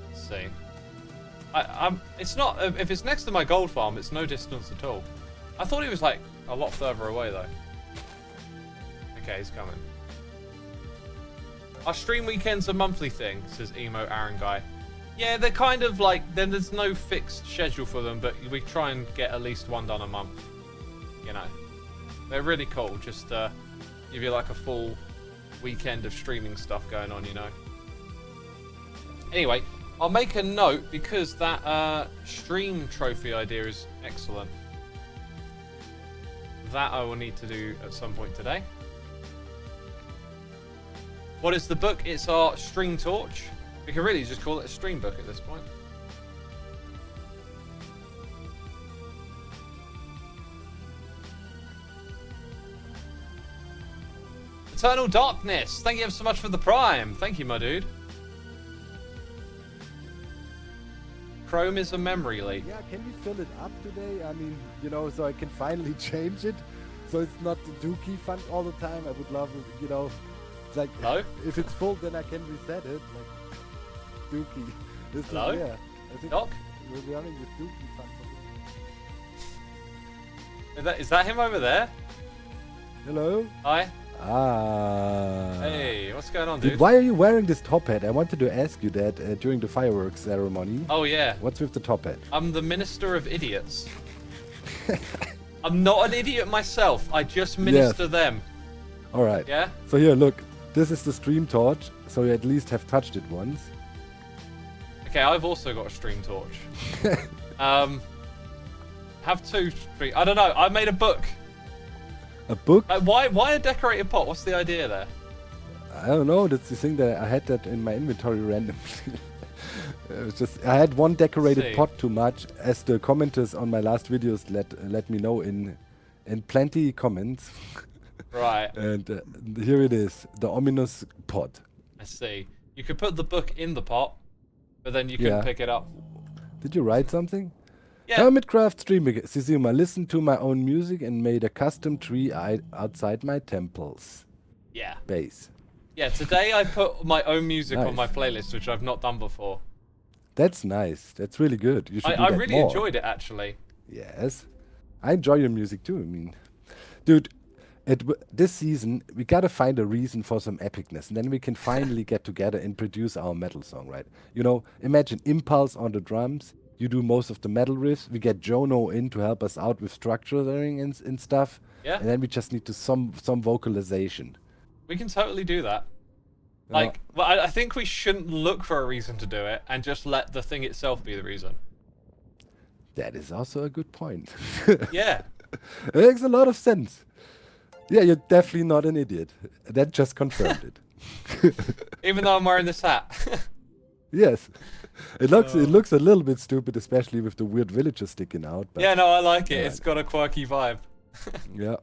Let's see. It's not, if it's next to my gold farm, it's no distance at all. I thought he was like a lot further away though. Okay, he's coming. Our stream weekends a monthly thing, says Emo Aaron Guy. Yeah, they're kind of like, then there's no fixed schedule for them, but we try and get at least one done a month. You know, they're really cool. Just give you like a full weekend of streaming stuff going on, you know. Anyway, I'll make a note because that stream trophy idea is excellent. That I will need to do at some point today. What is the book? It's our stream torch. We can really just call it a stream book at this point. Eternal Darkness. Thank you ever so much for the prime. Thank you, my dude. Chrome is a memory leak. Yeah, can we fill it up today? I mean, you know, so I can finally change it. So it's not the Dookie font all the time. I would love it, you know. Like, hello? If it's full, then I can reset it. Like, Dookie. This hello? Is, yeah. I think Doc? We're running with Dookie font. Is that him over there? Hello? Hi. Ah. Hey, what's going on, dude? Why are you wearing this top hat? I wanted to ask you that during the fireworks ceremony. Oh, yeah. What's with the top hat? I'm the minister of idiots. I'm not an idiot myself. I just minister them. All right. Yeah? So here, look. This is the stream torch, so you at least have touched it once. Okay, I've also got a stream torch. Have two stream... I don't know. I made a book. A book? Why a decorated pot? What's the idea there? I don't know. That's the thing that I had that in my inventory randomly. It was just I had one decorated pot too much, as the commenters on my last videos let me know in plenty comments. Right. And here it is, the ominous pot. I see. You could put the book in the pot, but then you couldn't pick it up. Did you write something? Yeah. Hermitcraft stream Xisuma listened to my own music and made a custom tree outside my temple's base. Yeah, today I put my own music on my playlist, which I've not done before. That's nice. That's really good. You should do I that really more. enjoyed it, actually. Yes. I enjoy your music too. I mean, dude, this season, we gotta find a reason for some epicness, and then we can finally get together and produce our metal song, right? You know, imagine Impulse on the drums, you do most of the metal riffs, we get Jono in to help us out with structuring and stuff, and then we just need to some vocalization. We can totally do that. Like, well, I think we shouldn't look for a reason to do it, and just let the thing itself be the reason. That is also a good point. Yeah. It makes a lot of sense. Yeah, you're definitely not an idiot. That just confirmed it. Even though I'm wearing this hat. Yes. It looks a little bit stupid, especially with the weird villagers sticking out. But yeah, no, I like it. It's got a quirky vibe. Yeah.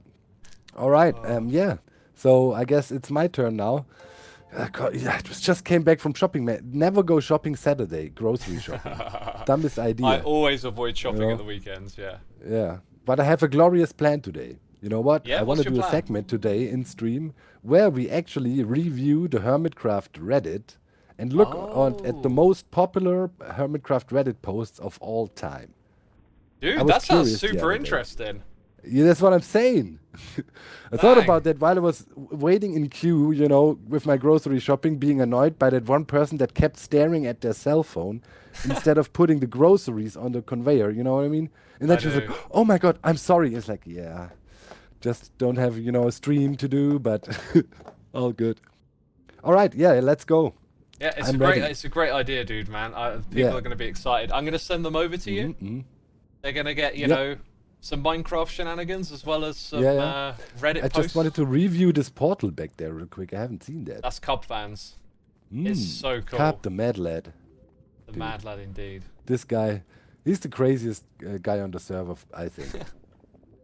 All right. Yeah. So I guess it's my turn now. Yeah, it just came back from shopping, man. Never go shopping Saturday, grocery shopping. Dumbest idea. I always avoid shopping at the weekends, yeah. Yeah. But I have a glorious plan today. You know what? Yeah, I want to do a segment today in stream where we actually review the Hermitcraft Reddit and look at the most popular Hermitcraft Reddit posts of all time. Dude, that sounds super interesting. Yeah, that's what I'm saying. I thought about that while I was waiting in queue, you know, with my grocery shopping, being annoyed by that one person that kept staring at their cell phone instead of putting the groceries on the conveyor, you know what I mean? And then she was like, oh my God, I'm sorry. It's like, yeah, just don't have, you know, a stream to do, but all good. All right, yeah, let's go. Yeah, it's a great idea, dude, man. People are going to be excited. I'm going to send them over to you. They're going to get, you know, some Minecraft shenanigans as well as some Reddit posts. I just wanted to review this portal back there real quick. I haven't seen that. That's Cub fans. It's so cool. Cub, the mad lad. The mad lad indeed. This guy, he's the craziest guy on the server, I think.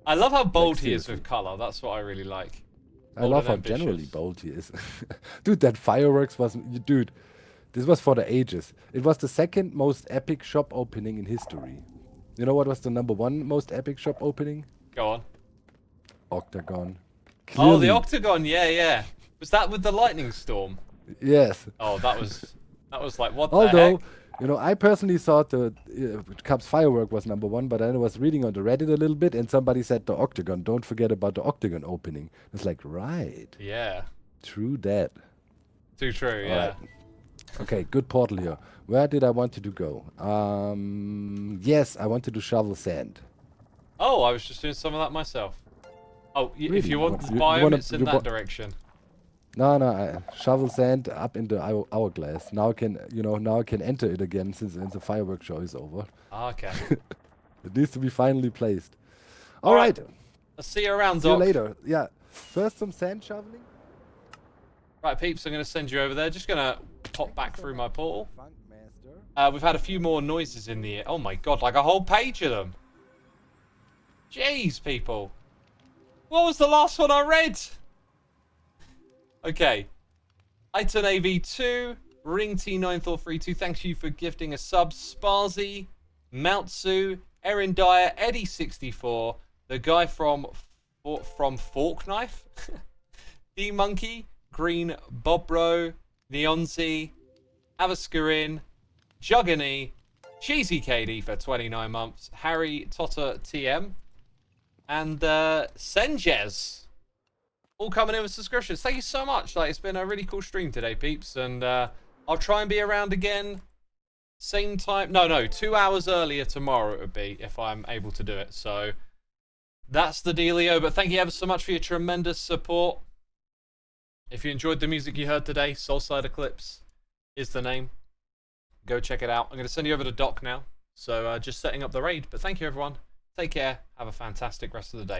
I love how bold Like, he is seriously. with color. That's what I really like. I Bold love and how ambitious. generally bold he is. Dude, that fireworks was... Dude, this was for the ages. It was the second most epic shop opening in history. You know what was the #1 most epic shop opening? Go on. Octagon. Oh, the Clearly. octagon. Yeah, yeah. Was that with the lightning storm? Yes. Oh, that was like, what the Although, heck? you know, I personally thought the Cubs firework was #1, but then I was reading on the Reddit a little bit, and somebody said the octagon. Don't forget about the octagon opening. It's like, right, Yeah. true that. Too true, All yeah. right. Okay, good portal here. Where did I want to go? Yes, I wanted to shovel sand. Oh, I was just doing some of that myself. Oh, if Really? you want the You biome, wanna- it's in you that wa- direction. No, I shovel sand up in the hourglass. Now I can, now I can enter it again since the fireworks show is over. Ah, okay. It needs to be finally placed. All All right. right. I'll see you around, See you Doc. later. Yeah. First some sand shoveling. Right, peeps, I'm going to send you over there. Just going to pop back through my portal. Funk Master. We've had a few more noises in the... Oh, my God, like a whole page of them. Jeez, people. What was the last one I read? Okay. Iton AV2, Ring T9432, thank you for gifting a sub. Sparzy, Mountsu, Erin Dyer, Eddie64, the guy from Fork Knife, D Monkey, Green Bobro, Neonzi, Avascarin, Juggany, Cheesy KD for 29 months, Harry Totter TM, and Senjez. All coming in with subscriptions. Thank you so much. Like, it's been a really cool stream today, peeps. And I'll try and be around again. Same time. No, 2 hours earlier tomorrow it would be if I'm able to do it. So that's the dealio. But thank you ever so much for your tremendous support. If you enjoyed the music you heard today, Soulside Eclipse is the name. Go check it out. I'm going to send you over to Doc now. So just setting up the raid. But thank you, everyone. Take care. Have a fantastic rest of the day.